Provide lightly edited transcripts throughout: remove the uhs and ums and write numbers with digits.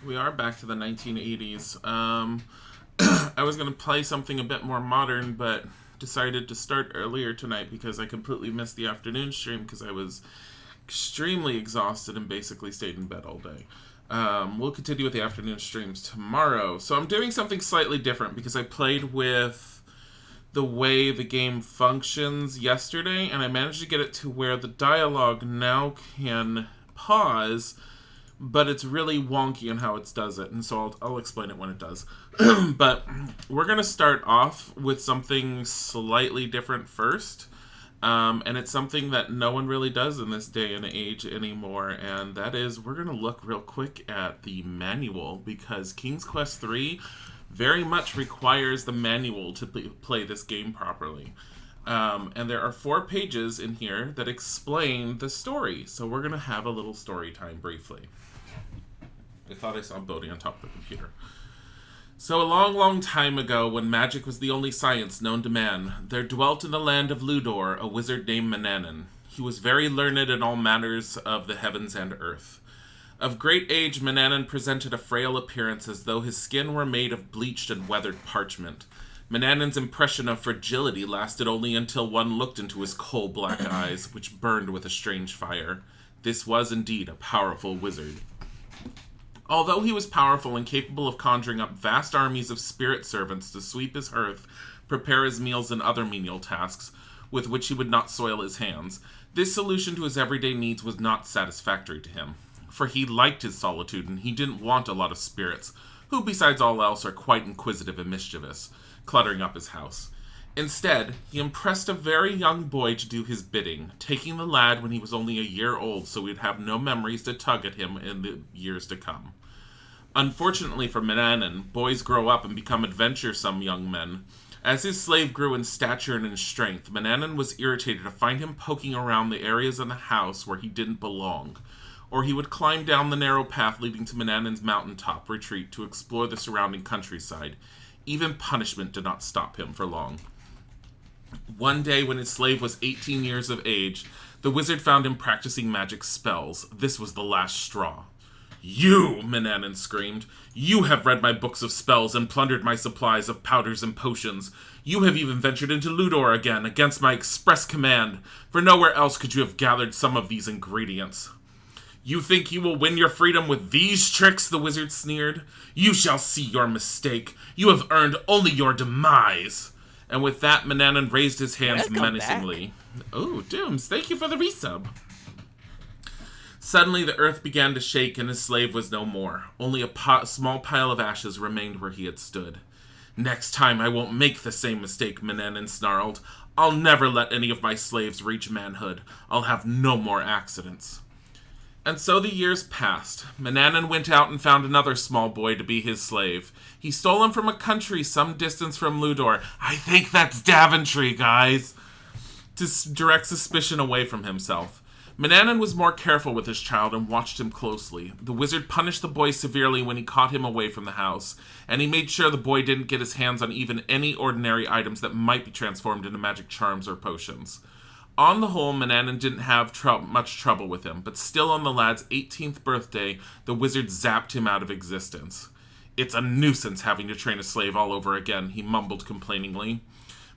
We are back to the 1980s. I was going to play something a bit more modern, but decided to start earlier tonight because I completely missed the afternoon stream because I was extremely exhausted and basically stayed in bed all day. We'll continue with the afternoon streams tomorrow. So I'm doing something slightly different because I played with the way the game functions yesterday, and I managed to get it to where the dialogue now can pause, but it's really wonky in how it does it, and so I'll explain it when it does. But we're going to start off with something slightly different first, and it's something that no one really does in this day and age anymore, and that is we're going to look real quick at the manual, because King's Quest III very much requires the manual to play this game properly. And there are 4 pages in here that explain the story, so we're going to have a little story time briefly. I thought I saw Bodhi on top of the computer. So a long, long time ago, when magic was the only science known to man, there dwelt in the land of Ludor a wizard named Manannan. He was very learned in all matters of the heavens and earth. Of great age, Manannan presented a frail appearance as though his skin were made of bleached and weathered parchment. Manannan's impression of fragility lasted only until one looked into his coal-black eyes, which burned with a strange fire. This was indeed a powerful wizard. Although he was powerful and capable of conjuring up vast armies of spirit servants to sweep his hearth, prepare his meals, and other menial tasks, with which he would not soil his hands, this solution to his everyday needs was not satisfactory to him. For he liked his solitude, and he didn't want a lot of spirits, who besides all else are quite inquisitive and mischievous, cluttering up his house. Instead, he impressed a very young boy to do his bidding, taking the lad when he was only a year old so he'd have no memories to tug at him in the years to come. Unfortunately for Manannan, boys grow up and become adventuresome young men. As his slave grew in stature and in strength, Manannan was irritated to find him poking around the areas in the house where he didn't belong, or he would climb down the narrow path leading to Manannan's mountaintop retreat to explore the surrounding countryside. Even punishment did not stop him for long. One day, when his slave was 18 years of age, the wizard found him practicing magic spells. This was the last straw. "You," Manannan screamed, "you have read my books of spells and plundered my supplies of powders and potions. You have even ventured into Ludor again, against my express command, for nowhere else could you have gathered some of these ingredients." "You think you will win your freedom with these tricks?" the wizard sneered. "You shall see your mistake. You have earned only your demise." And with that, Manannan raised his hands menacingly. Oh, Dooms, thank you for the resub. Suddenly, the earth began to shake, and his slave was no more. Only a small pile of ashes remained where he had stood. "Next time, I won't make the same mistake," Manannan snarled. "I'll never let any of my slaves reach manhood. I'll have no more accidents." And so the years passed. Manannan went out and found another small boy to be his slave. He stole him from a country some distance from Ludor. I think that's Daventry, guys! To direct suspicion away from himself. Manannan was more careful with his child and watched him closely. The wizard punished the boy severely when he caught him away from the house, and he made sure the boy didn't get his hands on even any ordinary items that might be transformed into magic charms or potions. On the whole, Manannan didn't have much trouble with him, but still on the lad's 18th birthday, the wizard zapped him out of existence. "It's a nuisance having to train a slave all over again," he mumbled complainingly.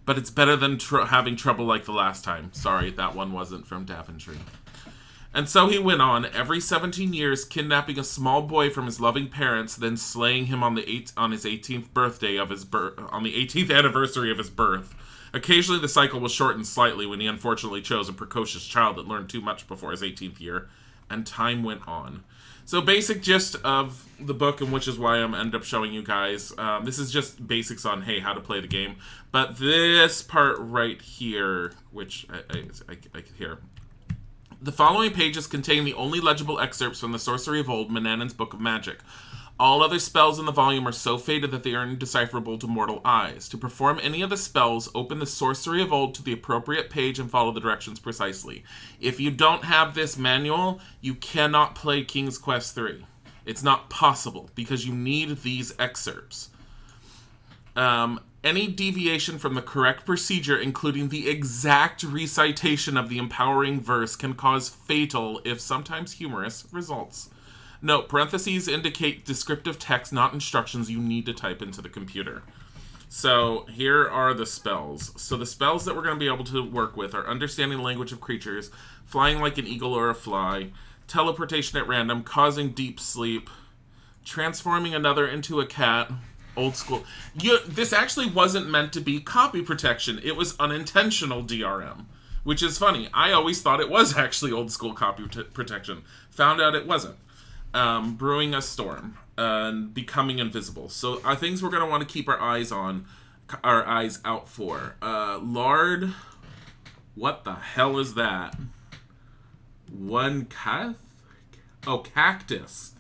"But it's better than having trouble like the last time." Sorry, that one wasn't from Daventry. And so he went on, every 17 years, kidnapping a small boy from his loving parents, then slaying him on his 18th birthday of his on the 18th anniversary of his birth. Occasionally the cycle was shortened slightly when he unfortunately chose a precocious child that learned too much before his 18th year, and time went on. So basic gist of the book, and which is why I'm end up showing you guys, this is just basics on, hey, how to play the game, but this part right here, which I could hear. The following pages contain the only legible excerpts from the Sorcery of Old, Manannan's Book of Magic. All other spells in the volume are so faded that they are indecipherable to mortal eyes. To perform any of the spells, open the Sorcery of Old to the appropriate page and follow the directions precisely. If you don't have this manual, you cannot play King's Quest III. It's not possible, because you need these excerpts. Any deviation from the correct procedure, including the exact recitation of the empowering verse, can cause fatal, if sometimes humorous, results. Note, parentheses indicate descriptive text, not instructions you need to type into the computer. So here are the spells. So the spells that we're going to be able to work with are understanding the language of creatures, flying like an eagle or a fly, teleportation at random, causing deep sleep, transforming another into a cat, old school. This actually wasn't meant to be copy protection. It was unintentional DRM, which is funny. I always thought it was actually old school copy protection. Found out it wasn't. Brewing a storm. Becoming invisible. So things we're going to want to keep our eyes out for. Lard. What the hell is that? Cactus.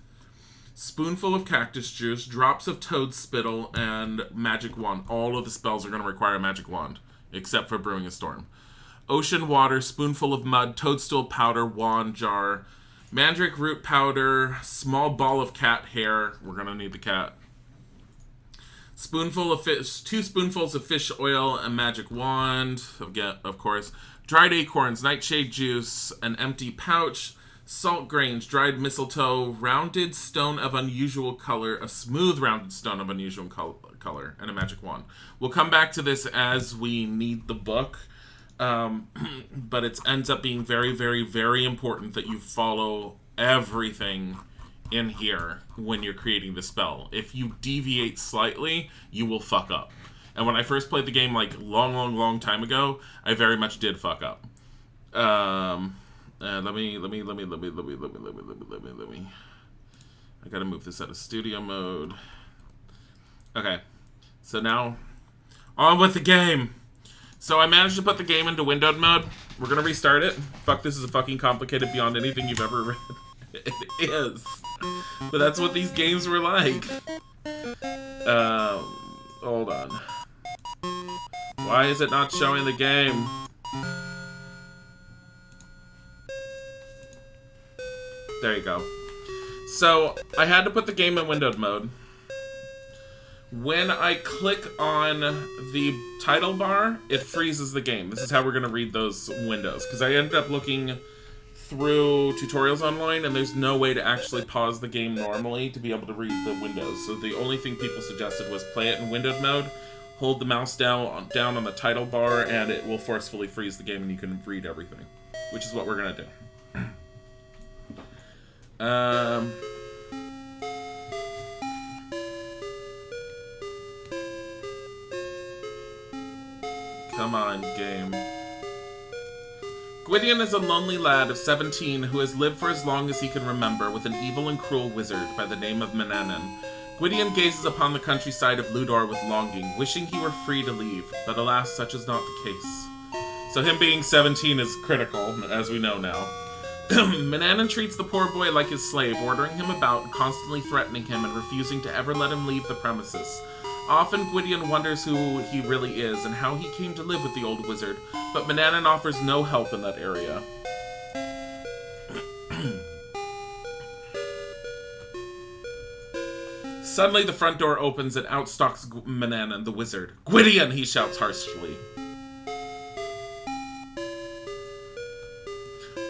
Spoonful of cactus juice, drops of toad spittle, and magic wand. All of the spells are going to require a magic wand, except for brewing a storm. Ocean water, spoonful of mud, toadstool powder, wand jar, mandrake root powder, small ball of cat hair. We're going to need the cat. Spoonful of fish, 2 spoonfuls of fish oil, a magic wand, again, of course. Dried acorns, nightshade juice, an empty pouch, salt grains, dried mistletoe, rounded stone of unusual color, a smooth rounded stone of unusual color, and a magic wand. We'll come back to this as we need the book, but it ends up being very, very, very important that you follow everything in here when you're creating the spell. If you deviate slightly, you will fuck up. And when I first played the game, like, long time ago, I very much did fuck up. Let me. I gotta move this out of studio mode. Okay. So now, on with the game. So I managed to put the game into windowed mode. We're gonna restart it. Fuck, this is fucking complicated beyond anything you've ever read. It is. But that's what these games were like. Hold on. Why is it not showing the game? There you go. So, I had to put the game in windowed mode. When I click on the title bar, it freezes the game. This is how we're going to read those windows. Because I ended up looking through tutorials online, and there's no way to actually pause the game normally to be able to read the windows. So the only thing people suggested was play it in windowed mode, hold the mouse down on the title bar, and it will forcefully freeze the game, and you can read everything. Which is what we're going to do. Come on, game. Gwydion is a lonely lad of 17 who has lived for as long as he can remember with an evil and cruel wizard by the name of Manannan. Gwydion gazes upon the countryside of Ludor with longing, wishing he were free to leave, but alas, such is not the case. So him being 17 is critical, as we know now. Manannan treats the poor boy like his slave, ordering him about, constantly threatening him, and refusing to ever let him leave the premises. Often Gwydion wonders who he really is, and how he came to live with the old wizard, but Manannan offers no help in that area. Suddenly the front door opens and out stalks Manannan, the wizard. "Gwydion!" he shouts harshly.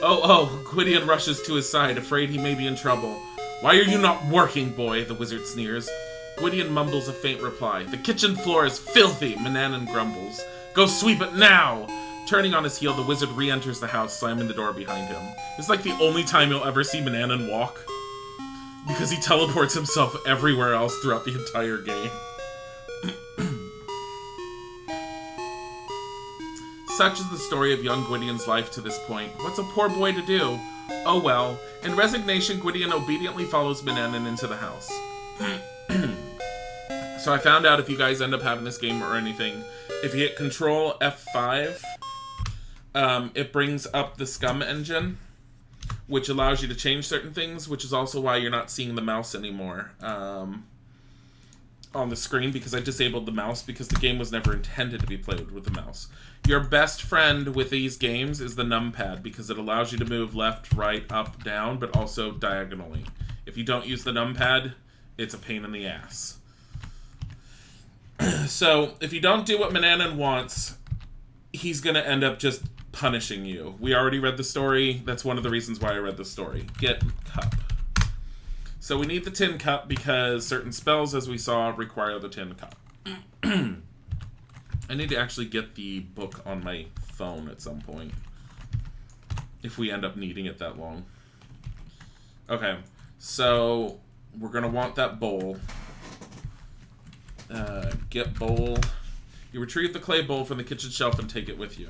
Oh, Gwydion rushes to his side, afraid he may be in trouble. "Why are you not working, boy?" the wizard sneers. Gwydion mumbles a faint reply. "The kitchen floor is filthy," Manannan grumbles. "Go sweep it now!" Turning on his heel, the wizard re-enters the house, slamming the door behind him. It's like the only time you'll ever see Manannan walk, because he teleports himself everywhere else throughout the entire game. Such is the story of young Gwydion's life to this point. What's a poor boy to do? Oh well. In resignation, Gwydion obediently follows Manannan into the house. So I found out, if you guys end up having this game or anything, if you hit Control F5, it brings up the Scum engine, which allows you to change certain things, which is also why you're not seeing the mouse anymore on the screen, because I disabled the mouse because the game was never intended to be played with the mouse. Your best friend with these games is the numpad, because it allows you to move left, right, up, down, but also diagonally. If you don't use the numpad, it's a pain in the ass. So, if you don't do what Manannan wants, he's gonna end up just punishing you. We already read the story. That's one of the reasons why I read the story. Get cup. So we need the tin cup because certain spells, as we saw, require the tin cup. I need to actually get the book on my phone at some point. If we end up needing it that long. Okay, so we're going to want that bowl. Get bowl. You retrieve the clay bowl from the kitchen shelf and take it with you.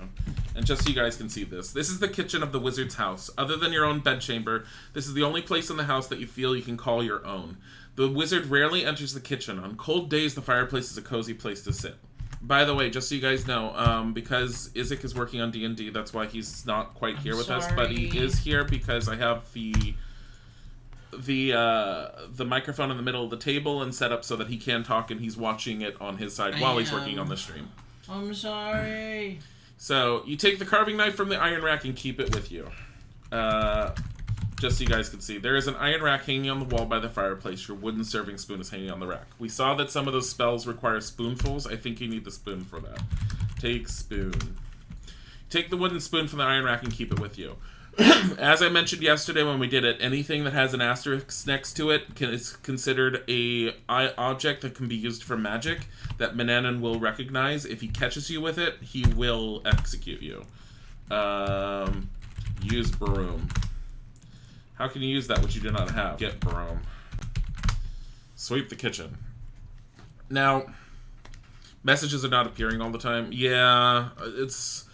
And just so you guys can see this, this is the kitchen of the wizard's house. Other than your own bedchamber, this is the only place in the house that you feel you can call your own. The wizard rarely enters the kitchen. On cold days, the fireplace is a cozy place to sit. By the way, just so you guys know, because Isaac is working on D&D, that's why he's not quite here with us, but he is here because I have the microphone in the middle of the table and set up so that he can talk, and he's watching it on his side while he's working on the stream. I'm sorry. So, you take the carving knife from the iron rack and keep it with you. Just so you guys can see. There is an iron rack hanging on the wall by the fireplace. Your wooden serving spoon is hanging on the rack. We saw that some of those spells require spoonfuls. I think you need the spoon for that. Take spoon. Take the wooden spoon from the iron rack and keep it with you. As I mentioned yesterday when we did it, anything that has an asterisk next to it is considered a object that can be used for magic that Mananan will recognize. If he catches you with it, he will execute you. Use broom. How can you use that which you do not have? Get broom. Sweep the kitchen. Now, messages are not appearing all the time. Yeah, it's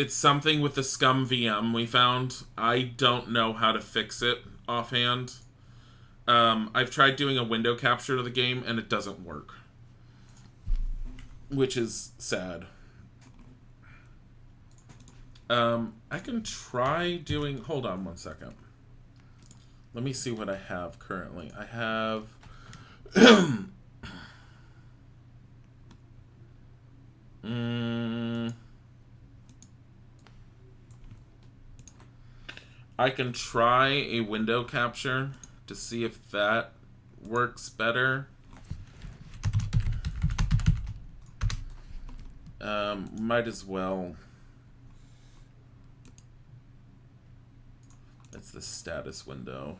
something with the scum VM we found. I don't know how to fix it offhand. I've tried doing a window capture to the game and it doesn't work, which is sad. I can try doing... Hold on one second. Let me see what I have currently. I have... I can try a window capture to see if that works better. Might as well... That's the status window.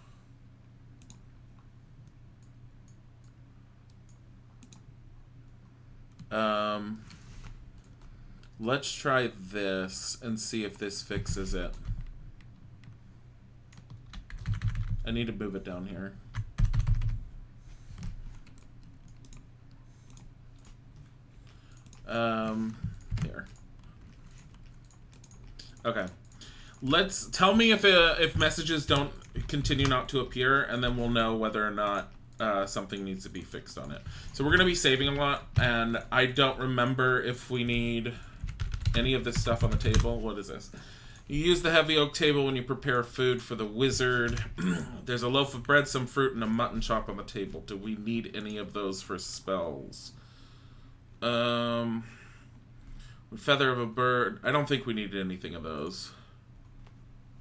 Let's try this and see if this fixes it. I need to move it down here. Here. Okay. Tell me if messages don't continue not to appear, and then we'll know whether or not something needs to be fixed on it. So we're going to be saving a lot, and I don't remember if we need any of this stuff on the table. What is this? You use the heavy oak table when you prepare food for the wizard. There's a loaf of bread, some fruit, and a mutton chop on the table. Do we need any of those for spells? Feather of a bird. I don't think we needed anything of those.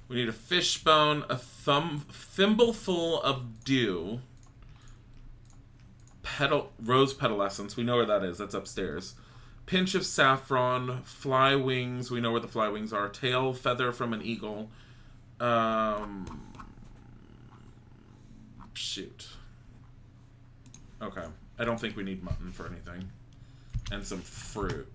We need a fishbone, a thimbleful of dew, rose petal essence. We know where that is. That's upstairs. Pinch of saffron, fly wings. We know where the fly wings are. Tail feather from an eagle. Shoot. Okay. I don't think we need mutton for anything. And some fruit.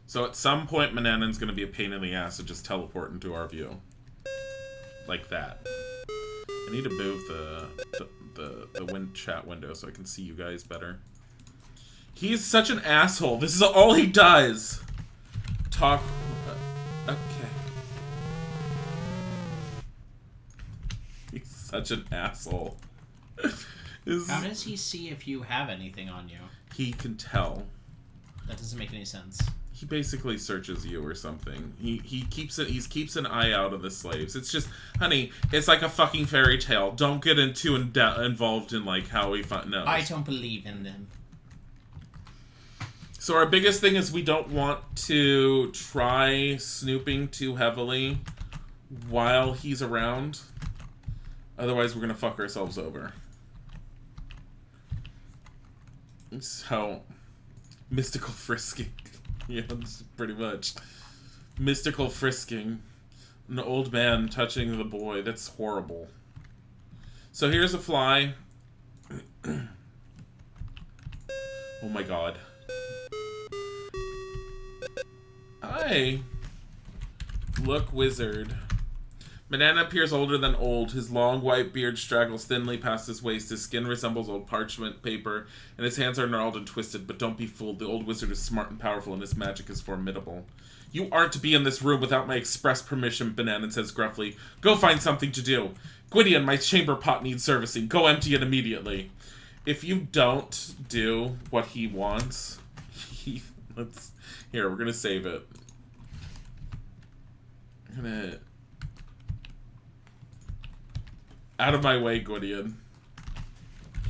So at some point, Mananan's going to be a pain in the ass to just teleport into our view. Like that. I need to move the chat window so I can see you guys better. He's such an asshole. This is all he does. Talk. Okay. He's such an asshole. How does he see if you have anything on you? He can tell. That doesn't make any sense. He basically searches you or something. He keeps an eye out of the slaves. It's just, honey, it's like a fucking fairy tale. Don't get involved in like how he knows. I don't believe in them. So our biggest thing is we don't want to try snooping too heavily while he's around. Otherwise, we're gonna fuck ourselves over. So, mystical frisking. Yeah, that's pretty much. Mystical frisking. An old man touching the boy. That's horrible. So here's a fly. Oh my god. Hi. Look, wizard. Banana appears older than old. His long white beard straggles thinly past his waist. His skin resembles old parchment paper, and his hands are gnarled and twisted. But don't be fooled. The old wizard is smart and powerful, and his magic is formidable. You aren't to be in this room without my express permission, Banana says gruffly. Go find something to do. Gwydion, my chamber pot needs servicing. Go empty it immediately. If you don't do what he wants, here, we're gonna save it. I'm gonna... Out of my way, Gwydion.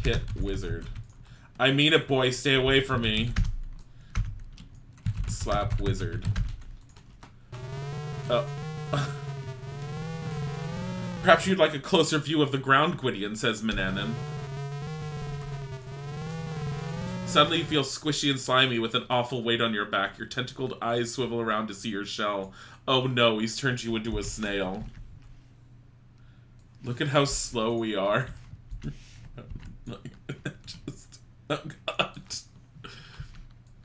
Hit wizard. I mean it, boy. Stay away from me. Slap wizard. Perhaps you'd like a closer view of the ground, Gwydion, says Manannan. Suddenly you feel squishy and slimy with an awful weight on your back. Your tentacled eyes swivel around to see your shell. Oh no, he's turned you into a snail. Look at how slow we are. Just, oh god.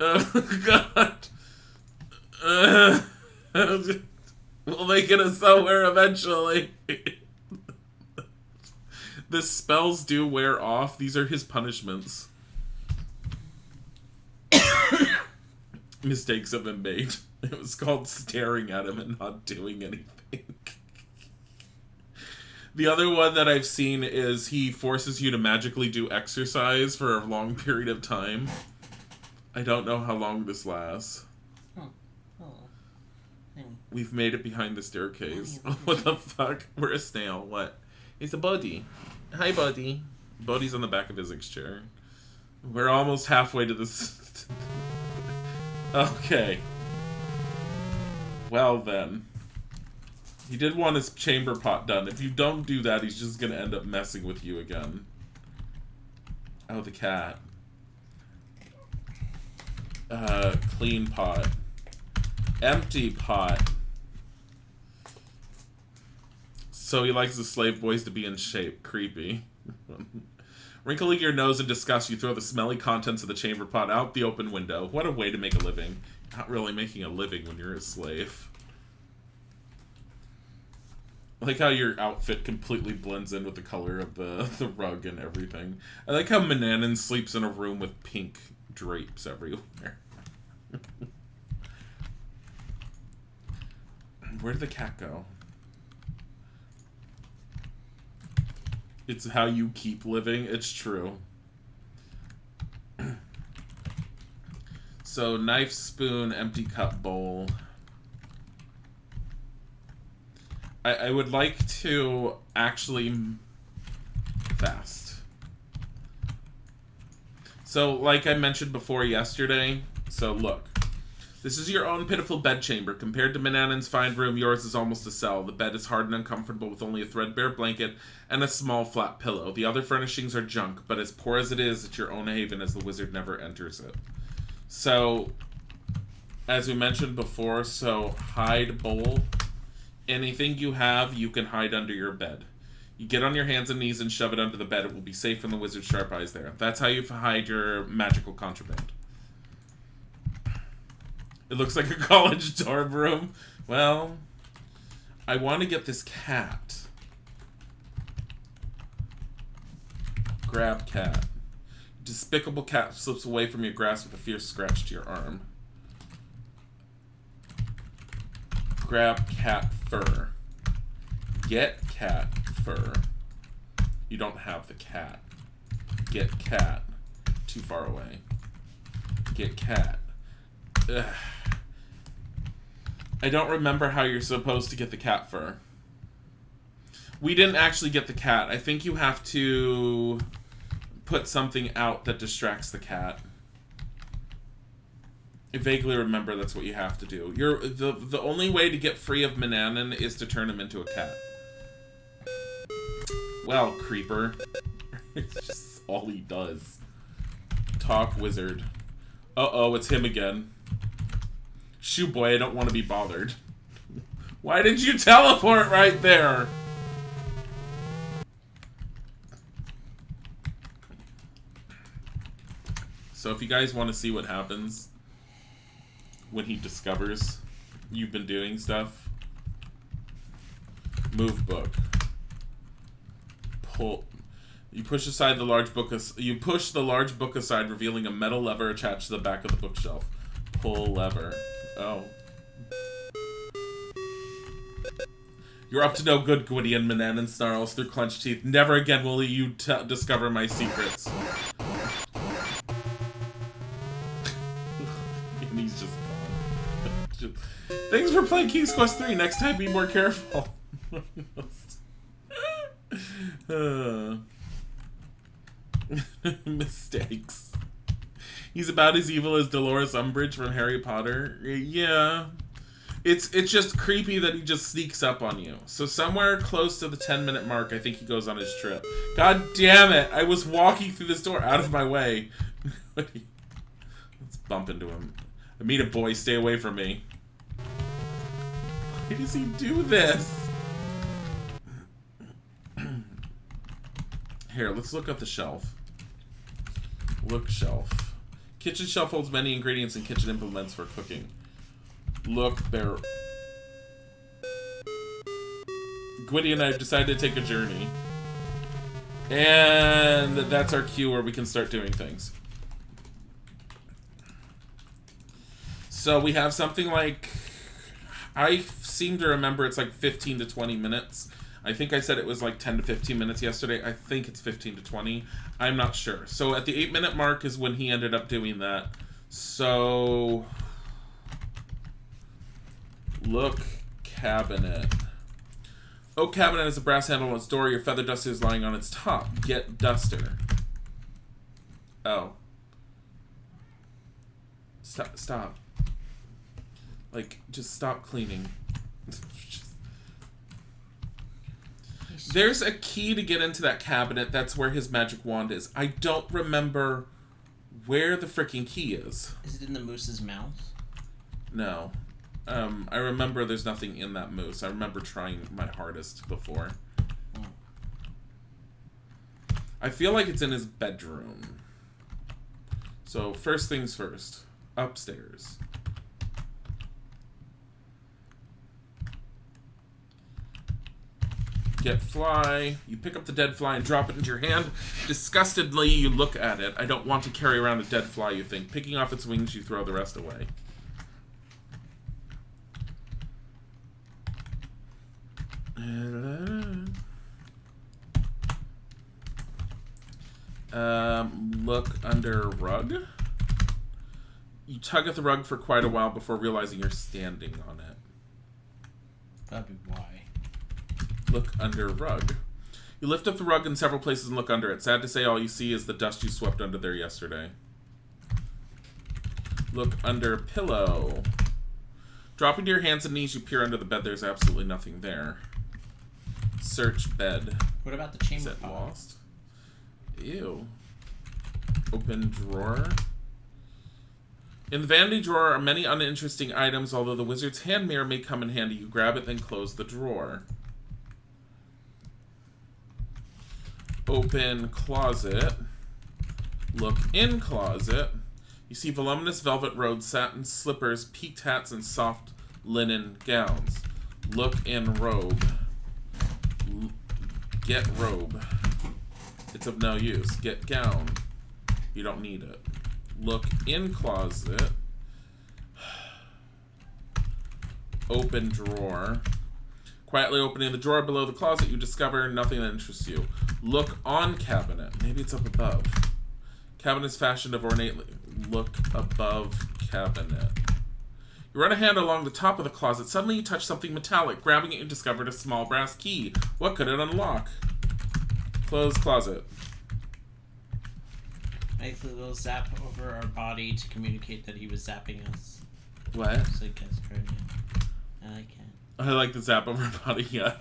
Oh god. We'll make it somewhere eventually. The spells do wear off. These are his punishments. Mistakes have been made. It was called staring at him and not doing anything. The other one that I've seen is he forces you to magically do exercise for a long period of time. I don't know how long this lasts. We've made it behind the staircase. What the fuck? We're a snail. What? It's a Bodhi. Hi, Bodhi. Bodhi's on the back of Isaac's chair. We're almost halfway to this. Okay. Well then. He did want his chamber pot done. If you don't do that, he's just gonna end up messing with you again. Oh, the cat. Clean pot. Empty pot. So he likes the slave boys to be in shape. Creepy. Wrinkling your nose in disgust, you throw the smelly contents of the chamber pot out the open window. What a way to make a living. Not really making a living when you're a slave. I like how your outfit completely blends in with the color of the rug and everything. I like how Manannan sleeps in a room with pink drapes everywhere. Where did the cat go? It's how you keep living. It's true. So, knife, spoon, empty cup, bowl. I would like to actually fast. So, like I mentioned before yesterday, so look. This is your own pitiful bedchamber. Compared to Manannan's fine room, yours is almost a cell. The bed is hard and uncomfortable with only a threadbare blanket and a small flat pillow. The other furnishings are junk, but as poor as it is, it's your own haven as the wizard never enters it. So, as we mentioned before, so hide bowl. Anything you have, you can hide under your bed. You get on your hands and knees and shove it under the bed. It will be safe from the wizard's sharp eyes there. That's how you hide your magical contraband. It looks like a college dorm room. Well, I want to get this cat. Grab cat. Despicable cat slips away from your grasp with a fierce scratch to your arm. Grab cat fur. Get cat fur. You don't have the cat. Get cat. Too far away. Get cat. Ugh. I don't remember how you're supposed to get the cat fur. We didn't actually get the cat. I think you have to put something out that distracts the cat. I vaguely remember that's what you have to do. The only way to get free of Manannan is to turn him into a cat. Well, creeper. It's just all he does. Talk wizard. Uh-oh, it's him again. Shoo boy, I don't want to be bothered. Why did you teleport right there? So if you guys want to see what happens when he discovers you've been doing stuff, move book. Pull. You push aside the large book. You push the large book aside, revealing a metal lever attached to the back of the bookshelf. Pull lever. Oh. You're up to no good, Gwydion, Manannan snarls through clenched teeth. Never again will you discover my secrets. And he's just gone. Thanks for playing King's Quest 3. Next time, be more careful. Mistakes. He's about as evil as Dolores Umbridge from Harry Potter. Yeah. It's just creepy that he just sneaks up on you. So somewhere close to the 10-minute mark, I think he goes on his trip. God damn it! I was walking through this door out of my way. Let's bump into him. I meet a boy, stay away from me. Why does he do this? Here, let's look at the shelf. Look shelf. Kitchen shelf holds many ingredients and kitchen implements for cooking. Look barrel. Gwydion and I have decided to take a journey. And that's our cue where we can start doing things. So we have something like... I seem to remember it's like 15 to 20 minutes. I think I said it was like 10 to 15 minutes yesterday. I think it's 15 to 20. I'm not sure. So at the 8-minute mark is when he ended up doing that. So... Look cabinet. Oak cabinet has a brass handle on its door. Your feather duster is lying on its top. Get duster. Oh. Stop. Like, just stop cleaning. There's a key to get into that cabinet. That's where his magic wand is. I don't remember where the freaking key is. Is it in the moose's mouth? No. I remember there's nothing in that moose. I remember trying my hardest before. Oh. I feel like it's in his bedroom. So, first things first. Upstairs. Get fly. You pick up the dead fly and drop it into your hand. Disgustedly, you look at it. I don't want to carry around a dead fly, you think. Picking off its wings, you throw the rest away. Look under rug. You tug at the rug for quite a while before realizing you're standing on it. That'd be why. Look under rug. You lift up the rug in several places and look under it. Sad to say, all you see is the dust you swept under there yesterday. Look under pillow. Dropping to your hands and knees, you peer under the bed. There's absolutely nothing there. Search bed. What about the chamber Is it pot? lost? Ew. Open drawer. In the vanity drawer are many uninteresting items, although the wizard's hand mirror may come in handy. You grab it, then close the drawer. Open closet. Look in closet. You see voluminous velvet robes, satin slippers, peaked hats, and soft linen gowns. Look in robe. Get robe. It's of no use. Get gown. You don't need it. Look in closet. Open drawer. Quietly opening the drawer below the closet, you discover nothing that interests you. Look on cabinet. Maybe it's up above. Cabinet is fashioned of ornately. Look above cabinet. You run a hand along the top of the closet. Suddenly you touch something metallic. Grabbing it, you discovered a small brass key. What could it unlock? Close closet. Make a little zap over our body to communicate that he was zapping us. What? It's like I like it. I like the zap over body, yeah.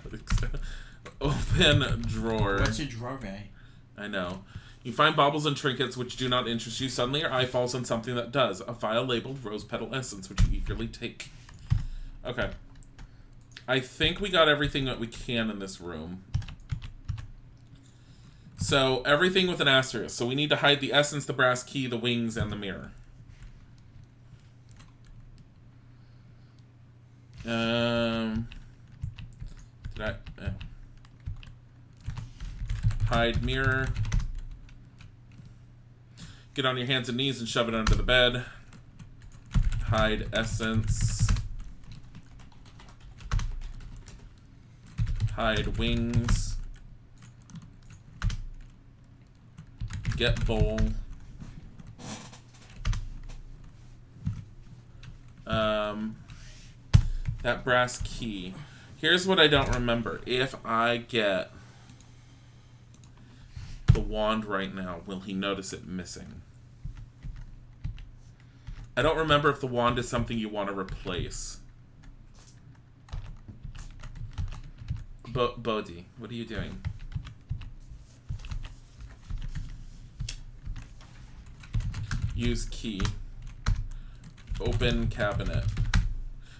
Open drawer. What's a drawer? I know. You find baubles and trinkets which do not interest you. Suddenly your eye falls on something that does. A vial labeled rose petal essence, which you eagerly take. Okay. I think we got everything that we can in this room. So, everything with an asterisk. So we need to hide the essence, the brass key, the wings, and the mirror. Hide mirror. Get on your hands and knees and shove it under the bed. Hide essence. Hide wings. Get bowl. That brass key. Here's what I don't remember. If I get the wand right now, will he notice it missing? I don't remember if the wand is something you want to replace. Bodhi, what are you doing? Use key. Open cabinet.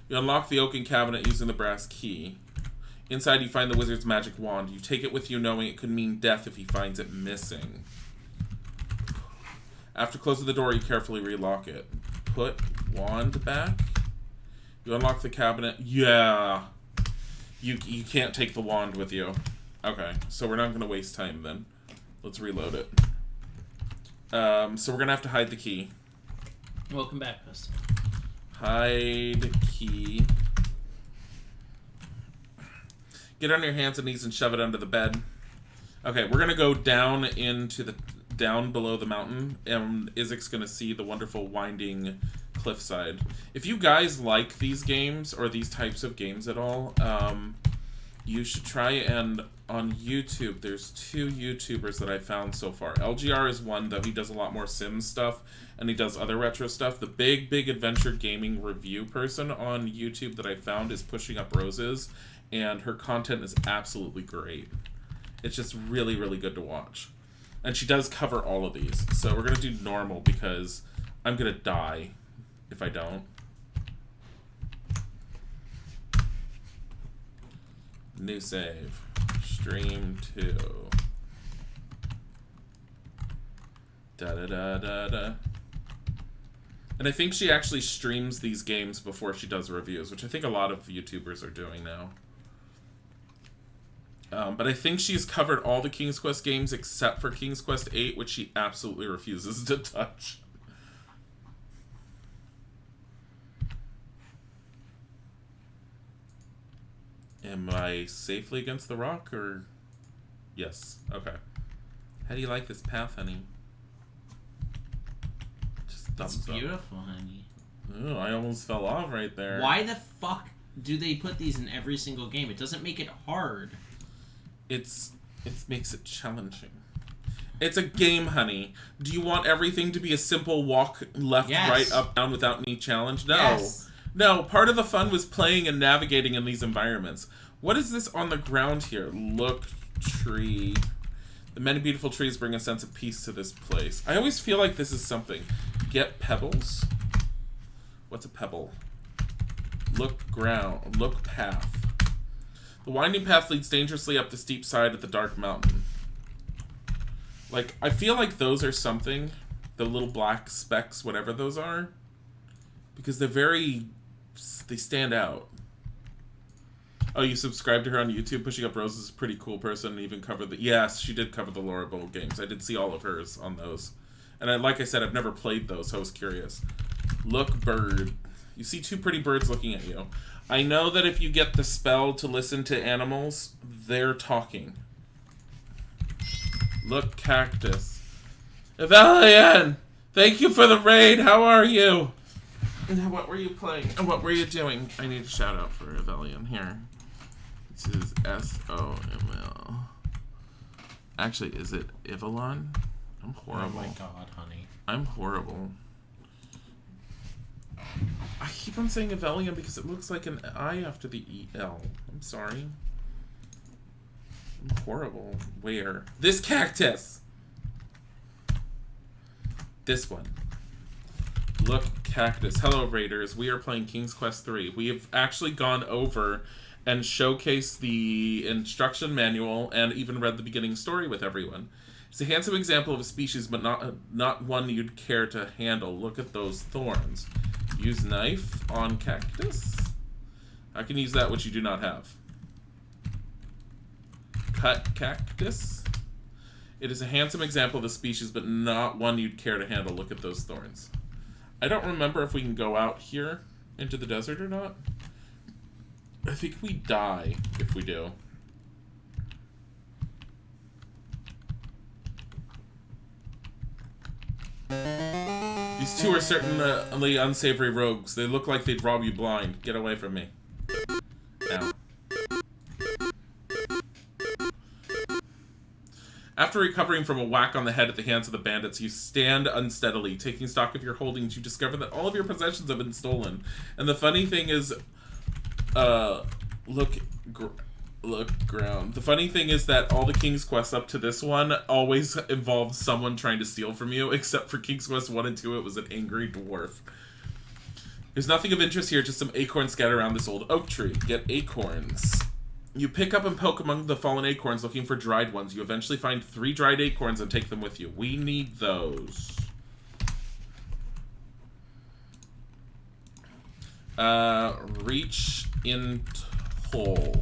You unlock the oaken cabinet using the brass key. Inside you find the wizard's magic wand. You take it with you knowing it could mean death if he finds it missing. After closing the door, you carefully relock it. Put wand back. You unlock the cabinet. Yeah. You can't take the wand with you. Okay, so we're not going to waste time then. Let's reload it. So we're going to have to hide the key. Welcome back, Preston. Hide key. Get on your hands and knees and shove it under the bed. Okay, we're going to go down into the... down below the mountain, and Isaac's going to see the wonderful winding cliffside. If you guys like these games, or these types of games at all, you should try, and on YouTube, there's 2 YouTubers that I found so far. LGR is one, though he does a lot more Sims stuff, and he does other retro stuff. The big adventure gaming review person on YouTube that I found is Pushing Up Roses, and her content is absolutely great. It's just really, really good to watch. And she does cover all of these. So we're going to do normal because I'm going to die if I don't. New save. Stream 2. Da-da-da-da-da. And I think she actually streams these games before she does reviews, which I think a lot of YouTubers are doing now. But I think she's covered all the King's Quest games except for King's Quest 8, which she absolutely refuses to touch. Am I safely against the rock, or... Yes. Okay. How do you like this path, honey? Just thumbs up. It's beautiful, honey. Oh, I almost fell off right there. Why the fuck do they put these in every single game? It doesn't make it hard. It makes it challenging. It's a game, honey. Do you want everything to be a simple walk left, yes. right, up, down without any challenge? No. Yes. No, part of the fun was playing and navigating in these environments. What is this on the ground here? Look, tree. The many beautiful trees bring a sense of peace to this place. I always feel like this is something. Get pebbles? What's a pebble? Look ground. Look path. The winding path leads dangerously up the steep side of the dark mountain. Like, I feel like those are something. The little black specks, whatever those are. Because they're very... They stand out. Oh, you subscribe to her on YouTube? Pushing Up Roses is a pretty cool person. And even covered the... Yes, she did cover the Laura Bowl games. I did see all of hers on those. And like I said, I've never played those, so I was curious. Look, bird. You see 2 pretty birds looking at you. I know that if you get the spell to listen to animals, they're talking. Look, cactus. Evelian! Thank you for the raid! How are you? And what were you playing? And what were you doing? I need a shout out for Evelian here. This is SOML. Actually, is it Evelyn? I'm horrible. Oh my god, honey. I'm horrible. I keep on saying Evelian because it looks like an I after the EL. I'm sorry. I'm horrible. Where? This cactus! This one. Look, cactus. Hello, Raiders. We are playing King's Quest 3. We have actually gone over and showcased the instruction manual and even read the beginning story with everyone. It's a handsome example of a species, but not one you'd care to handle. Look at those thorns. Use knife on cactus. I can use that which you do not have. Cut cactus. It is a handsome example of the species, but not one you'd care to handle. Look at those thorns. I don't remember if we can go out here into the desert or not. I think we die if we do. These two are certainly unsavory rogues. They look like they'd rob you blind. Get away from me. Now. After recovering from a whack on the head at the hands of the bandits, you stand unsteadily. Taking stock of your holdings, you discover that all of your possessions have been stolen. And the funny thing is, look ground. The funny thing is that all the King's Quests up to this one always involved someone trying to steal from you, except for King's Quest 1 and 2, it was an angry dwarf. There's nothing of interest here, just some acorns scattered around this old oak tree. Get acorns. You pick up and poke among the fallen acorns looking for dried ones. You eventually find 3 dried acorns and take them with you. We need those. Reach in hole.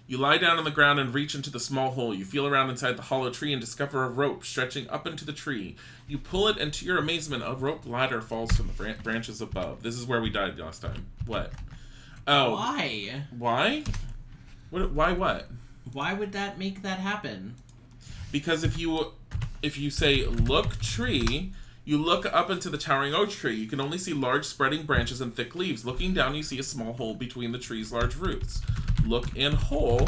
You lie down on the ground and reach into the small hole. You feel around inside the hollow tree and discover a rope stretching up into the tree. You pull it, and to your amazement, a rope ladder falls from the branches above. This is where we died last time. What? Oh. Why? Why? Why what? Why would that make that happen? Because if you say, look tree, you look up into the towering oak tree. You can only see large spreading branches and thick leaves. Looking down, you see a small hole between the tree's large roots. Look in hole.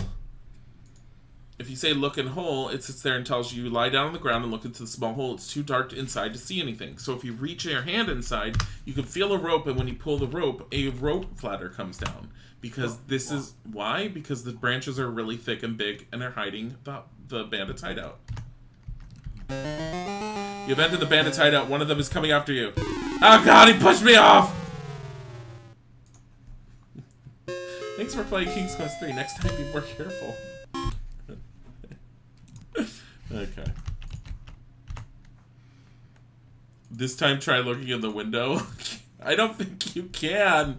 If you say look in hole, it sits there and tells you lie down on the ground and look into the small hole. It's too dark inside to see anything. So if you reach your hand inside, you can feel a rope, and when you pull the rope, a rope ladder comes down. Because this is... Why? Because the branches are really thick and big, and they're hiding the bandits' hideout. You've entered the bandits' hideout. One of them is coming after you. Oh god, he pushed me off! Thanks for playing King's Quest 3. Next time, be more careful. Okay. This time, try looking in the window. I don't think you can.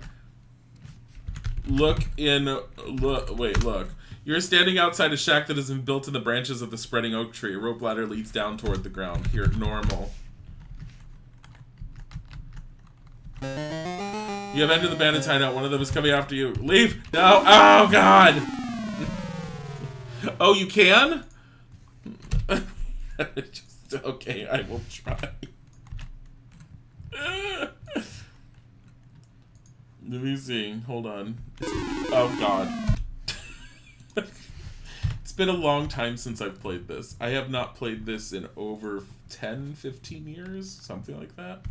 Look. You're standing outside a shack that has been built in the branches of the spreading oak tree. A rope ladder leads down toward the ground. Here, normal. You have entered the bandits' hideout. One of them is coming after you. Leave! No! Oh, God! Oh, you can? Okay, I will try. Let me see. Hold on. Oh, God. It's been a long time since I've played this. I have not played this in over 10, 15 years. Something like that.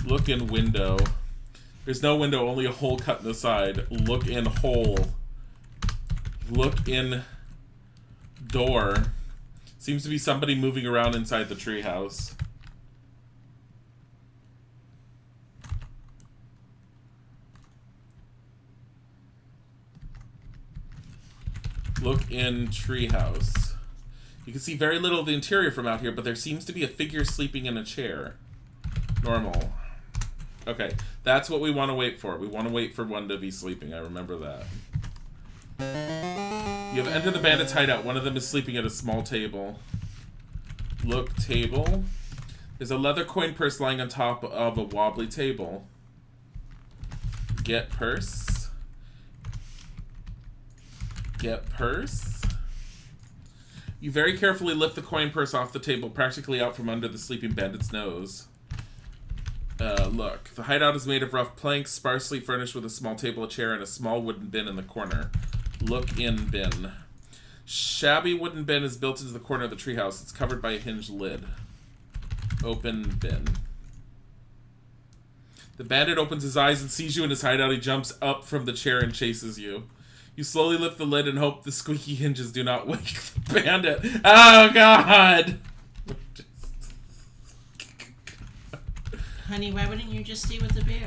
Look in window. There's no window, only a hole cut in the side. Look in hole. Look in door. Seems to be somebody moving around inside the treehouse. Look in treehouse. You can see very little of the interior from out here, but there seems to be a figure sleeping in a chair. Normal. Okay, that's what we want to wait for. We want to wait for one to be sleeping. I remember that. You have entered the bandits' hideout. One of them is sleeping at a small table. Look, table. There's a leather coin purse lying on top of a wobbly table. Get purse. Get purse. You very carefully lift the coin purse off the table, practically out from under the sleeping bandit's nose. Look, the hideout is made of rough planks, sparsely furnished with a small table, a chair, and a small wooden bin in the corner. Look in bin. Shabby wooden bin is built into the corner of the treehouse. It's covered by a hinged lid. Open bin. The bandit opens his eyes and sees you in his hideout. He jumps up from the chair and chases you. You slowly lift the lid and hope the squeaky hinges do not wake the bandit. Oh, God! Honey, why wouldn't you just stay with the bear?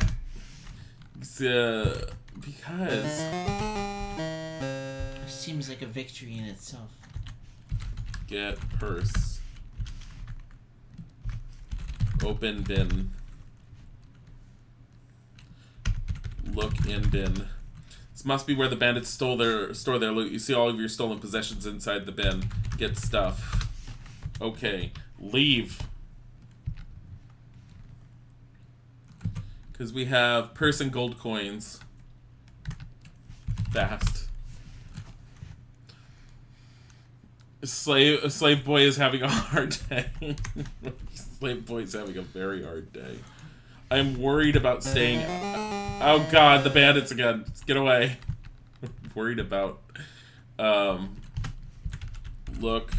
Because... It seems like a victory in itself. Get purse. Open bin. Look in bin. This must be where the bandits store their loot. You see all of your stolen possessions inside the bin. Get stuff. Okay. Leave. Because we have purse and gold coins. Fast. A slave boy is having a hard day. Slave boy is having a very hard day. I'm worried about staying... Oh God, the bandits again. Get away. Worried about... Look.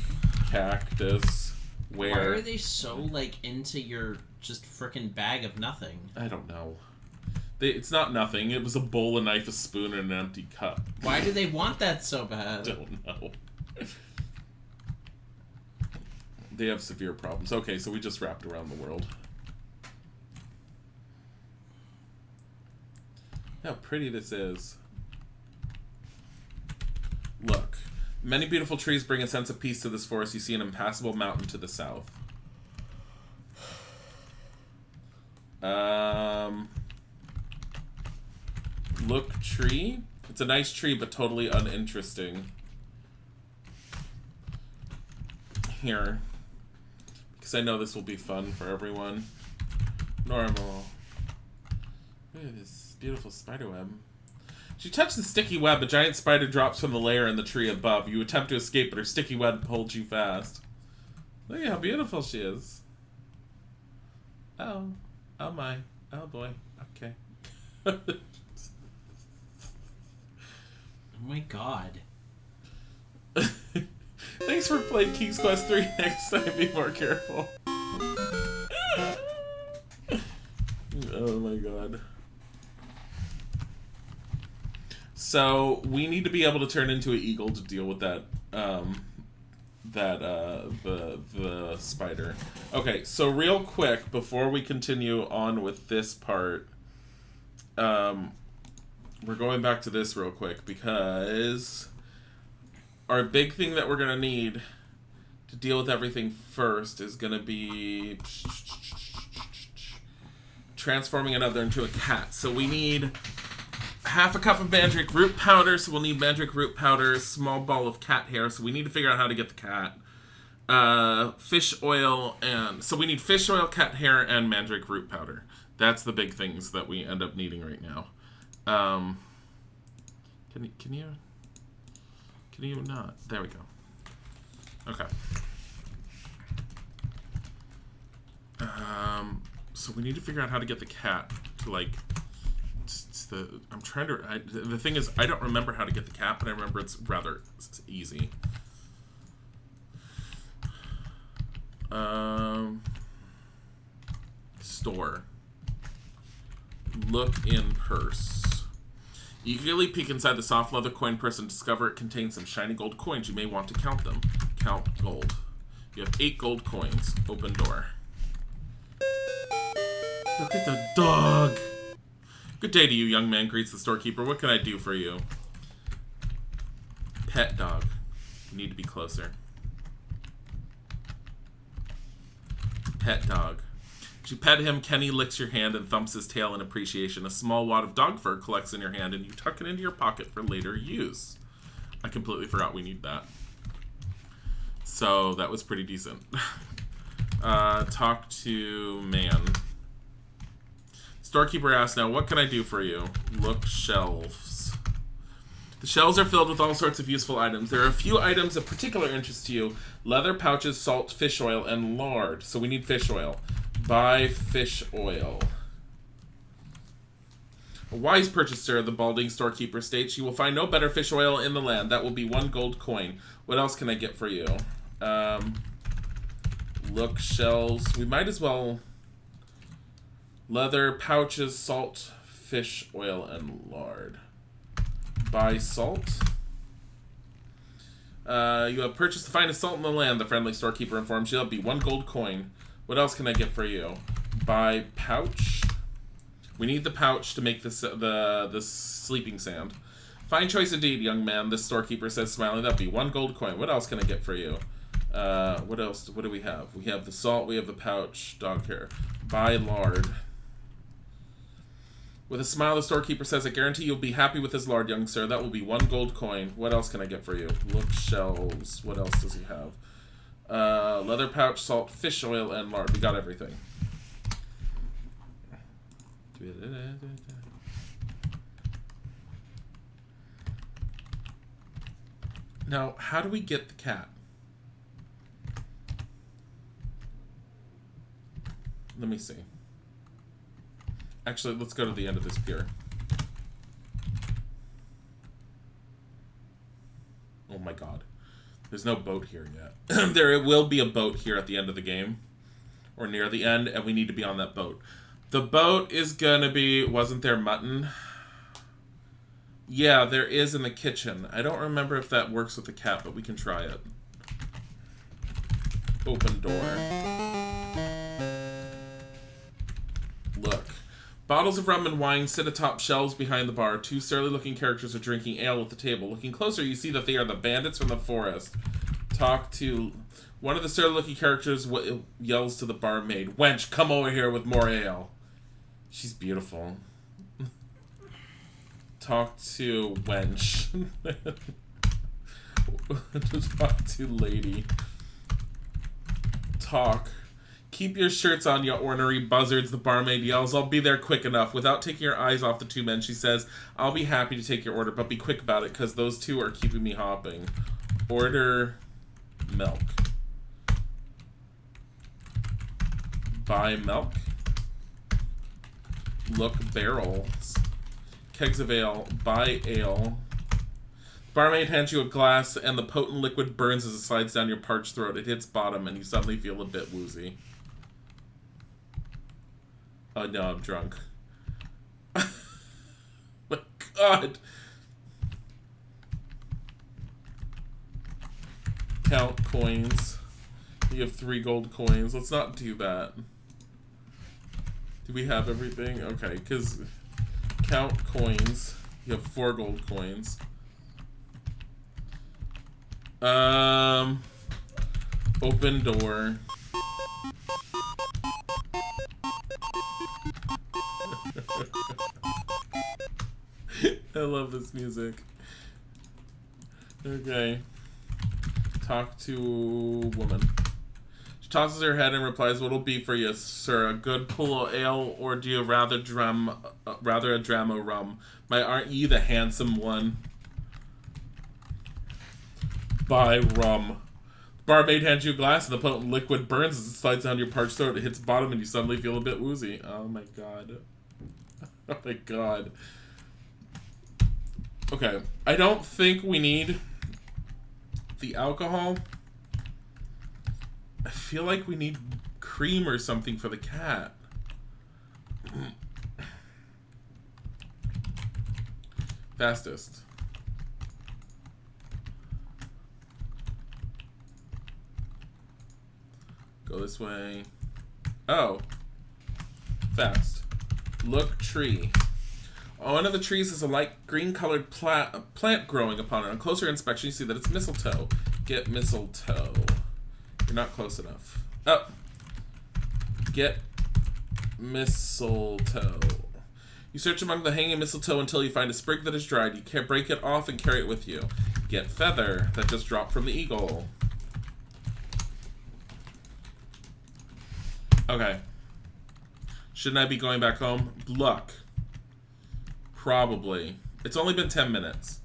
Cactus. Where? Why are they so, like, into your just frickin' bag of nothing? I don't know. It's not nothing. It was a bowl, a knife, a spoon, and an empty cup. Why do they want that so bad? I don't know. They have severe problems. Okay, so we just wrapped around the world. How pretty this is. Look. Many beautiful trees bring a sense of peace to this forest. You see an impassable mountain to the south. Look tree? It's a nice tree, but totally uninteresting. Here. Because I know this will be fun for everyone. Normal. Look at this beautiful spider web. As you touch the sticky web, a giant spider drops from the layer in the tree above. You attempt to escape, but her sticky web holds you fast. Look at how beautiful she is. Oh. Oh my. Oh boy. Okay. Oh my God. Thanks for playing King's Quest 3. Next time, be more careful. Oh my God. So we need to be able to turn into an eagle to deal with that, the spider. Okay, so real quick before we continue on with this part, we're going back to this real quick because our big thing that we're gonna need to deal with everything first is gonna be transforming another into a cat. So we need half a cup of mandrake root powder, so we'll need mandrake root powder, a small ball of cat hair, so we need to figure out how to get the cat. Fish oil, and so we need fish oil, cat hair, and mandrake root powder. That's the big things that we end up needing right now. Can you not? There we go. Okay. So we need to figure out how to get the cat to, like, I'm trying to, the thing is, I don't remember how to get the cat, but I remember it's rather easy. Store. Look in purse. Eagerly peek inside the soft leather coin purse and discover it contains some shiny gold coins. You may want to count them. Count gold. You have 8 gold coins. Open door. Look at the dog. Good day to you, young man, greets the storekeeper. What can I do for you? Pet dog. You need to be closer. Pet dog. As you pet him, Kenny licks your hand and thumps his tail in appreciation. A small wad of dog fur collects in your hand, and you tuck it into your pocket for later use. I completely forgot we need that. So, that was pretty decent. Talk to man. Storekeeper asks now, what can I do for you? Look shelves. The shelves are filled with all sorts of useful items. There are a few items of particular interest to you. Leather pouches, salt, fish oil, and lard. So we need fish oil. Buy fish oil. A wise purchaser, the balding storekeeper states, you will find no better fish oil in the land. That will be 1 gold coin. What else can I get for you? Look shelves. We might as well... Leather, pouches, salt, fish oil, and lard. Buy salt. You have purchased the finest salt in the land, the friendly storekeeper informs you. That'll be 1 gold coin. What else can I get for you? Buy pouch. We need the pouch to make this the sleeping sand. Fine choice indeed, young man, the storekeeper says, smiling. That'll be 1 gold coin. What else can I get for you? What else? What do we have? We have the salt, we have the pouch, dog hair. Buy lard. With a smile, the storekeeper says, I guarantee you'll be happy with this lard, young sir. That will be 1 gold coin. What else can I get for you? Look shelves. What else does he have? Leather pouch, salt, fish oil, and lard. We got everything. Now, how do we get the cat? Let me see. Actually, let's go to the end of this pier. Oh my god. There's no boat here yet. There will be a boat here at the end of the game. Or near the end, and we need to be on that boat. The boat is gonna be... Wasn't there mutton? Yeah, there is in the kitchen. I don't remember if that works with the cat, but we can try it. Open door. Look. Bottles of rum and wine sit atop shelves behind the bar. 2 surly-looking characters are drinking ale at the table. Looking closer, you see that they are the bandits from the forest. Talk to... One of the surly-looking characters yells to the barmaid, Wench, come over here with more ale. She's beautiful. Talk to wench. Talk to lady. Talk. Keep your shirts on, you ornery buzzards, the barmaid yells. I'll be there quick enough. Without taking her eyes off the 2 men, she says, I'll be happy to take your order, but be quick about it, because those 2 are keeping me hopping. Order milk. Buy milk. Look barrels. Kegs of ale. Buy ale. Barmaid hands you a glass, and the potent liquid burns as it slides down your parched throat. It hits bottom, and you suddenly feel a bit woozy. Oh no, I'm drunk. My god! Count coins. You have 3 gold coins. Let's not do that. Do we have everything? Okay, because count coins. You have 4 gold coins. Open door. I love this music. Okay. Talk to woman. She tosses her head and replies, "What'll be for you, sir? A good pull of ale, or do you rather a dram of rum? My, aren't ye the handsome one?" Buy rum. Barmaid hands you a glass, and the potent liquid burns as it slides down your parched throat. It hits bottom, and you suddenly feel a bit woozy. Oh my god. Oh my god. Okay, I don't think we need the alcohol. I feel like we need cream or something for the cat. Fastest. Go this way. Oh. Fast. Look tree. On one of the trees is a light green colored plant growing upon it. On closer inspection, you see that it's mistletoe. Get mistletoe. You're not close enough. Oh. Get mistletoe. You search among the hanging mistletoe until you find a sprig that is dried. You can break it off and carry it with you. Get feather that just dropped from the eagle. Okay. Shouldn't I be going back home? Luck. Probably. It's only been 10 minutes.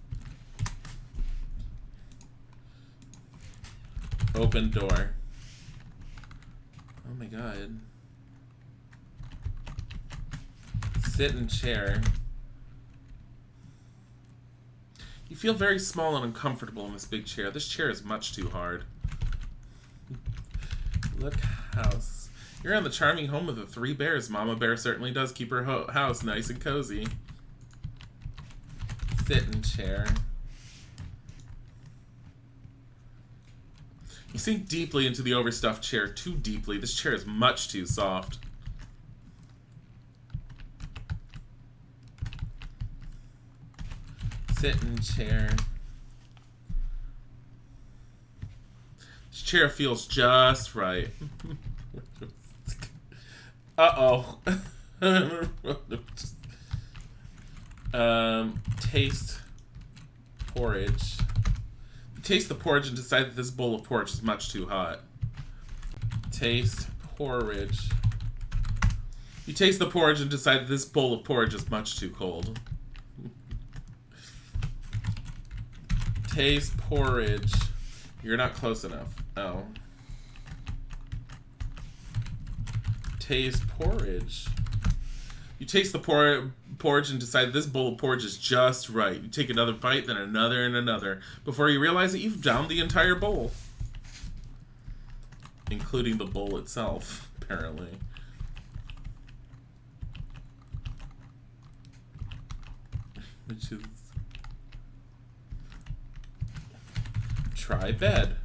Open door. Oh my god. Sit in chair. You feel very small and uncomfortable in this big chair. This chair is much too hard. Look, house. You're in the charming home of the 3 bears. Mama Bear certainly does keep her house nice and cozy. Sit in chair. You sink deeply into the overstuffed chair, too deeply. This chair is much too soft. Sit in chair. This chair feels just right. Uh-oh. Taste porridge. Taste the porridge and decide that this bowl of porridge is much too hot. Taste porridge. You taste the porridge and decide that this bowl of porridge is much too cold. Taste porridge. You're not close enough. Oh. Taste porridge. You taste the porridge and decide this bowl of porridge is just right. You take another bite, then another and another, before you realize that you've downed the entire bowl. Including the bowl itself, apparently. Which is... Try bed.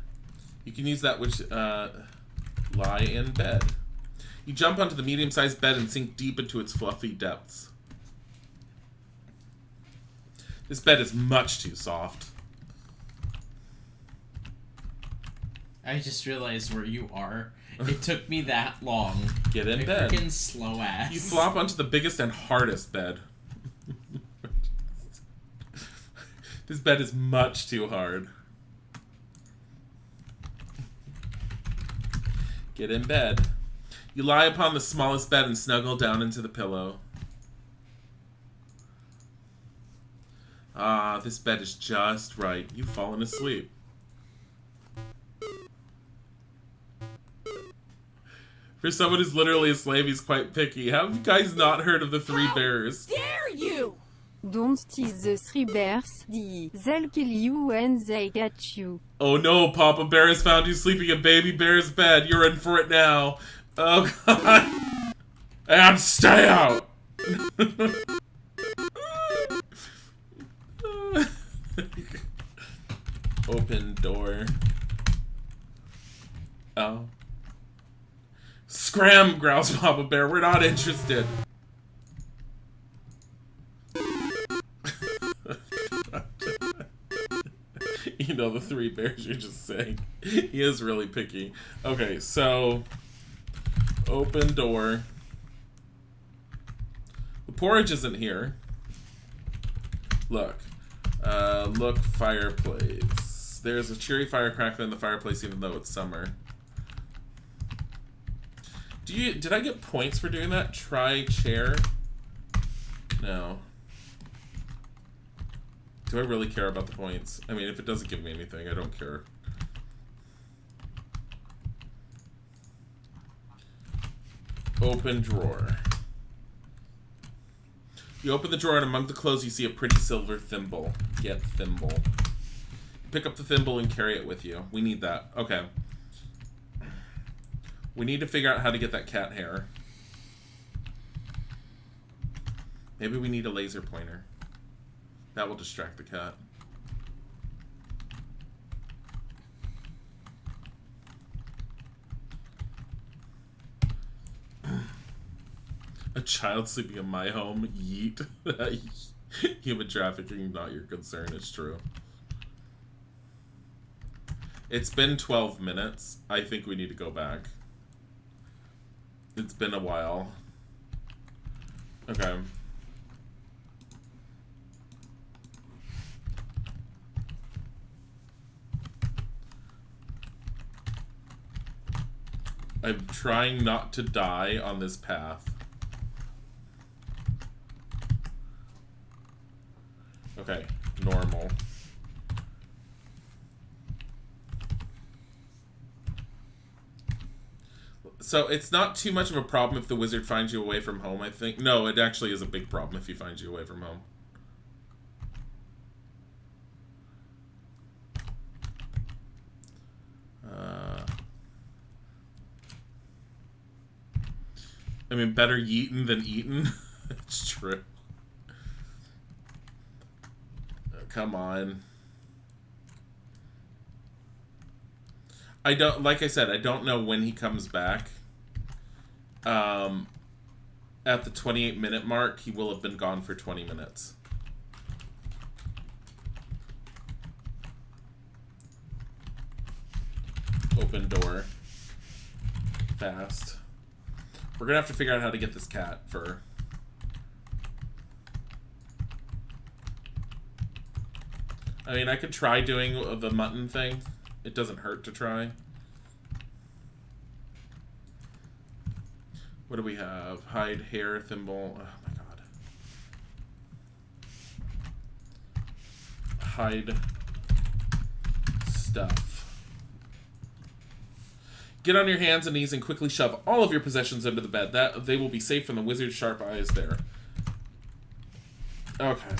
You can use that which, lie in bed. You jump onto the medium-sized bed and sink deep into its fluffy depths. This bed is much too soft. I just realized where you are. It took me that long. Get in bed. Freaking slow ass. You flop onto the biggest and hardest bed. This bed is much too hard. Get in bed. You lie upon the smallest bed and snuggle down into the pillow. Ah, this bed is just right. You've fallen asleep. For someone who's literally a slave, he's quite picky. How have you guys not heard of the Three Bears? Dare you? Don't tease the three bears. They'll kill you when they catch you. Oh no, Papa Bear has found you sleeping in Baby Bear's bed. You're in for it now. Oh god. And stay out! Open door. Oh. Scram, growls Papa Bear. We're not interested. You know, the Three Bears you're just saying. He is really picky. Okay, so... Open door. The porridge isn't here. Look. Look, fireplace. There's a cheery fire crackling in the fireplace even though it's summer. Did I get points for doing that? Try chair? No. Do I really care about the points? I mean, if it doesn't give me anything, I don't care. Open drawer. You open the drawer and among the clothes you see a pretty silver thimble. Get thimble. Pick up the thimble and carry it with you. We need that. Okay. We need to figure out how to get that cat hair. Maybe we need a laser pointer. That will distract the cat. A child sleeping in my home? Yeet. Human trafficking, not your concern, it's true. It's been 12 minutes. I think we need to go back. It's been a while. Okay. I'm trying not to die on this path. Okay, normal. So it's not too much of a problem if the wizard finds you away from home, I think. No, it actually is a big problem if he finds you away from home. I mean, better yeetin' than eaten. It's true. Come on. I don't, like I said, I don't know when he comes back. At the 28-minute mark, he will have been gone for 20 minutes. Open door. Fast. We're gonna have to figure out how to get this cat fur. I mean, I could try doing the mutton thing. It doesn't hurt to try. What do we have? Hide, hair, thimble. Oh my god. Hide stuff. Get on your hands and knees and quickly shove all of your possessions into the bed. That they will be safe from the wizard's sharp eyes there. Okay.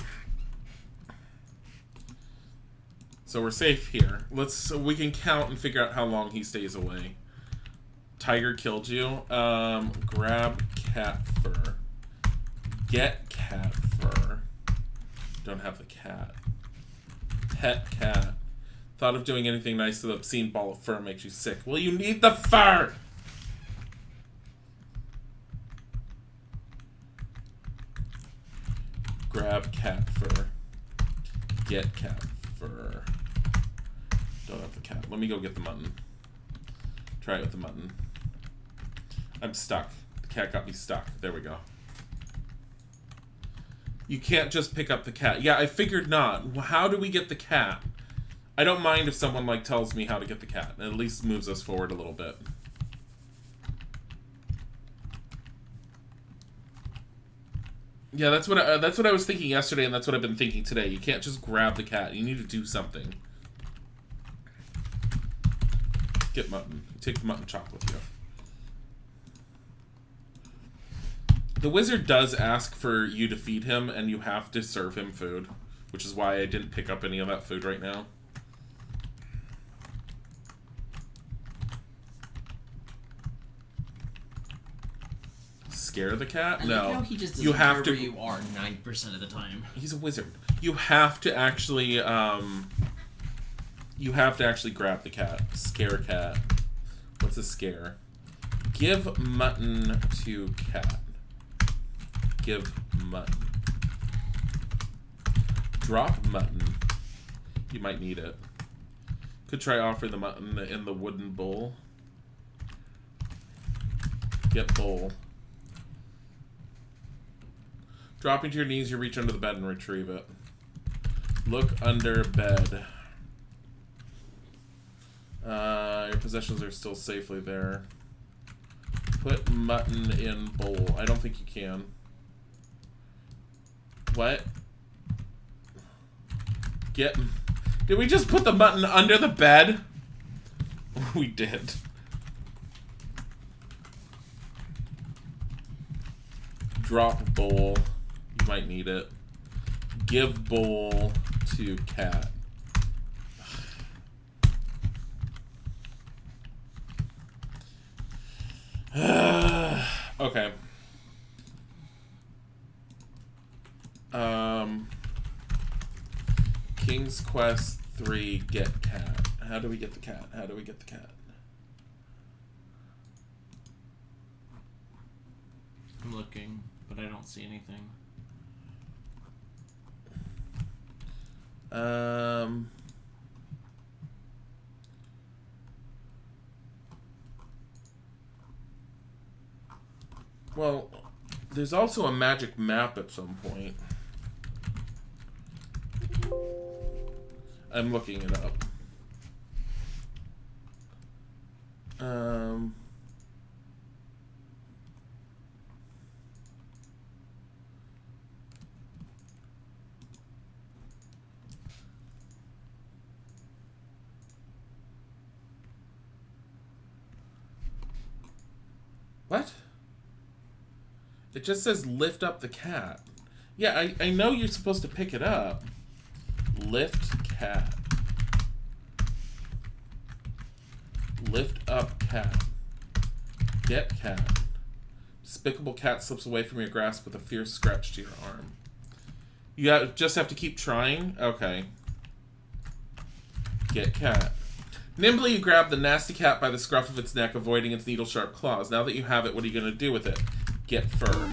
So we're safe here. So we can count and figure out how long he stays away. Tiger killed you. Grab cat fur. Get cat fur. Don't have the cat. Pet cat. Thought of doing anything nice to the obscene ball of fur makes you sick. Well, you need the fur! Grab cat fur. Get cat fur. Don't have the cat. Let me go get the mutton. Try it with the mutton. I'm stuck. The cat got me stuck. There we go. You can't just pick up the cat. Yeah, I figured not. How do we get the cat? I don't mind if someone, like, tells me how to get the cat. It at least moves us forward a little bit. Yeah, that's what I was thinking yesterday, and that's what I've been thinking today. You can't just grab the cat. You need to do something. Get mutton. Take the mutton chop with you. The wizard does ask for you to feed him, and you have to serve him food, which is why I didn't pick up any of that food right now. Scare the cat? I No. like how he just doesn't you have care to. where you are 90% of the time. He's a wizard. You have to actually. You have to actually grab the cat. Scare cat. What's a scare? Give mutton to cat. Give mutton. Drop mutton. You might need it. Could try offering the mutton in the wooden bowl. Get bowl. Dropping to your knees, you reach under the bed and retrieve it. Look under bed. Your possessions are still safely there. Put mutton in bowl. I don't think you can. What? Did we just put the mutton under the bed? We did. Drop bowl. You might need it. Give bowl to cat. Okay. King's Quest 3, get cat. How do we get the cat? How do we get the cat? I'm looking, but I don't see anything. Well, there's also a magic map at some point. I'm looking it up. What? It just says lift up the cat. Yeah, I know you're supposed to pick it up. Lift cat. Lift up cat. Get cat. Despicable cat slips away from your grasp with a fierce scratch to your arm. just have to keep trying? Okay. Get cat. Nimbly, you grab the nasty cat by the scruff of its neck, avoiding its needle-sharp claws. Now that you have it, what are you going to do with it? Get fur.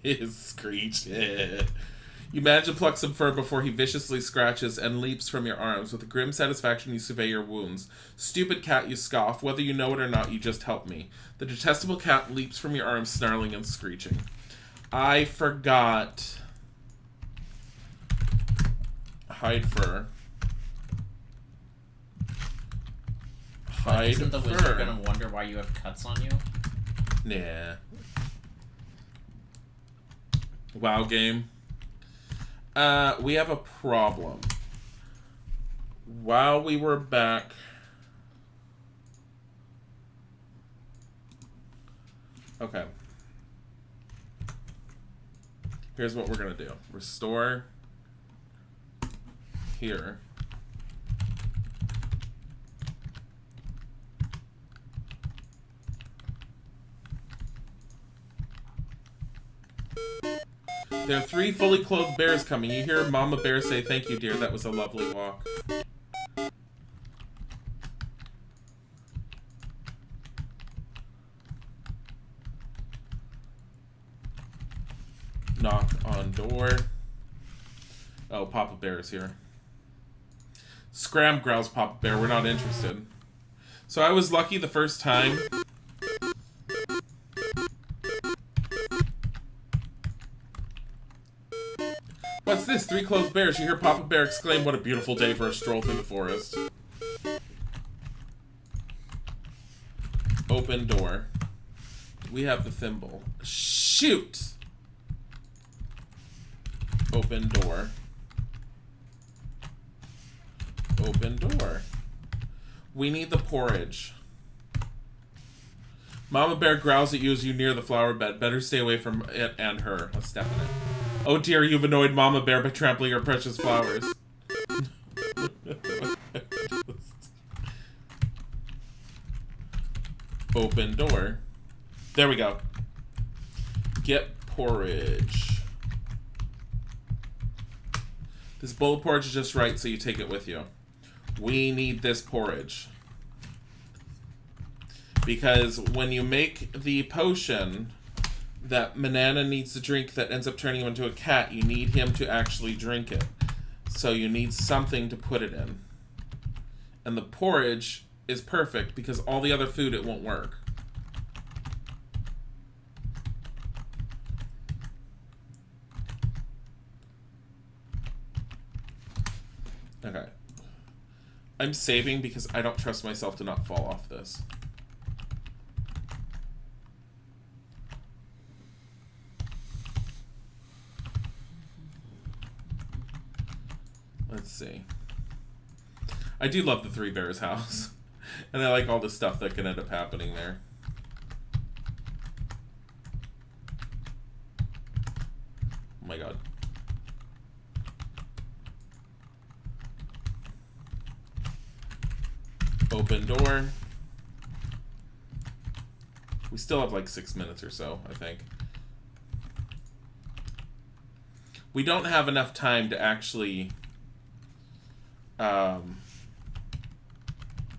His screech. You manage to pluck some fur before he viciously scratches and leaps from your arms. With a grim satisfaction, you survey your wounds. Stupid cat, you scoff. Whether you know it or not, you just help me. The detestable cat leaps from your arms, snarling and screeching. I forgot. Hide fur. Hide Isn't the fur. wizard gonna wonder why you have cuts on you? Nah. Wow, game. We have a problem. While we were back... Okay. Here's what we're gonna do. Restore. Here. There are 3 fully clothed bears coming. You hear Mama Bear say, "Thank you, dear. That was a lovely walk." Knock on door. Oh, Papa Bear is here. Scram, growls Papa Bear. We're not interested. So I was lucky the first time. What's this? 3 clothed bears. You hear Papa Bear exclaim, "What a beautiful day for a stroll through the forest." Open door. We have the thimble. Shoot! Open door. Open door. We need the porridge. Mama Bear growls at you as you near the flower bed. Better stay away from it and her. Let's step in it. Oh dear, you've annoyed Mama Bear by trampling her precious flowers. Open door. There we go. Get porridge. This bowl of porridge is just right, so you take it with you. We need this porridge. Because when you make the potion that Manana needs to drink that ends up turning him into a cat, you need him to actually drink it. So you need something to put it in. And the porridge is perfect because all the other food, it won't work. Okay. I'm saving because I don't trust myself to not fall off this. Let's see. I do love the 3 Bears house. And I like all the stuff that can end up happening there. Oh my god. Open door. We still have like 6 minutes or so, I think. We don't have enough time to actually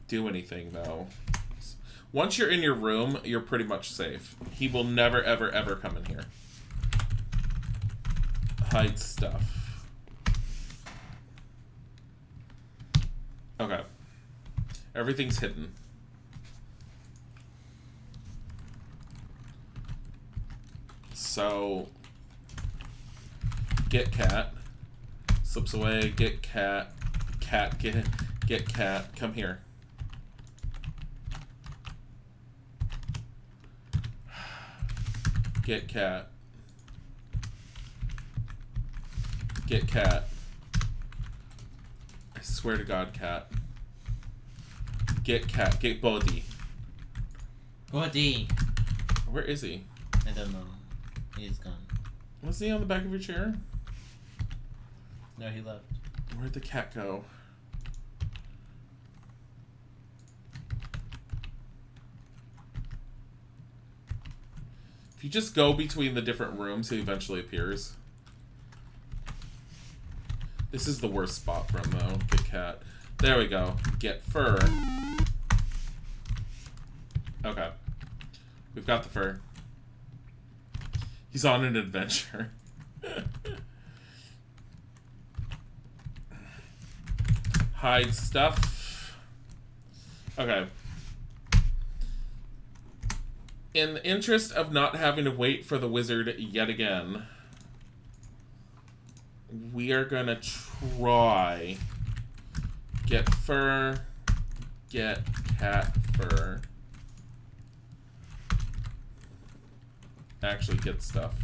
do anything, though. Once you're in your room, you're pretty much safe. He will never, ever, ever come in here. Hide stuff. Okay. Everything's hidden. So, get cat. Slips away, get cat. Cat, get cat. Come here. Get cat. Get cat. I swear to God, cat. Get cat. Get Bodhi. Bodhi. Where is he? I don't know. He's gone. Wasn't he on the back of your chair? No, he left. Where'd the cat go? If you just go between the different rooms, he eventually appears. This is the worst spot for him, though. Get cat. There we go. Get fur. Okay. We've got the fur. He's on an adventure. Hide stuff. Okay. In the interest of not having to wait for the wizard yet again, we are gonna try get fur, get cat fur. Actually get stuff.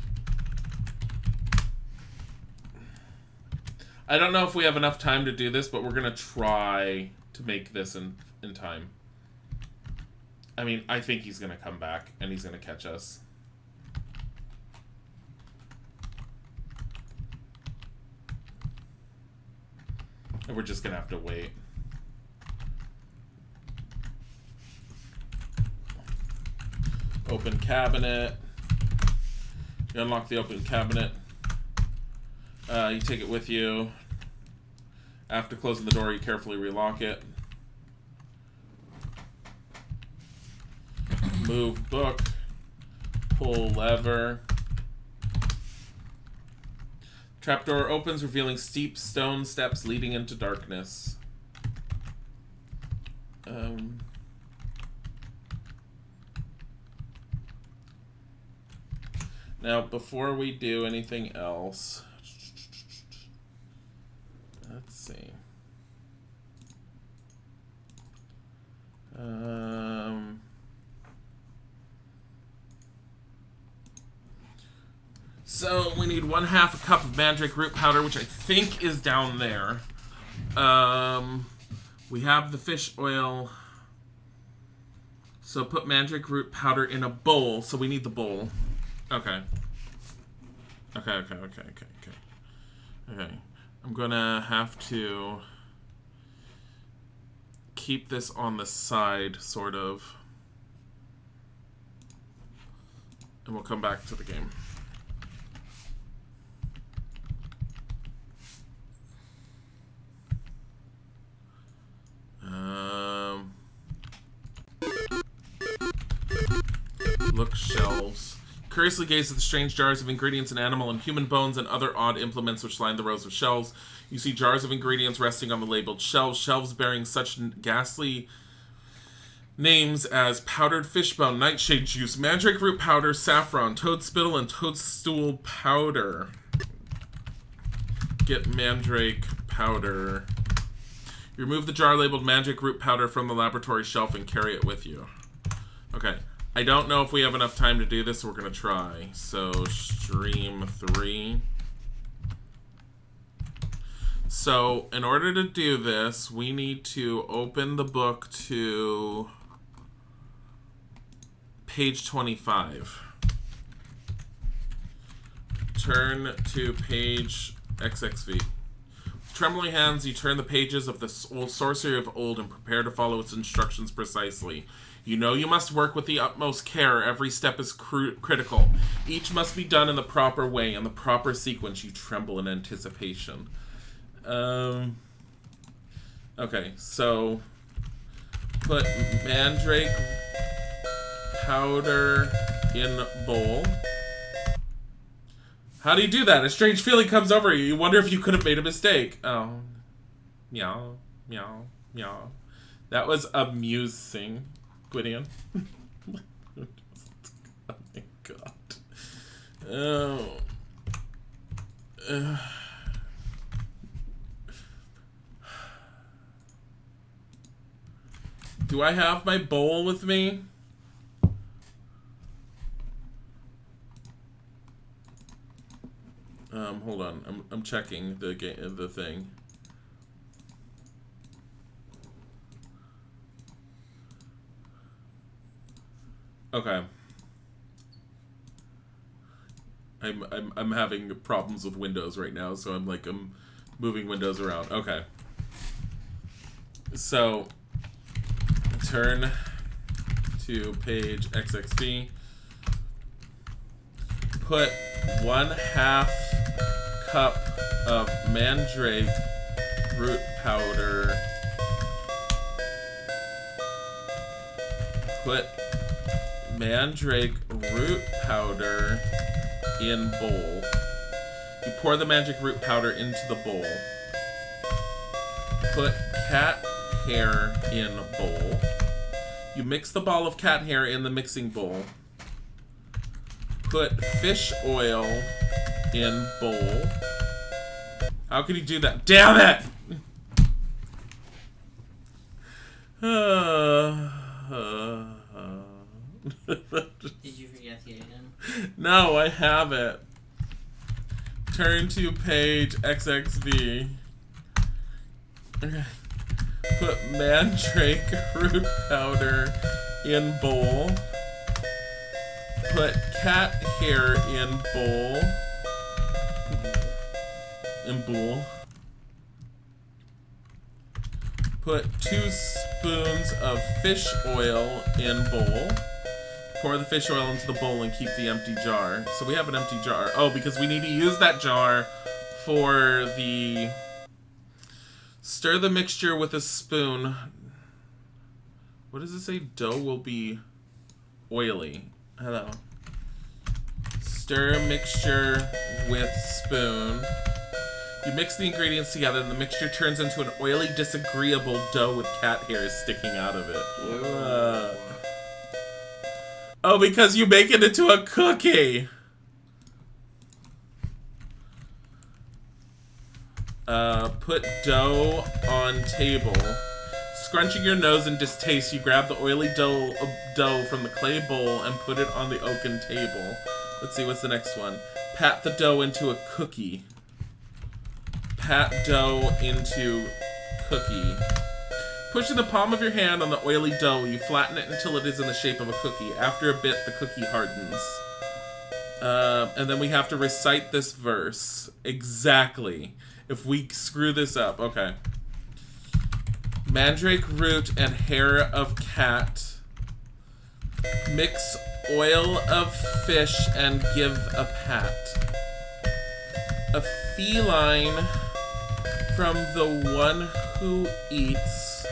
I don't know if we have enough time to do this, but we're gonna try to make this in time. I mean, I think he's gonna come back and he's gonna catch us. And we're just gonna have to wait. Open cabinet. You unlock the open cabinet. You take it with you. After closing the door, you carefully relock it. Move book. Pull lever. Trapdoor opens, revealing steep stone steps leading into darkness. Now, before we do anything else, let's see. So we need 1/2 a cup of mandrake root powder, which I think is down there. We have the fish oil. So put mandrake root powder in a bowl. So we need the bowl. Okay. Okay. I'm gonna have to keep this on the side, sort of. And we'll come back to the game. Look shelves. Curiously gaze at the strange jars of ingredients and animal and human bones and other odd implements which line the rows of shelves. You see jars of ingredients resting on the labeled shelves, shelves bearing such ghastly names as powdered fishbone, nightshade juice, mandrake root powder, saffron, toad spittle, and toadstool powder. Get mandrake powder. You remove the jar labeled mandrake root powder from the laboratory shelf and carry it with you. Okay. I don't know if we have enough time to do this, so we're going to try. So, stream 3. So, in order to do this, we need to open the book to page 25. Turn to page XXV. With trembling hands, you turn the pages of the Sorcery of Old and prepare to follow its instructions precisely. You know you must work with the utmost care. Every step is critical. Each must be done in the proper way, in the proper sequence. You tremble in anticipation. Okay, so put mandrake powder in bowl. How do you do that? A strange feeling comes over you. You wonder if you could have made a mistake. Oh. Meow, meow, meow. That was amusing. Gwydion. Oh my god. Oh. Do I have my bowl with me? Hold on. I'm checking the thing. Okay. I'm having problems with Windows right now, so I'm moving Windows around. Okay. So turn to page XXV. Put 1/2 cup of mandrake root powder. Put mandrake root powder in bowl. You pour the mandrake root powder into the bowl. Put cat hair in bowl. You mix the ball of cat hair in the mixing bowl. Put fish oil in bowl. How could you do that? Damn it! Did you forget the item? No, I have it. Turn to page XXV. Okay. Put mandrake root powder in bowl. Put cat hair in bowl. In bowl. Put 2 spoons of fish oil in bowl. Pour the fish oil into the bowl and keep the empty jar. So we have an empty jar. Oh, because we need to use that jar for the... Stir the mixture with a spoon. What does it say? Dough will be oily. Hello. Stir mixture with spoon. You mix the ingredients together and the mixture turns into an oily, disagreeable dough with cat hairs sticking out of it. Oh, because you make it into a cookie! Put dough on table. Scrunching your nose in distaste, you grab the oily dough from the clay bowl and put it on the oaken table. Let's see, what's the next one? Pat the dough into a cookie. Pat dough into cookie. Pushing the palm of your hand on the oily dough, you flatten it until it is in the shape of a cookie. After a bit, the cookie hardens. And then we have to recite this verse. Exactly. If we screw this up. Okay. Mandrake root and hair of cat. Mix oil of fish and give a pat. A feline from the one who eats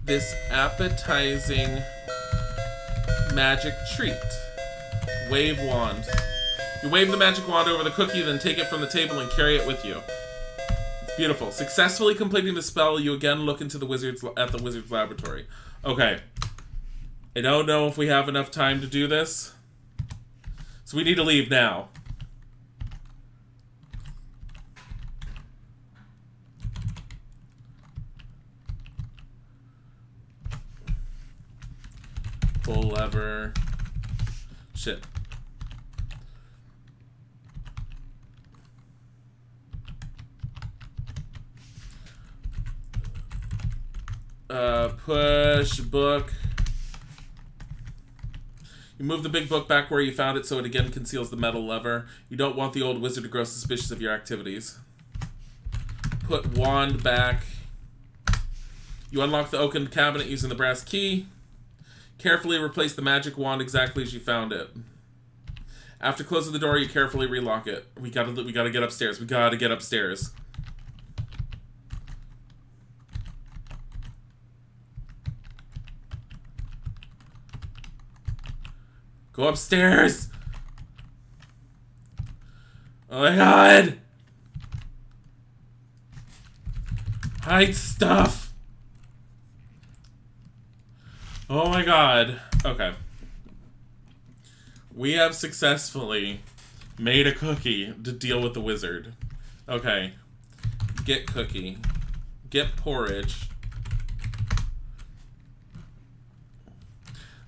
this appetizing magic treat. Wave wand. You wave the magic wand over the cookie, then take it from the table and carry it with you. It's beautiful. Successfully completing the spell, you again look into the wizard's laboratory. Okay. I don't know if we have enough time to do this. So we need to leave now. Pull lever. Shit. Push book. You move the big book back where you found it so it again conceals the metal lever. You don't want the old wizard to grow suspicious of your activities. Put wand back. You unlock the oaken cabinet using the brass key. Carefully replace the magic wand exactly as you found it. After closing the door, you carefully relock it. We gotta get upstairs. We gotta get upstairs. Go upstairs! Oh my god! Hide stuff! Oh my god. Okay. We have successfully made a cookie to deal with the wizard. Okay. Get cookie. Get porridge.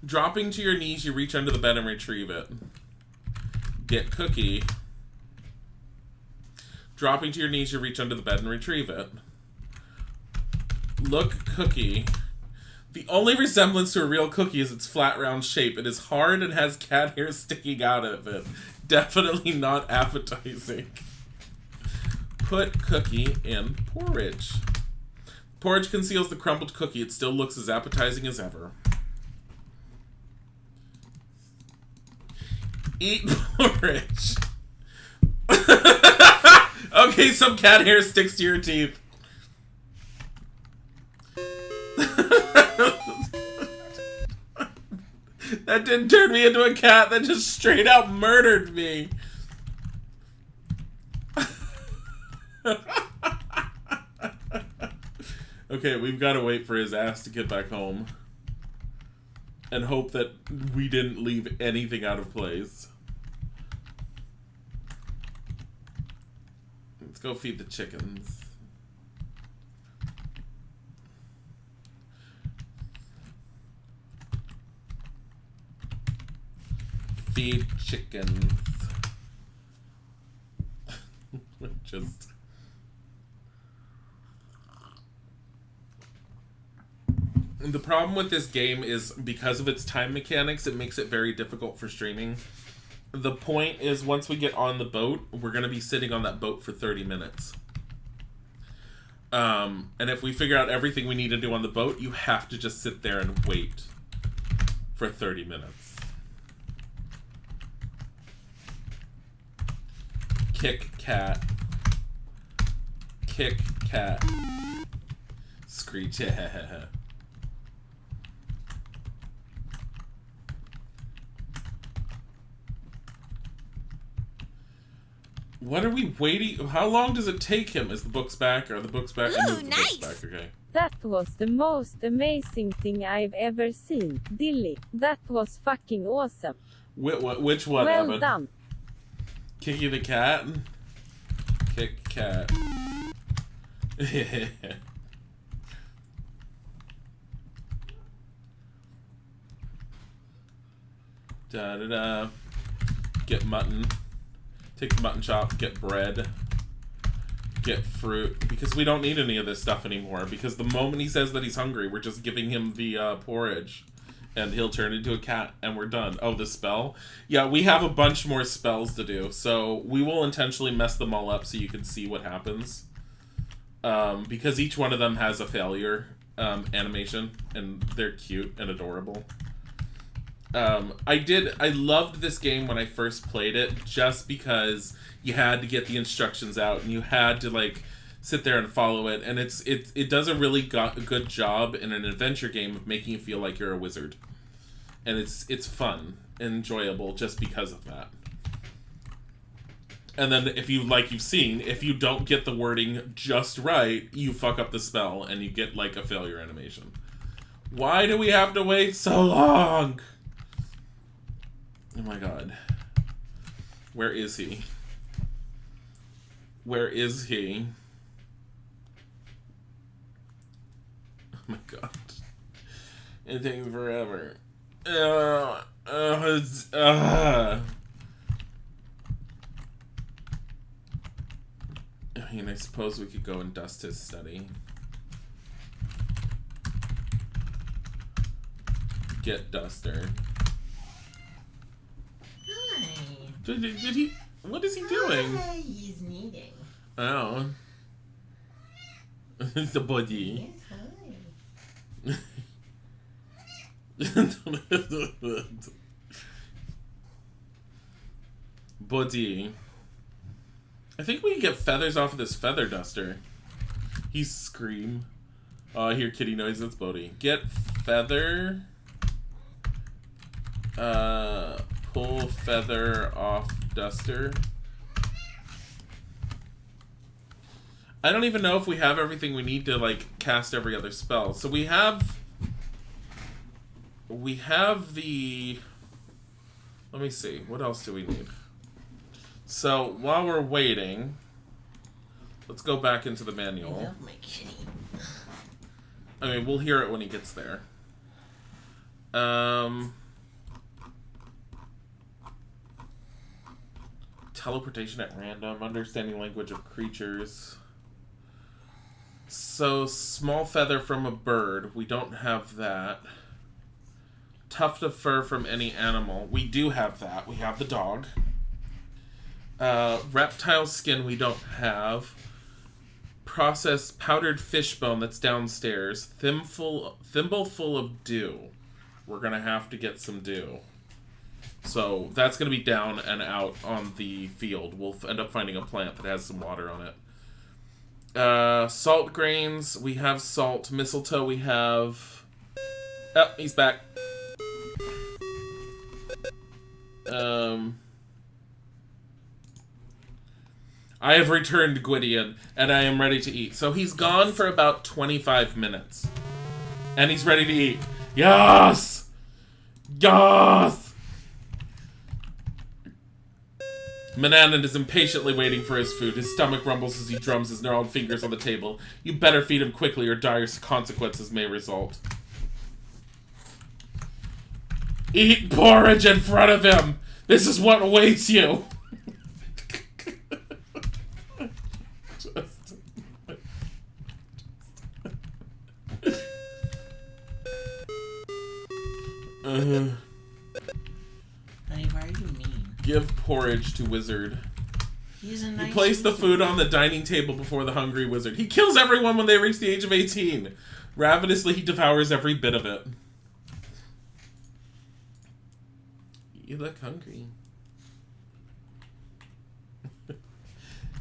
Dropping to your knees, you reach under the bed and retrieve it. Get cookie. Dropping to your knees, you reach under the bed and retrieve it. Look cookie. The only resemblance to a real cookie is its flat, round shape. It is hard and has cat hair sticking out of it. Definitely not appetizing. Put cookie in porridge. Porridge conceals the crumbled cookie. It still looks as appetizing as ever. Eat porridge. Okay, some cat hair sticks to your teeth. That didn't turn me into a cat. That just straight out murdered me. Okay, we've got to wait for his ass to get back home. And hope that we didn't leave anything out of place. Let's go feed the chickens. Feed chickens. Just... The problem with this game is because of its time mechanics, it makes it very difficult for streaming. The point is, once we get on the boat, we're going to be sitting on that boat for 30 minutes. And if we figure out everything we need to do on the boat, you have to just sit there and wait for 30 minutes. Kick cat. Kick cat. Screech. What are we waiting? How long does it take him? Is the books back? Are the books back? Ooh, nice! Books back. Okay. That was the most amazing thing I've ever seen. Dilly, that was fucking awesome. Which one, Well Evan? done. Kicky the cat? Kick cat. Da-da-da. Get mutton. Take the mutton chop, get bread, get fruit, because we don't need any of this stuff anymore, because the moment he says that he's hungry, we're just giving him the porridge, and he'll turn into a cat, and we're done. Oh, the spell? Yeah, we have a bunch more spells to do, so we will intentionally mess them all up so you can see what happens, because each one of them has a failure animation, and they're cute and adorable. I loved this game when I first played it, just because you had to get the instructions out and you had to like sit there and follow it, and it does a really good job in an adventure game of making you feel like you're a wizard, and it's fun and enjoyable just because of that. And then if you've seen, if you don't get the wording just right, you fuck up the spell and you get like a failure animation. Why do we have to wait so long? Oh my god. Where is he? Where is he? Oh my god. It takes forever. I mean, I suppose we could go and dust his study. Get Duster. Did he? What is he doing? He's kneading. Oh. It's the body. Yes, Body. I think we can get feathers off of this feather duster. He's scream. Oh, I hear kitty noise. That's Bodhi. Get feather. Pull feather off duster. I don't even know if we have everything we need to like cast every other spell. So we have the, let me see, what else do we need? So while we're waiting, let's go back into the I manual. love my kitty. I mean, we'll hear it when he gets there. Teleportation at random, understanding language of creatures. So, small feather from a bird. We don't have that. Tuft of fur from any animal. We do have that. We have the dog. Reptile skin we don't have. Processed powdered fish bone that's downstairs. Thimble full of dew. We're gonna have to get some dew. So that's going to be down and out on the field. We'll end up finding a plant that has some water on it. Salt grains. We have salt. Mistletoe we have... Oh, he's back. I have returned, Gwydion, and I am ready to eat. So he's gone for about 25 minutes. And he's ready to eat. Yes! Yes! Mananan is impatiently waiting for his food. His stomach rumbles as he drums his gnarled fingers on the table. You better feed him quickly or dire consequences may result. Eat porridge in front of him! This is what awaits you! Honey, why are you mean? Give porridge to wizard. He's a nice You place the food on the dining table before the hungry wizard. He kills everyone when they reach the age of 18. Ravenously, he devours every bit of it. You look hungry.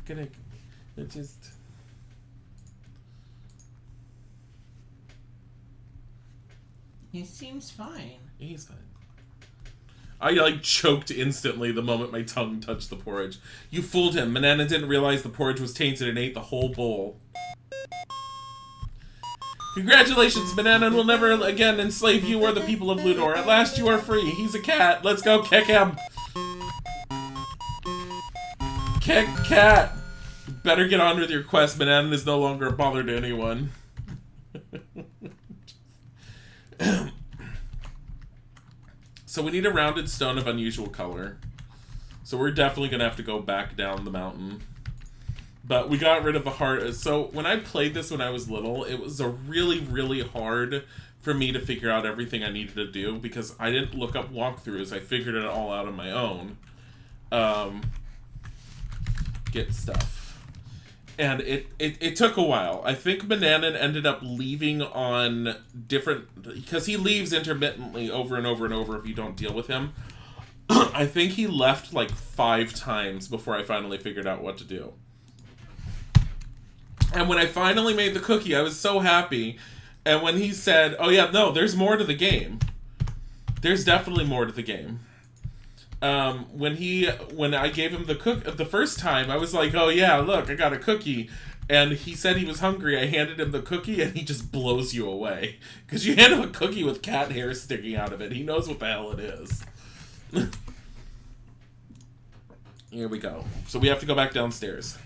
It just... He seems fine. He's fine. I, like, choked instantly the moment my tongue touched the porridge. You fooled him. Manana didn't realize the porridge was tainted and ate the whole bowl. Congratulations, Manana will never again enslave you or the people of Ludor. At last you are free. He's a cat. Let's go kick him. Kick cat. Better get on with your quest. Manana is no longer a bother to anyone. So we need a rounded stone of unusual color. So we're definitely going to have to go back down the mountain. But we got rid of the heart. So when I played this when I was little, it was a really, really hard for me to figure out everything I needed to do because I didn't look up walkthroughs. I figured it all out on my own. Get stuff. And it took a while. I think Mananan ended up leaving on different... Because he leaves intermittently over and over and over if you don't deal with him. I think he left like 5 times before I finally figured out what to do. And when I finally made the cookie, I was so happy. And when he said, oh yeah, no, there's more to the game. There's definitely more to the game. When I gave him the first time, I was like, oh yeah, look, I got a cookie. And he said he was hungry. I handed him the cookie and he just blows you away. Because you hand him a cookie with cat hair sticking out of it. He knows what the hell it is. Here we go. So we have to go back downstairs.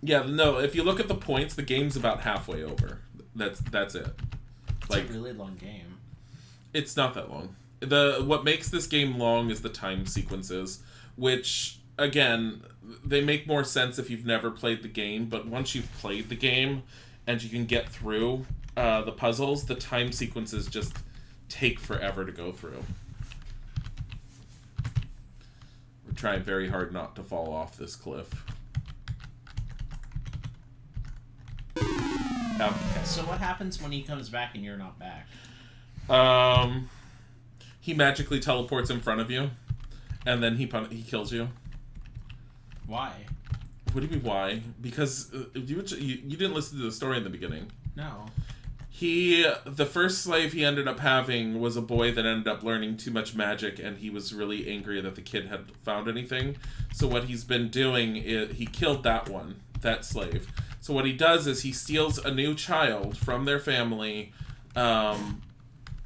Yeah, no, if you look at the points, the game's about halfway over. That's it. It's like a really long game. It's not that long. What makes this game long is the time sequences, which, again, they make more sense if you've never played the game, but once you've played the game and you can get through the puzzles, the time sequences just take forever to go through. We're trying very hard not to fall off this cliff. Okay. So what happens when he comes back and you're not back? He magically teleports in front of you, and then he kills you. Why? What do you mean why? Because you didn't listen to the story in the beginning. No. The first slave he ended up having was a boy that ended up learning too much magic, and he was really angry that the kid had found anything. So what he's been doing is he killed that slave. So what he does is he steals a new child from their family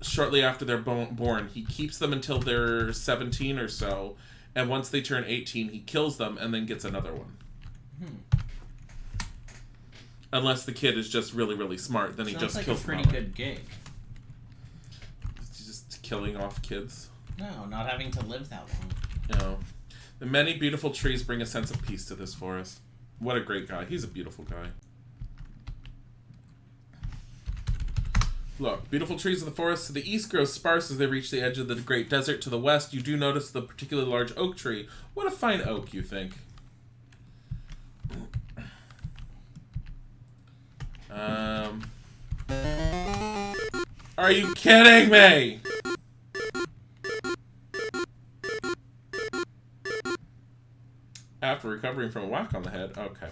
shortly after they're born. He keeps them until they're 17 or so, and once they turn 18, he kills them and then gets another one. Unless the kid is just really, really smart, then he just like kills a them. pretty good gig. Just killing off kids. No, not having to live that long. No. The many beautiful trees bring a sense of peace to this forest. What a great guy. He's a beautiful guy. Look, beautiful trees of the forest to the east grow sparse as they reach the edge of the great desert. To the west, you do notice the particularly large oak tree. What a fine oak, you think. Are you kidding me? After recovering from a whack on the head. Okay.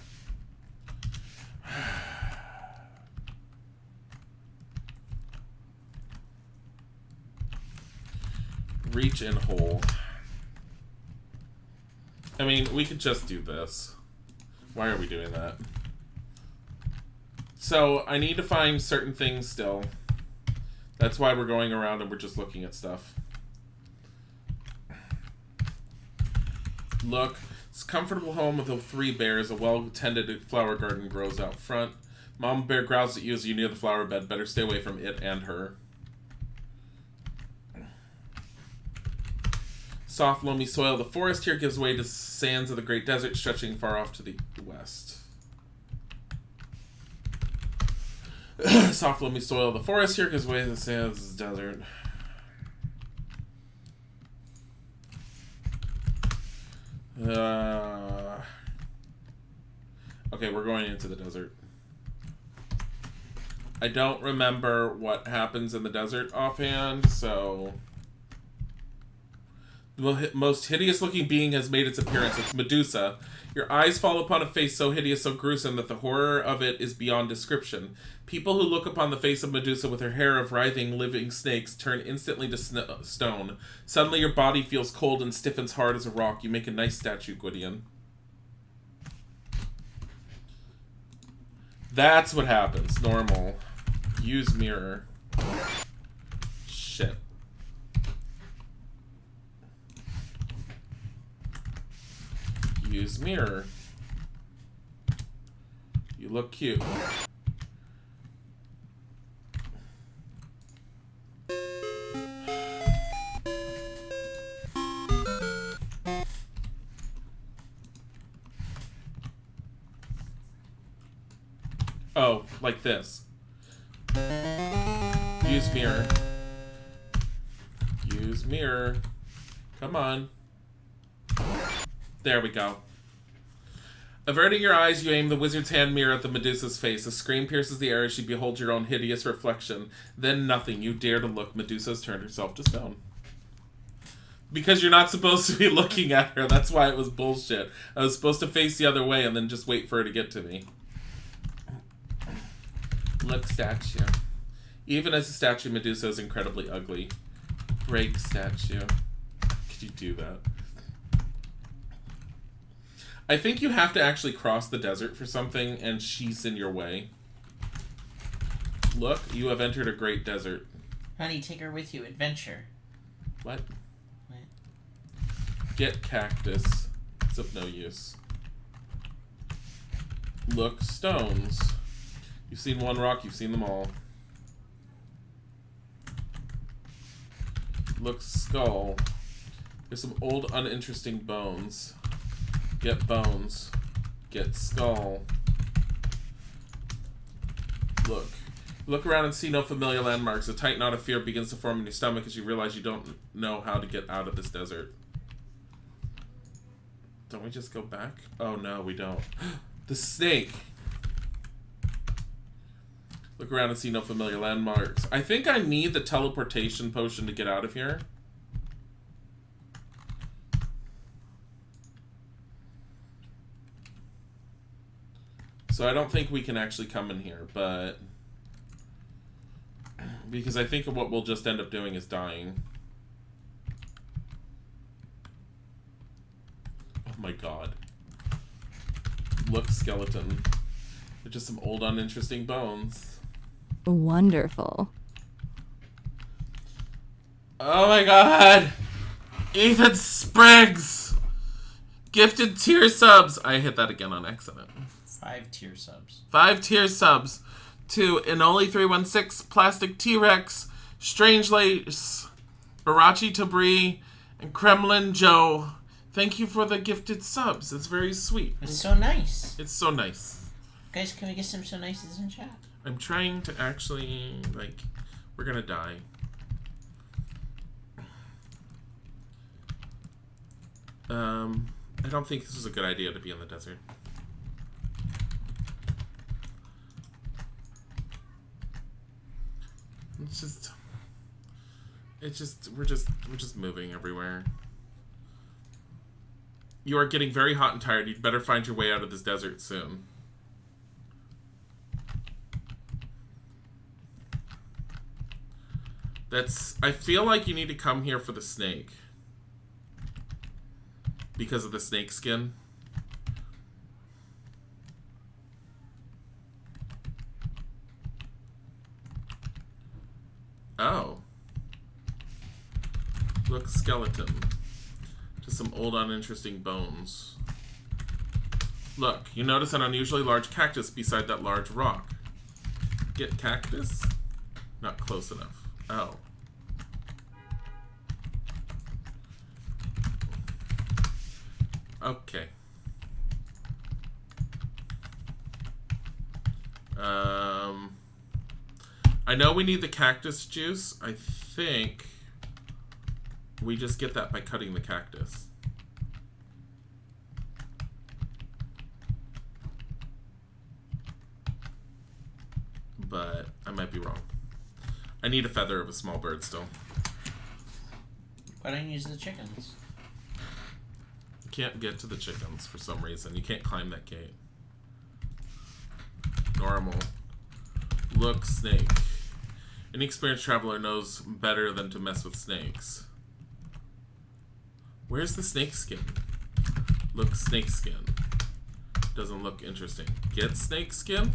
Reach and hold. I mean, we could just do this. Why are we doing that? So, I need to find certain things still. That's why we're going around and we're just looking at stuff. Look. It's a comfortable home with the 3 bears. A well-tended flower garden grows out front. Mama bear growls at you as you near the flower bed. Better stay away from it and her. Soft, loamy soil. The forest here gives way to sands of the great desert stretching far off to the west. Soft, loamy soil. The forest here gives way to the sands of the desert. Okay, we're going into the desert. I don't remember what happens in the desert offhand, so... The most hideous-looking being has made its appearance. It's Medusa. Your eyes fall upon a face so hideous, so gruesome, that the horror of it is beyond description. People who look upon the face of Medusa with her hair of writhing, living snakes turn instantly to stone. Suddenly your body feels cold and stiffens hard as a rock. You make a nice statue, Gwydion. That's what happens. Normal. Use mirror. Shit. Use mirror. You look cute. Oh, like this. Use mirror. Use mirror. Come on. There we go. Averting your eyes, you aim the wizard's hand mirror at the Medusa's face. A scream pierces the air as she beholds your own hideous reflection. Then nothing. You dare to look. Medusa has turned herself to stone. Because you're not supposed to be looking at her. That's why it was bullshit. I was supposed to face the other way and then just wait for her to get to me. Look, statue. Even as a statue, Medusa is incredibly ugly. Break, statue. Could you do that? I think you have to actually cross the desert for something, and she's in your way. Look, you have entered a great desert. Honey, take her with you. Adventure. What? What? Get cactus. It's of no use. Look, stones. You've seen one rock, you've seen them all. Look, skull. There's some old, uninteresting bones. Get bones. Get skull. Look. Look around and see no familiar landmarks. A tight knot of fear begins to form in your stomach as you realize you don't know how to get out of this desert. Don't we just go back? Oh no, we don't. The snake! Look around and see no familiar landmarks. I think I need the teleportation potion to get out of here. So I don't think we can actually come in here, but... Because I think what we'll just end up doing is dying. Oh my god. Look, skeleton. They're just some old, uninteresting bones. Wonderful. Oh my god! Ethan Spriggs! Gifted tier subs! I hit that again on accident. 5 tier subs. 5 tier subs to Inoli316, Plastic T-Rex, Strange Lace, Barachi Tabri, and Kremlin Joe. Thank you for the gifted subs. It's very sweet. It's so nice. It's so nice. Guys, can we get some so nices in chat? I'm trying to actually, like, we're gonna die. I don't think this is a good idea to be in the desert. we're just moving everywhere. You are getting very hot and tired. You'd better find your way out of this desert soon. I feel like you need to come here for the snake. Because of the snake skin. Oh. Look, skeleton. Just some old uninteresting bones. Look, you notice an unusually large cactus beside that large rock. Get cactus? Not close enough. Oh. Okay. I know we need the cactus juice. I think we just get that by cutting the cactus. But I might be wrong. I need a feather of a small bird still. Why don't you use the chickens? You can't get to the chickens for some reason. You can't climb that gate. Normal. Look, snake. Any experienced traveler knows better than to mess with snakes. Where's the snake skin? Look, snake skin. Doesn't look interesting. Get snake skin?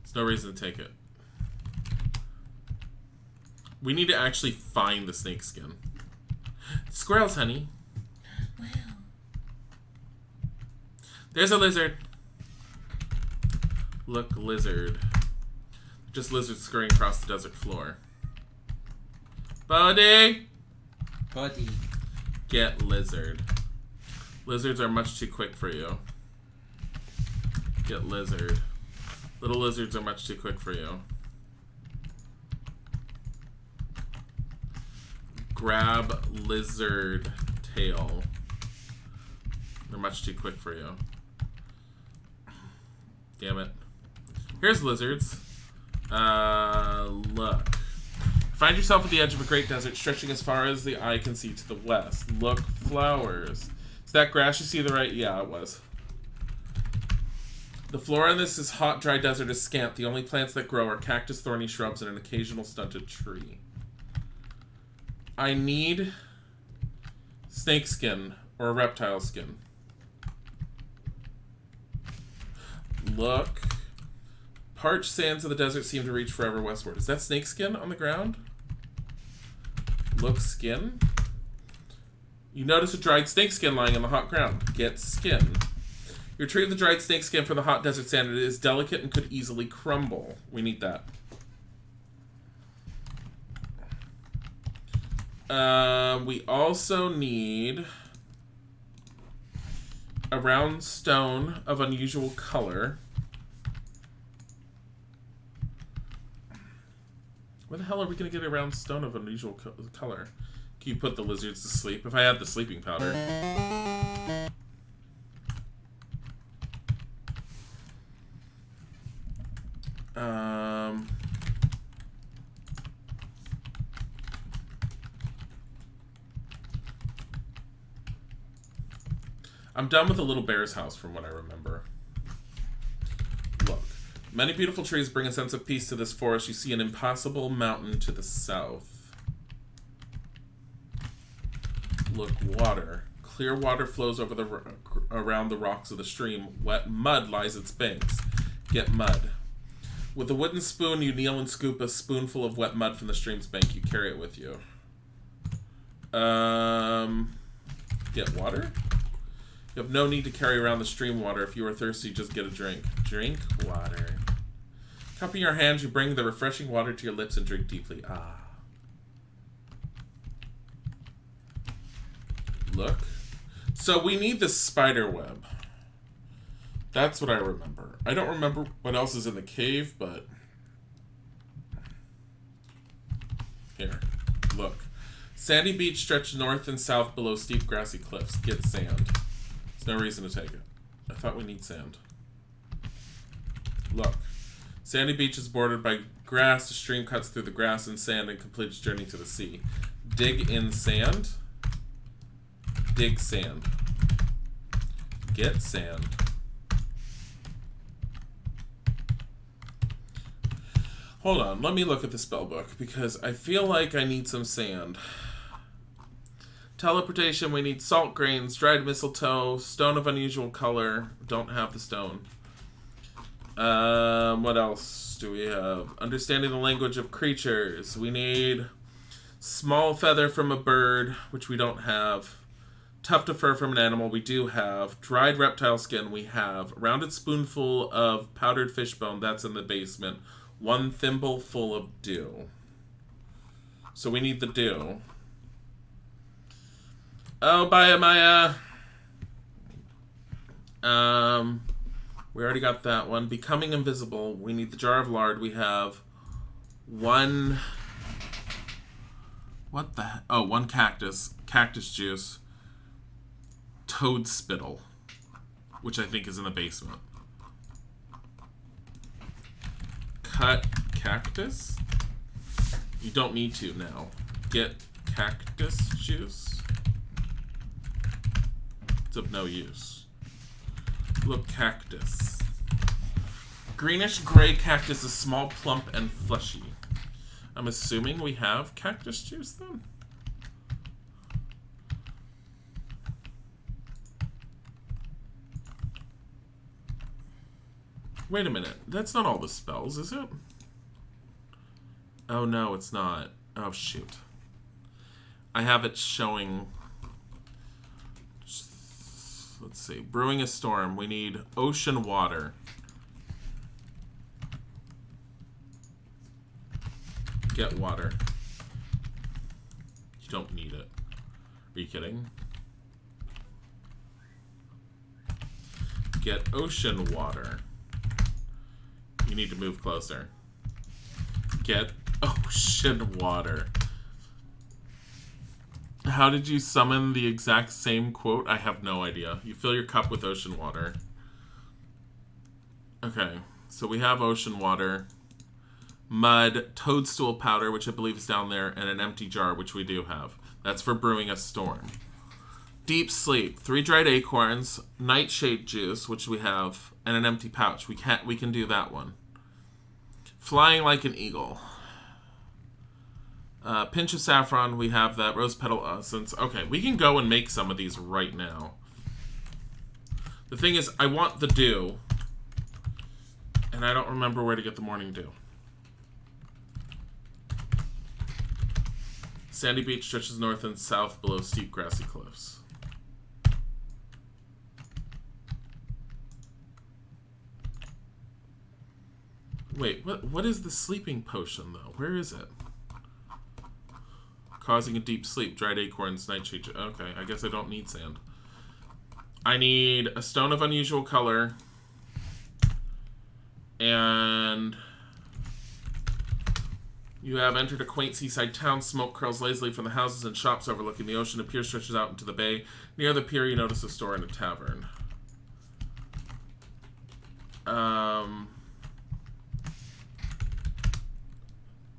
There's no reason to take it. We need to actually find the snake skin. Squirrels, honey. Wow. There's a lizard. Look, lizard. Just lizards scurrying across the desert floor. Buddy! Buddy. Get lizard. Lizards are much too quick for you. Get lizard. Little lizards are much too quick for you. Grab lizard tail. They're much too quick for you. Damn it. Here's lizards. Look. Find yourself at the edge of a great desert stretching as far as the eye can see to the west. Look, flowers. Is that grass you see to the right? Yeah, it was. The flora in this hot, dry desert is scant. The only plants that grow are cactus, thorny shrubs, and an occasional stunted tree. I need snake skin or a reptile skin. Look. Parched sands of the desert seem to reach forever westward. Is that snake skin on the ground? Look, skin. You notice a dried snake skin lying on the hot ground. Get skin. You retrieve the dried snake skin from the hot desert sand. It is delicate and could easily crumble. We need that. We also need a round stone of unusual color. Where the hell are we going to get a round stone of unusual color? Can you put the lizards to sleep? If I had the sleeping powder. I'm done with the little bear's house from what I remember. Look. Many beautiful trees bring a sense of peace to this forest. You see an impassable mountain to the south. Look, water. Clear water flows over around the rocks of the stream. Wet mud lies its banks. Get mud. With a wooden spoon, you kneel and scoop a spoonful of wet mud from the stream's bank. You carry it with you. Get water? You have no need to carry around the stream water. If you are thirsty, just get a drink. Drink water. Cup in your hands, you bring the refreshing water to your lips and drink deeply. Ah. Look. So we need the spider web. That's what I remember. I don't remember what else is in the cave, but... Here. Look. Sandy beach stretched north and south below steep grassy cliffs. Get sand. There's no reason to take it. I thought we need sand. Look. Sandy beach is bordered by grass. A stream cuts through the grass and sand and completes journey to the sea. Dig in sand. dig sand. Get sand. Hold on, let me look at the spell book because I feel like I need some sand. Teleportation, we need salt grains, dried mistletoe, stone of unusual color. Don't have the stone. What else do we have? Understanding the language of creatures. We need small feather from a bird, which we don't have. Tuft of fur from an animal, we do have. Dried reptile skin, we have. Rounded spoonful of powdered fish bone, that's in the basement. 1 thimble full of dew. So we need the dew. Oh, bye, Maya. We already got that one. Becoming invisible. We need the jar of lard. We have 1... What the... Oh, 1 cactus. Cactus juice. Toad spittle. Which I think is in the basement. Cut cactus? You don't need to now. Get cactus juice. It's of no use. Look, cactus. Greenish gray cactus is small, plump, and fleshy. I'm assuming we have cactus juice then? Wait a minute. That's not all the spells, is it? Oh no, it's not. Oh shoot. I have it showing... Let's see. Brewing a storm. We need ocean water. Get water. You don't need it. Are you kidding? Get ocean water. You need to move closer. Get ocean water. How did you summon the exact same quote? I have no idea. You fill your cup with ocean water. Okay, so we have ocean water. Mud, toadstool powder, which I believe is down there, and an empty jar, which we do have. That's for brewing a storm. Deep sleep, 3 dried acorns, nightshade juice, which we have, and an empty pouch. We can do that one. Flying like an eagle. Pinch of saffron, we have that. Rose petal essence. Okay, we can go and make some of these right now. The thing is, I want the dew, and I don't remember where to get the morning dew. Sandy beach stretches north and south below steep grassy cliffs. Wait, what is the sleeping potion, though? Where is it? Causing a deep sleep. Dried acorns, nightshade. Okay, I guess I don't need sand. I need a stone of unusual color. And... You have entered a quaint seaside town. Smoke curls lazily from the houses and shops overlooking the ocean. A pier stretches out into the bay. Near the pier, you notice a store and a tavern.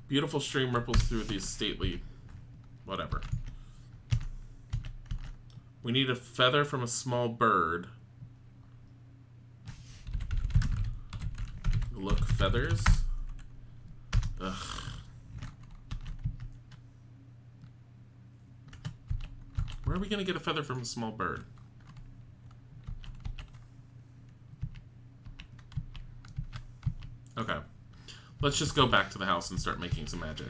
Beautiful stream ripples through these stately... Whatever. We need a feather from a small bird. Look, feathers. Ugh. Where are we going to get a feather from a small bird? Okay. Let's just go back to the house and start making some magic.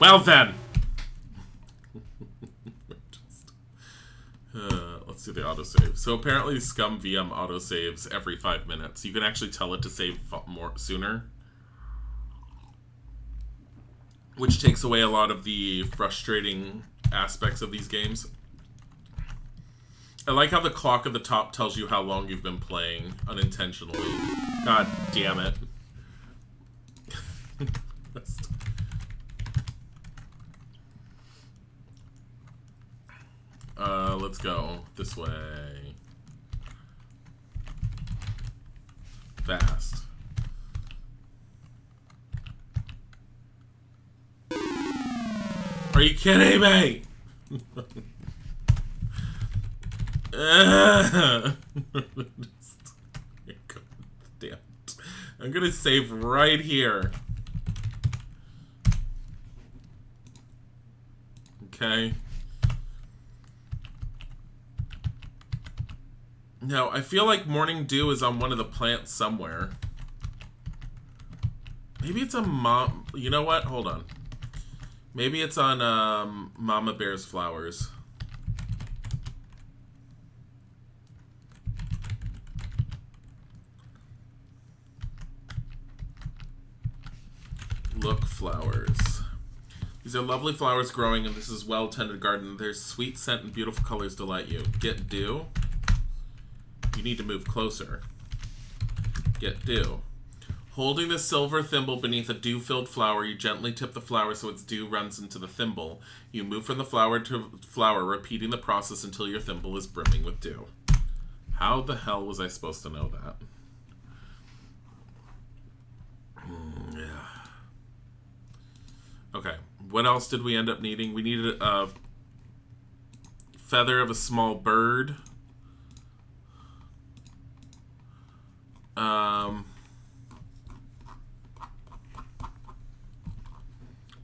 Well then! Let's do the autosave. So apparently Scum VM autosaves every 5 minutes. You can actually tell it to save more sooner. Which takes away a lot of the frustrating aspects of these games. I like how the clock at the top tells you how long you've been playing unintentionally. God damn it. Let's go this way. Fast. Are you kidding me? God damn it. I'm gonna save right here. Okay. Now, I feel like Morning Dew is on one of the plants somewhere. Maybe it's on You know what? Hold on. Maybe it's on Mama Bear's flowers. Look, flowers. These are lovely flowers growing in this is well-tended garden. Their sweet scent and beautiful colors delight you. Get dew. You need to move closer. Get dew. Holding the silver thimble beneath a dew-filled flower, you gently tip the flower so its dew runs into the thimble. You move from the flower to flower, repeating the process until your thimble is brimming with dew. How the hell was I supposed to know that? Yeah. Okay, what else did we end up needing? We needed a feather of a small bird.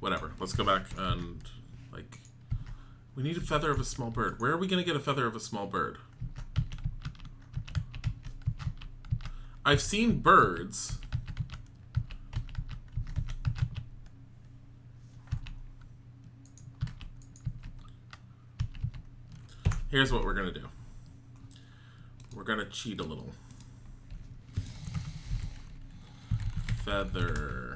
Whatever. Let's go back and, like, we need a feather of a small bird. Where are we going to get a feather of a small bird? I've seen birds. Here's what we're going to do. We're going to cheat a little. Feather.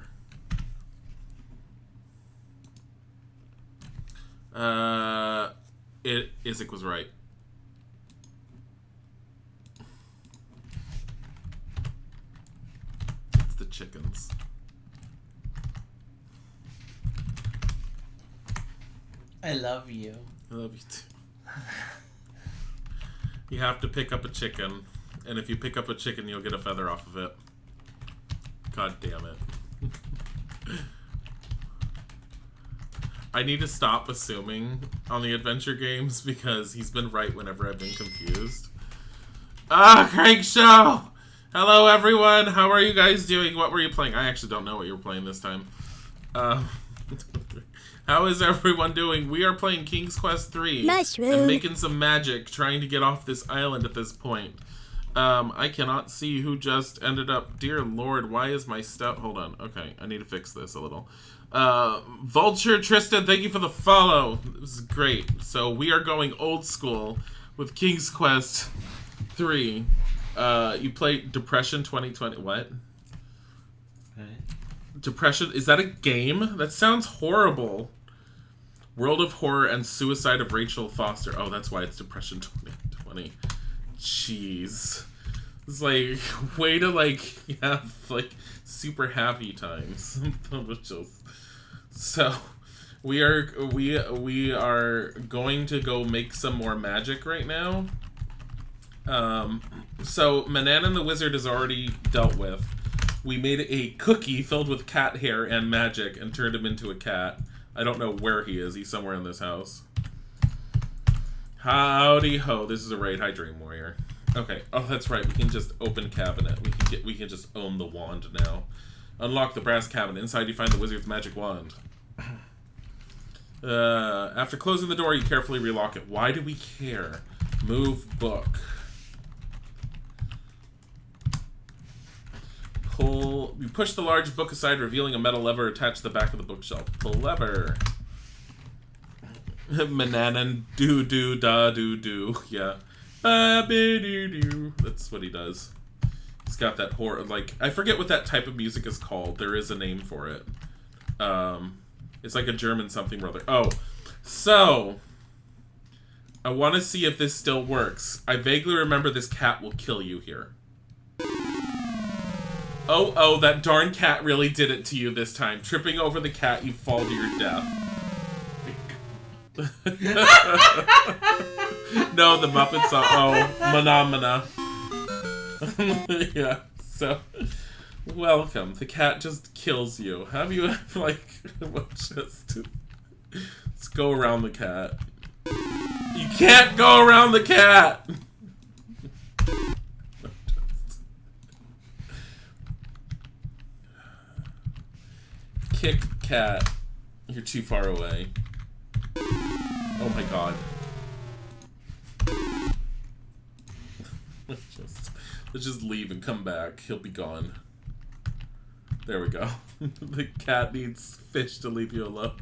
Isaac was right. It's the chickens. I love you. I love you too. You have to pick up a chicken, and if you pick up a chicken, you'll get a feather off of it. God damn it. I need to stop assuming on the adventure games because he's been right whenever I've been confused. Craig Show! Hello everyone, how are you guys doing? What were you playing? I actually don't know what you were playing this time. How is everyone doing? We are playing King's Quest 3. Mushroom. And making some magic, trying to get off this island at this point. I cannot see who just ended up. Dear Lord, why is my stuff... Hold on. Okay, I need to fix this a little. Vulture Tristan, thank you for the follow. This is great. So we are going old school with King's Quest 3. You play Depression 2020. What? Okay. Depression? Is that a game? That sounds horrible. World of Horror and Suicide of Rachel Foster. Oh, that's why it's Depression 2020. Jeez. It's like, way to, like, have, like, super happy times. So, we are going to go make some more magic right now. So, Manan and the Wizard is already dealt with. We made a cookie filled with cat hair and magic and turned him into a cat. I don't know where he is. He's somewhere in this house. Howdy ho. This is a raid. Hi, Dream Warrior. Okay. Oh, that's right. We can just open cabinet. We can just own the wand now. Unlock the brass cabinet. Inside you find the wizard's magic wand. After closing the door, you carefully relock it. Why do we care? Move book. Pull. You push the large book aside, revealing a metal lever attached to the back of the bookshelf. Pull lever. Mananan doo doo da doo doo. Yeah. Ba-be-doo-doo. That's what he does. He's got that horror, like, I forget what that type of music is called. There is a name for it. It's like a German something or other. Oh, so I want to see if this still works. I vaguely remember this cat will kill you here. Oh, that darn cat really did it to you this time. Tripping over the cat, you fall to your death. No, the Muppet song. Oh, Mana. Yeah, so, welcome. The cat just kills you. Have you ever, like, just... Let's go around the cat. You can't go around the cat! Kick cat. You're too far away. Oh my god. Let's just leave and come back. He'll be gone. There we go. The cat needs fish to leave you alone.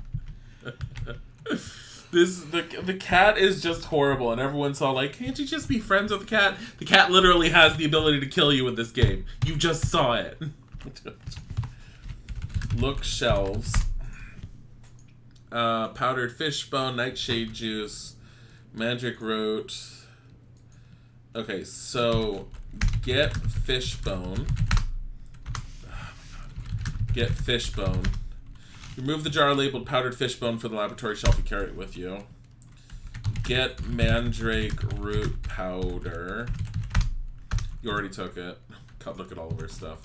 The cat is just horrible, and everyone's all like, can't you just be friends with the cat? The cat literally has the ability to kill you in this game. You just saw it. Look shelves. Powdered fish bone, nightshade juice, magic root. Okay, so get fish bone. Get fish bone. Remove the jar labeled powdered fish bone from the laboratory shelf and carry it with you. Get mandrake root powder. You already took it. God, look at all of our stuff.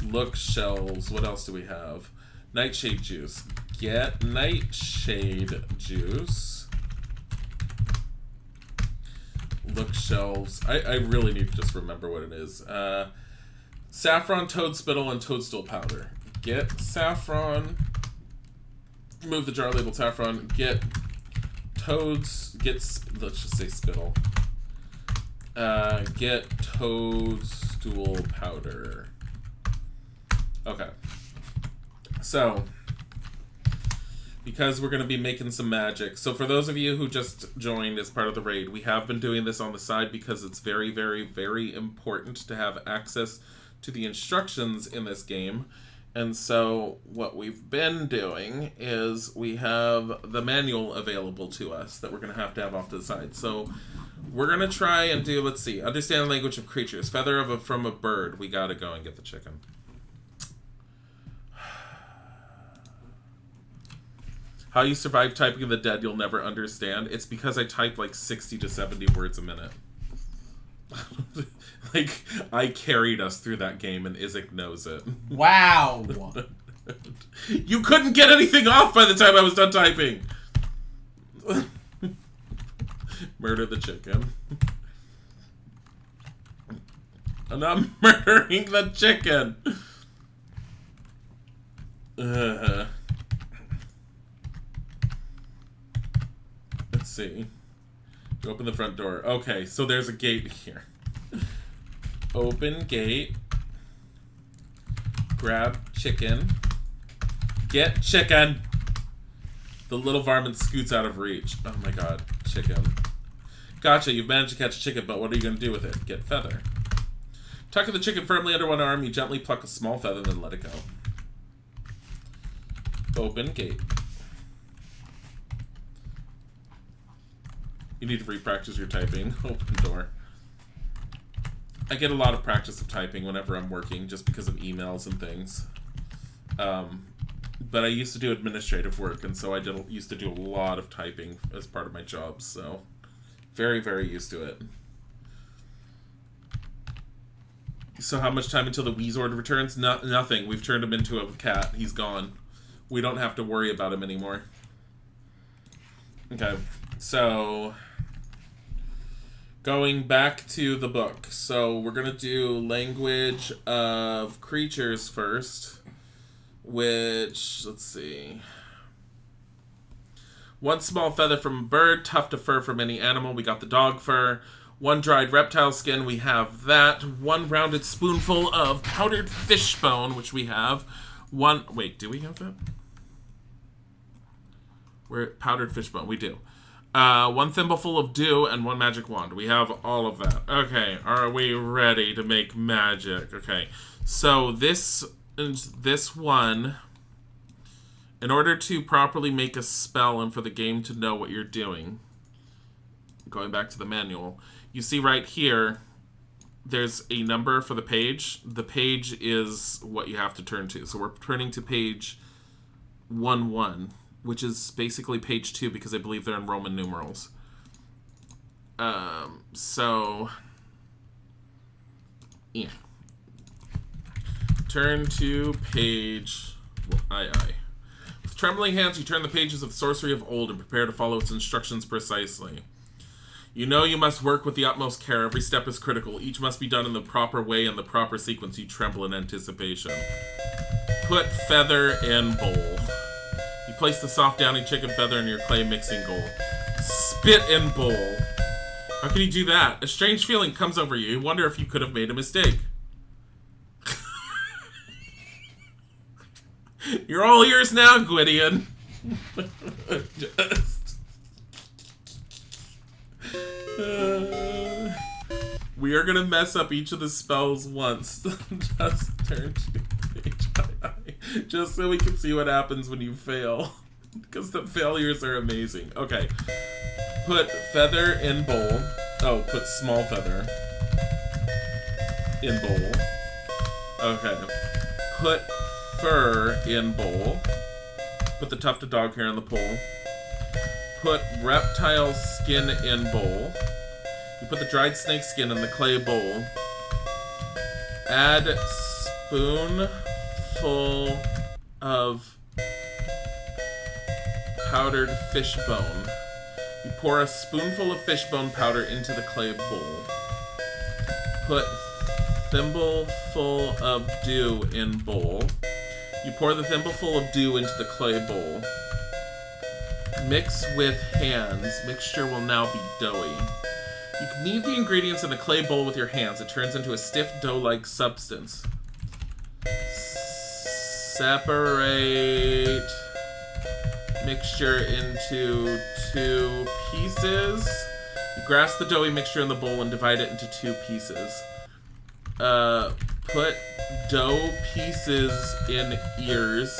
Look shelves. What else do we have? Nightshade juice. Get nightshade juice. Look shelves. I really need to just remember what it is. Saffron, toad spittle, and toadstool powder. Get saffron. Remove the jar labeled saffron. Get toads. Let's just say spittle. Get toadstool powder. Okay. So, because we're going to be making some magic. So for those of you who just joined as part of the raid, we have been doing this on the side because it's very, very, very important to have access to the instructions in this game. And so what we've been doing is we have the manual available to us that we're going to have off to the side. So we're going to try and do, let's see, understand the language of creatures. Feather from a bird. We got to go and get the chicken. How you survive typing in the dead you'll never understand. It's because I type like 60 to 70 words a minute. Like, I carried us through that game and Isaac knows it. Wow! You couldn't get anything off by the time I was done typing! Murder the chicken. I'm not murdering the chicken! Let's see. You open the front door. Okay, so there's a gate here. Open gate. Grab chicken. Get chicken! The little varmint scoots out of reach. Oh my god. Chicken. Gotcha, you've managed to catch chicken, but what are you going to do with it? Get feather. Tucking the chicken firmly under one arm, you gently pluck a small feather, then let it go. Open gate. You need to re-practice your typing. Open door. I get a lot of practice of typing whenever I'm working, just because of emails and things. But I used to do administrative work, and so I used to do a lot of typing as part of my job, so very, very used to it. So how much time until the Weezord returns? Nothing. We've turned him into a cat. He's gone. We don't have to worry about him anymore. Okay, so going back to the book. So we're going to do language of creatures first, which, let's see. One small feather from a bird, tuft of fur from any animal. We got the dog fur. One dried reptile skin, we have that. One rounded spoonful of powdered fish bone, which we have. One, wait, do we have that? We're at powdered fish bone, we do. One thimbleful of dew and one magic wand. We have all of that. Okay, are we ready to make magic? Okay, so this one, in order to properly make a spell and for the game to know what you're doing, going back to the manual, you see right here, there's a number for the page. The page is what you have to turn to. So we're turning to page 1-1, which is basically page 2 because I believe they're in Roman numerals. So, yeah. Turn to page, trembling hands, you turn the pages of Sorcery of Old and prepare to follow its instructions precisely. You know you must work with the utmost care. Every step is critical. Each must be done in the proper way and the proper sequence. You tremble in anticipation. Put feather in bowl. You place the soft downy chicken feather in your clay mixing bowl. Spit in bowl. How can you do that? A strange feeling comes over you. You wonder if you could have made a mistake. You're all ears now, Gwydion. We are gonna mess up each of the spells once. Just turn to page I, just so we can see what happens when you fail. Because the failures are amazing. Okay. Put feather in bowl. Oh, put small feather in bowl. Okay. Put fur in bowl. Put the tufted dog hair in the bowl. Put reptile skin in bowl. You put the dried snake skin in the clay bowl. Add spoonful of powdered fish bone. You pour a spoonful of fish bone powder into the clay bowl. Put thimbleful of dew in bowl. You pour the thimbleful of dew into the clay bowl. Mix with hands. Mixture will now be doughy. You knead the ingredients in a clay bowl with your hands. It turns into a stiff dough-like substance. Separate mixture into 2 pieces. You grasp the doughy mixture in the bowl and divide it into 2 pieces. Put dough pieces in ears.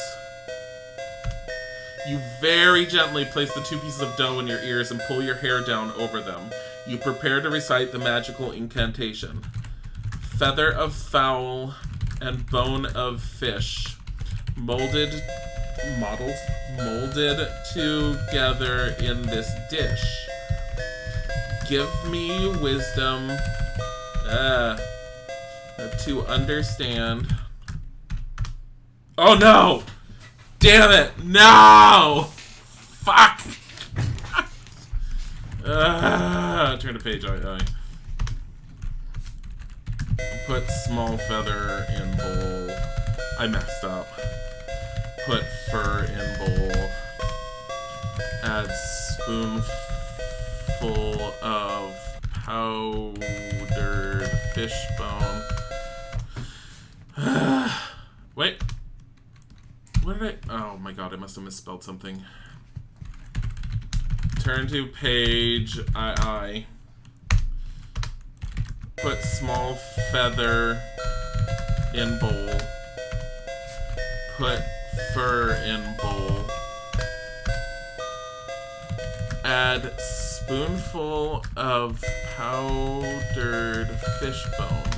You very gently place the 2 pieces of dough in your ears and pull your hair down over them. You prepare to recite the magical incantation. Feather of fowl and bone of fish, molded together in this dish. Give me wisdom to understand. Oh no! Damn it! No! Fuck! Turn to page I. Put small feather in bowl. I messed up. Put fur in bowl. Add spoonful of powdered fish bone. Wait. What did I... Oh my god, I must have misspelled something. Turn to page II. Put small feather in bowl. Put fur in bowl. Add spoonful of powdered fish bone.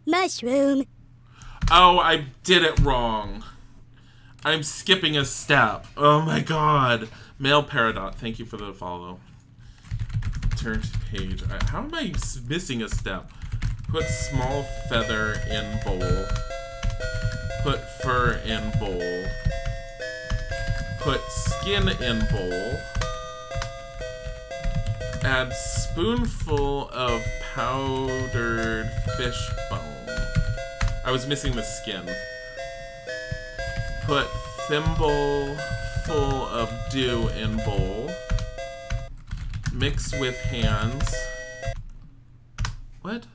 Mushroom. Oh, I did it wrong. I'm skipping a step. Oh my god. Male Peridot, thank you for the follow. Turn to page. How am I missing a step? Put small feather in bowl. Put fur in bowl. Put skin in bowl. Add spoonful of powdered fish bone. I was missing the skin. Put thimble full of dew in bowl. Mix with hands. What?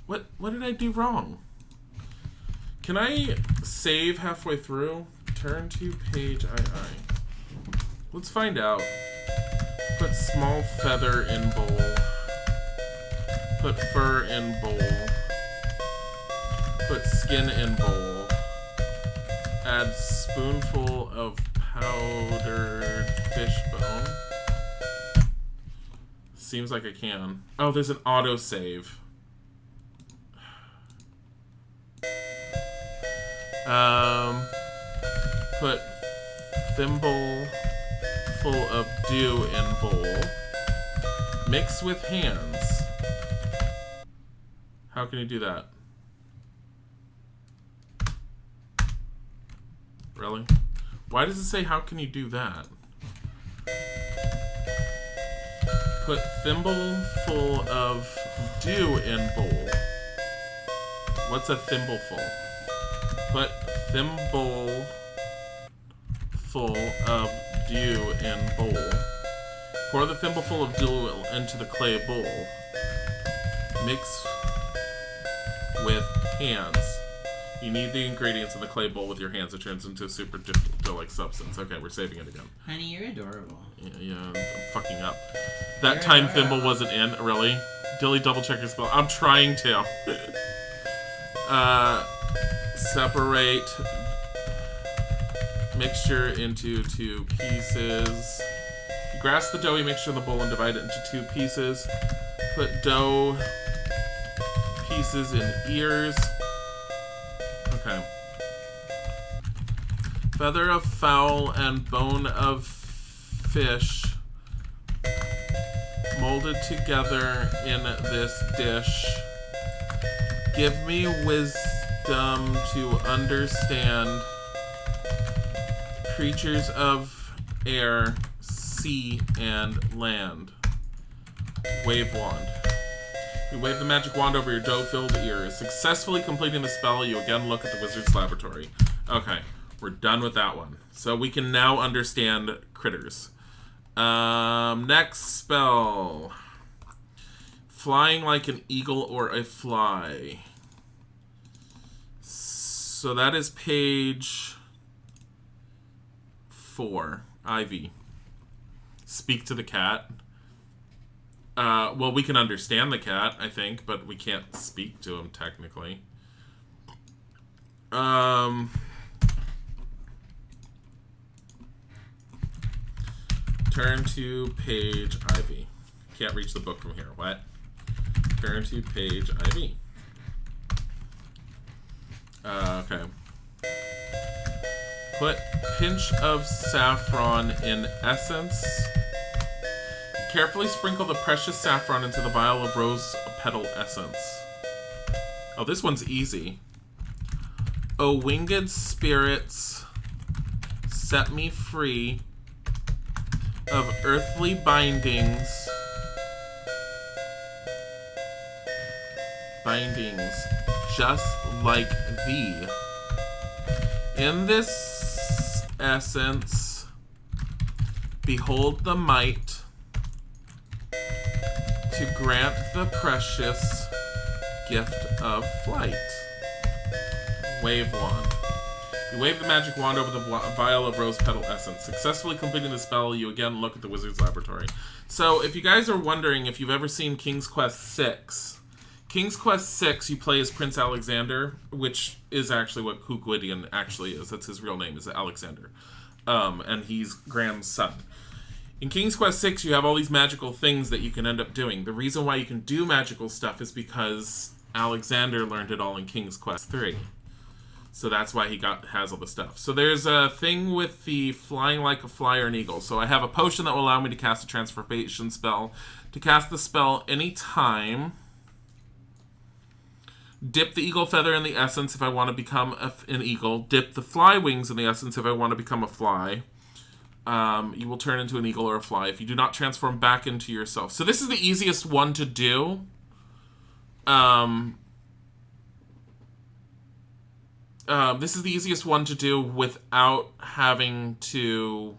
What did I do wrong? Can I save halfway through? Turn to page II. Let's find out. Put small feather in bowl. Put fur in bowl. Put skin in bowl. Add spoonful of powdered fish bone. Seems like I can. Oh, there's an autosave. Put thimble full of dew in bowl. Mix with hands. How can you do that? Really? Why does it say, how can you do that? Put thimble full of dew in bowl. What's a thimbleful? Put thimble full of dew in bowl. Pour the thimbleful of dew into the clay bowl. Mix with hands. You need the ingredients in the clay bowl with your hands. It turns into a super dough-like substance. Okay, we're saving it again. Honey, you're adorable. Yeah, I'm fucking up. That time thimble wasn't in, really? Dilly, double check your spell. I'm trying to. Separate mixture into 2 pieces. You grasp the doughy mixture in the bowl and divide it into 2 pieces. Put dough pieces in ears. Okay. Feather of fowl and bone of fish molded together in this dish. Give me wisdom to understand creatures of air, sea, and land. Wave wand. You wave the magic wand over your dough-filled ears. Successfully completing the spell, you again look at the wizard's laboratory. Okay, we're done with that one. So we can now understand critters. Next spell. Flying like an eagle or a fly. So that is page 4. Ivy. Speak to the cat. Well, we can understand the cat, I think, but we can't speak to him, technically. Turn to page Ivy. Can't reach the book from here. What? Turn to page Ivy. Okay. Put pinch of saffron in essence. Carefully sprinkle the precious saffron into the vial of rose petal essence. Oh, this one's easy. O winged spirits, set me free of earthly bindings. Just like thee. In this essence, behold the might to grant the precious gift of flight. Wave wand. You wave the magic wand over the vial of rose petal essence. Successfully completing the spell, you again look at the wizard's laboratory. So, if you guys are wondering if you've ever seen King's Quest VI, King's Quest VI, you play as Prince Alexander, which is actually what who Gwydion actually is. That's his real name, is Alexander. And he's Graham's son. In King's Quest VI, you have all these magical things that you can end up doing. The reason why you can do magical stuff is because Alexander learned it all in King's Quest III. So that's why he has all the stuff. So there's a thing with the flying like a fly or an eagle. So I have a potion that will allow me to cast a transformation spell. To cast the spell anytime, dip the eagle feather in the essence if I want to become an eagle. Dip the fly wings in the essence if I want to become a fly. You will turn into an eagle or a fly if you do not transform back into yourself. So this is the easiest one to do. This is the easiest one to do without having to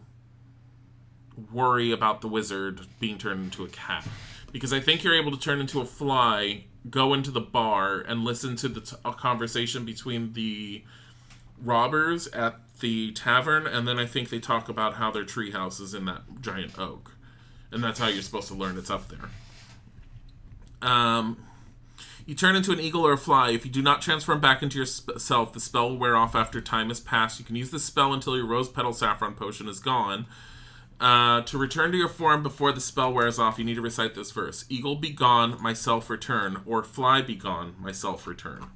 worry about the wizard being turned into a cat. Because I think you're able to turn into a fly, go into the bar, and listen to a conversation between the robbers at the tavern, and then I think they talk about how their treehouse is in that giant oak. And that's how you're supposed to learn it's up there. You turn into an eagle or a fly. If you do not transform back into yourself, the spell will wear off after time has passed. You can use this spell until your rose petal saffron potion is gone. To return to your form before the spell wears off, you need to recite this verse. Eagle be gone, myself return. Or fly be gone, myself return.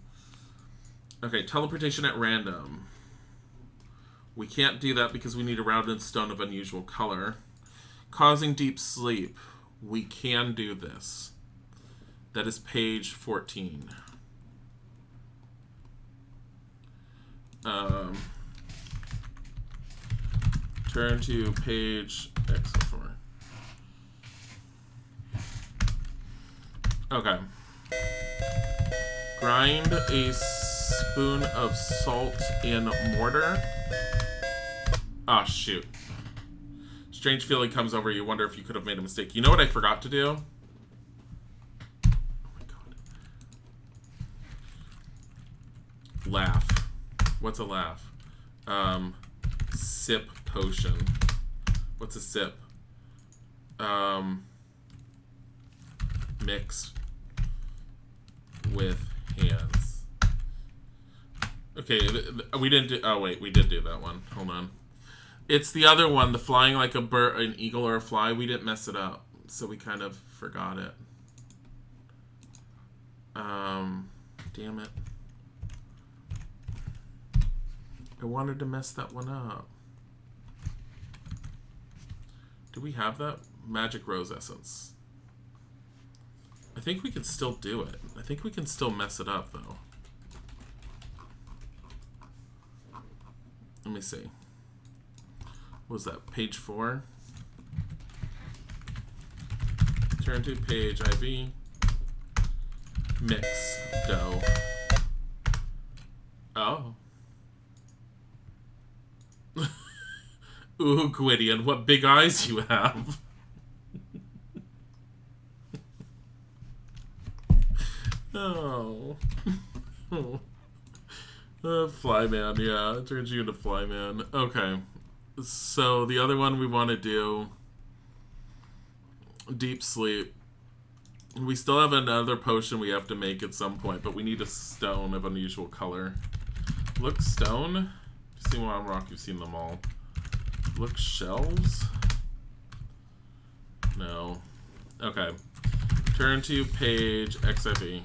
Okay, teleportation at random. We can't do that because we need a rounded stone of unusual color. Causing deep sleep. We can do this. That is page 14. Turn to page X4. Okay. Grind a spoon of salt in mortar. Ah, shoot. Strange feeling comes over you. Wonder if you could have made a mistake. You know what I forgot to do? Oh my god. Laugh. What's a laugh? Sip potion. What's a sip? Mix with hands. Okay, we didn't do... Oh, wait, we did do that one. Hold on. It's the other one, the flying like a bird, an eagle or a fly. We didn't mess it up, so we kind of forgot it. Damn it. I wanted to mess that one up. Do we have that? Magic Rose Essence. I think we can still do it. I think we can still mess it up, though. Let me see. What was that? Page 4? Turn to page IV. Mix dough. Oh. Ooh, Gwydion, what big eyes you have. Oh. Flyman, yeah. It turns you into Flyman. Okay. So, the other one we want to do... Deep Sleep. We still have another potion we have to make at some point, but we need a stone of unusual color. Look stone? You've seen one on rock, you've seen them all. Look shelves? No. Okay. Turn to page XIV.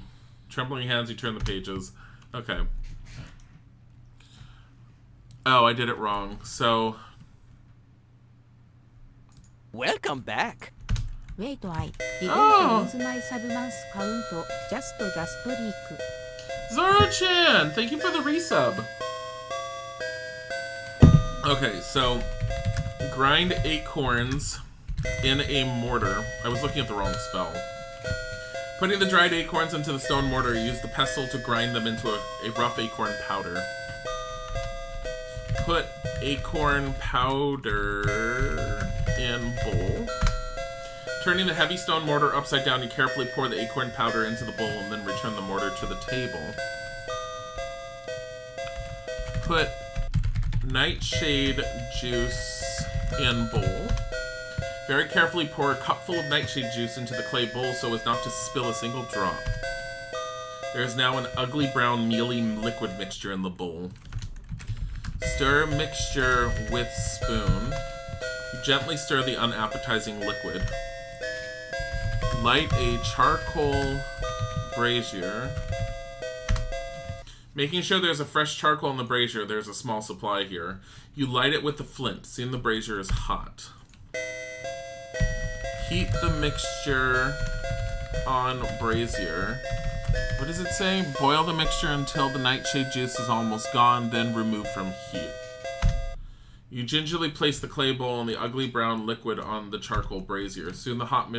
Trembling hands, you turn the pages. Okay. Oh, I did it wrong. So... Welcome back. Wait, I didn't Oh. use my sub-month count. Just leak. Zoro-chan! Thank you for the resub. Okay, so... Grind acorns in a mortar. I was looking at the wrong spell. Putting the dried acorns into the stone mortar, use the pestle to grind them into a rough acorn powder. Put acorn powder in bowl. Turning the heavy stone mortar upside down, you carefully pour the acorn powder into the bowl and then return the mortar to the table. Put nightshade juice in bowl. Very carefully pour a cupful of nightshade juice into the clay bowl so as not to spill a single drop. There is now an ugly brown mealy liquid mixture in the bowl. Stir mixture with spoon. Gently stir the unappetizing liquid. Light a charcoal brazier. Making sure there's a fresh charcoal in the brazier, there's a small supply here. You light it with the flint, seeing the brazier is hot. Heat the mixture on brazier. What does it say? Boil the mixture until the nightshade juice is almost gone, then remove from heat. You gingerly place the clay bowl and the ugly brown liquid on the charcoal brazier. Soon the hot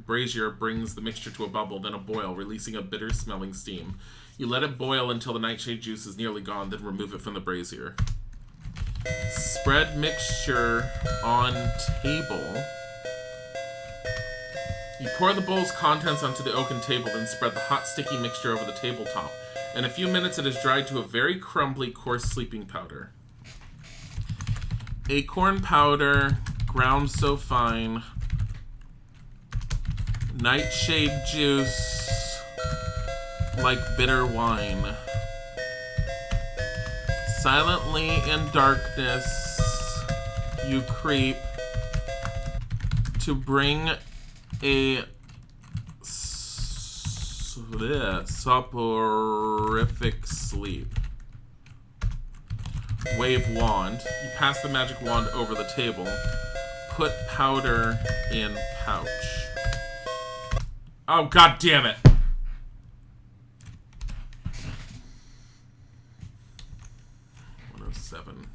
brazier brings the mixture to a bubble, then a boil, releasing a bitter-smelling steam. You let it boil until the nightshade juice is nearly gone, then remove it from the brazier. Spread mixture on table. You pour the bowl's contents onto the oaken table, then spread the hot, sticky mixture over the tabletop. In a few minutes, it is dried to a very crumbly, coarse sleeping powder. Acorn powder, ground so fine. Nightshade juice, like bitter wine. Silently in darkness, you creep to bring a soporific sleep. Wave wand. You pass the magic wand over the table. Put powder in pouch. Oh, god damn it! 107.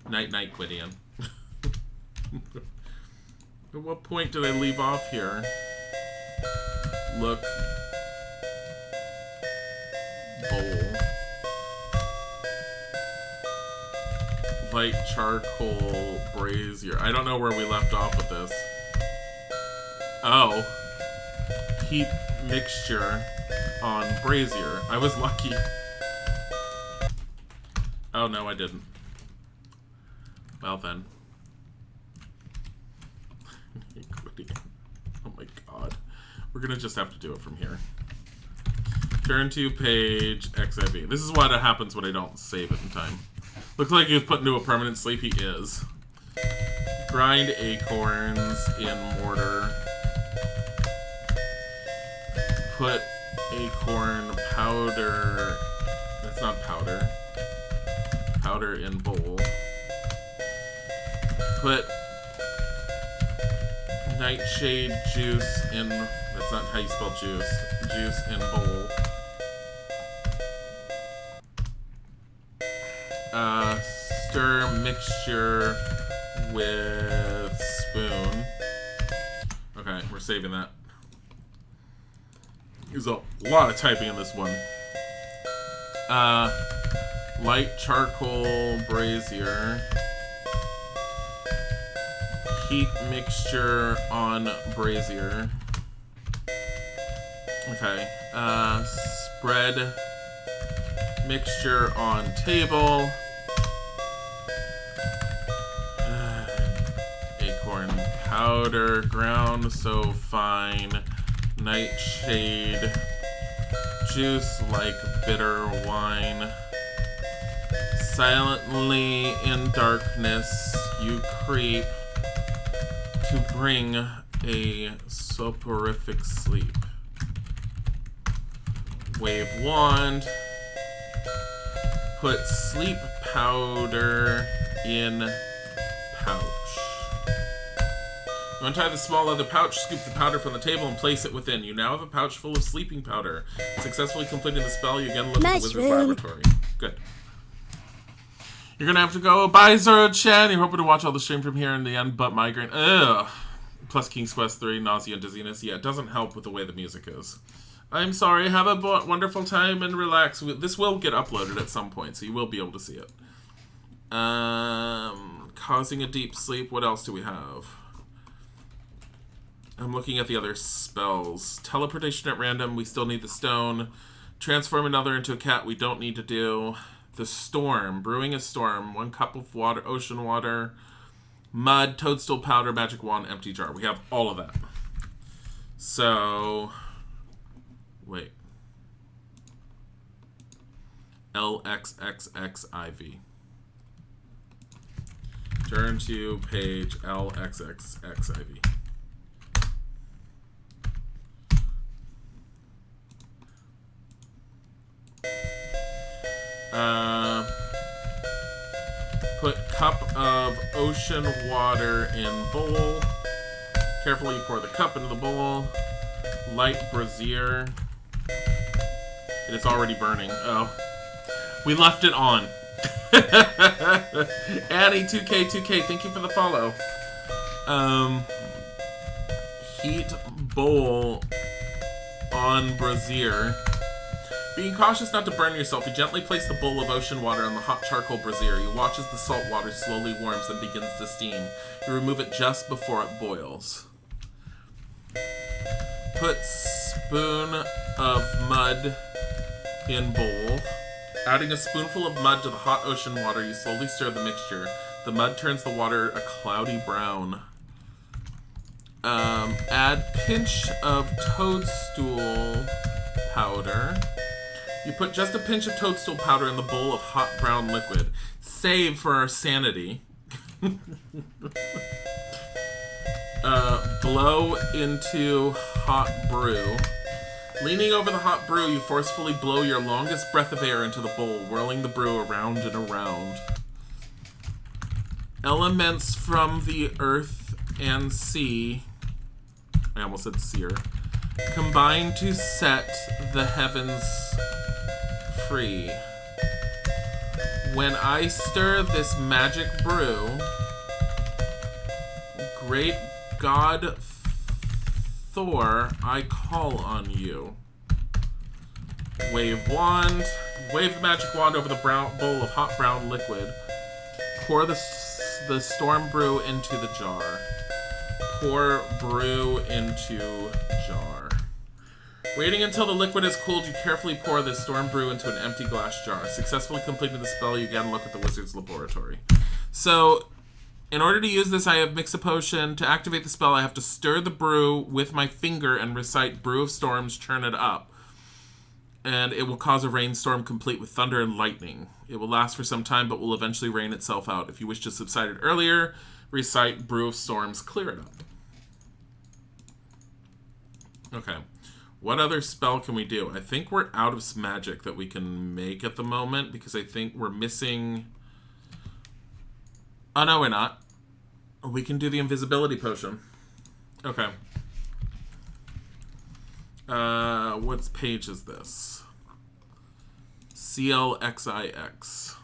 Night, Gwydion. At what point did I leave off here? Look. Bowl. Light charcoal brazier. I don't know where we left off with this. Oh. Heat mixture on brazier. I was lucky. Oh no, I didn't. Well then. Oh my god. We're gonna just have to do it from here. Turn to page XIV. This is what happens when I don't save it in time. Looks like he was put into a permanent sleep. He is. Grind acorns in mortar. Put acorn powder. That's not powder. Powder in bowl. Put nightshade juice in. That's not how you spell juice. Juice in bowl. Stir mixture with spoon. Okay, we're saving that. There's a lot of typing in this one. Light charcoal brazier. Heat mixture on brazier. Okay. Spread mixture on table. Acorn powder ground so fine. Nightshade juice like bitter wine. Silently in darkness you creep to bring a soporific sleep. Wave wand. Put sleep powder in pouch. You untie the small leather pouch, scoop the powder from the table, and place it within. You now have a pouch full of sleeping powder. Successfully completing the spell, you again look at the wizard's laboratory. Good. You're gonna have to go. Bye, Zoro-chan. You're hoping to watch all the stream from here in the end, but migraine. Ugh. Plus King's Quest 3, nausea and dizziness. Yeah, it doesn't help with the way the music is. I'm sorry. Have a wonderful time and relax. This will get uploaded at some point, so you will be able to see it. Causing a deep sleep. What else do we have? I'm looking at the other spells. Teleportation at random. We still need the stone. Transform another into a cat. We don't need to do. The storm. Brewing a storm. 1 cup of water. Ocean water. Mud. Toadstool powder. Magic wand. Empty jar. We have all of that. So... Wait. LXXXIV. Turn to page LXXXIV. Put cup of ocean water in bowl. Carefully pour the cup into the bowl. Light brazier. It is already burning. Oh. We left it on. Annie 2K, thank you for the follow. Heat bowl on brazier. Being cautious not to burn yourself, you gently place the bowl of ocean water on the hot charcoal brazier. You watch as the salt water slowly warms and begins to steam. You remove it just before it boils. Put spoon of mud in bowl. Adding a spoonful of mud to the hot ocean water, you slowly stir the mixture. The mud turns the water a cloudy brown. Add pinch of toadstool powder. You put just a pinch of toadstool powder in the bowl of hot brown liquid. Save for our sanity. Blow into hot brew. Leaning over the hot brew, you forcefully blow your longest breath of air into the bowl, whirling the brew around and around. Elements from the earth and sea, I almost said seer, combine to set the heavens free. When I stir this magic brew, great God Thor, I call on you. Wave wand. Wave the magic wand over the bowl of hot brown liquid. Pour the storm brew into the jar. Pour brew into jar. Waiting until the liquid is cooled, you carefully pour the storm brew into an empty glass jar. Successfully completing the spell, you again look at the wizard's laboratory. So, in order to use this, I have mix a potion. To activate the spell, I have to stir the brew with my finger and recite Brew of Storms, churn it up. And it will cause a rainstorm complete with thunder and lightning. It will last for some time, but will eventually rain itself out. If you wish to subside it earlier, recite Brew of Storms, clear it up. Okay. What other spell can we do? I think we're out of magic that we can make at the moment, because I think we're missing... Oh, no, we're not. We can do the invisibility potion. Okay. What page is this? CLXIX.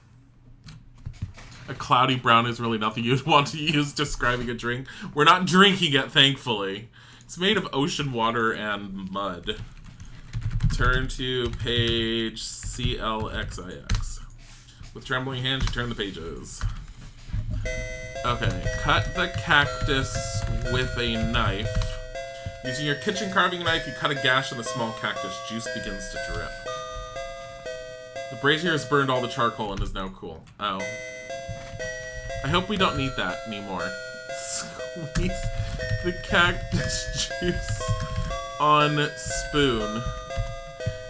A cloudy brown is really nothing you'd want to use describing a drink. We're not drinking it, thankfully. It's made of ocean water and mud. Turn to page CLXIX. With trembling hands, you turn the pages. Okay, cut the cactus with a knife. Using your kitchen carving knife, you cut a gash in the small cactus. Juice begins to drip. The brazier has burned all the charcoal and is now cool. Oh. I hope we don't need that anymore. Squeeze the cactus juice on spoon.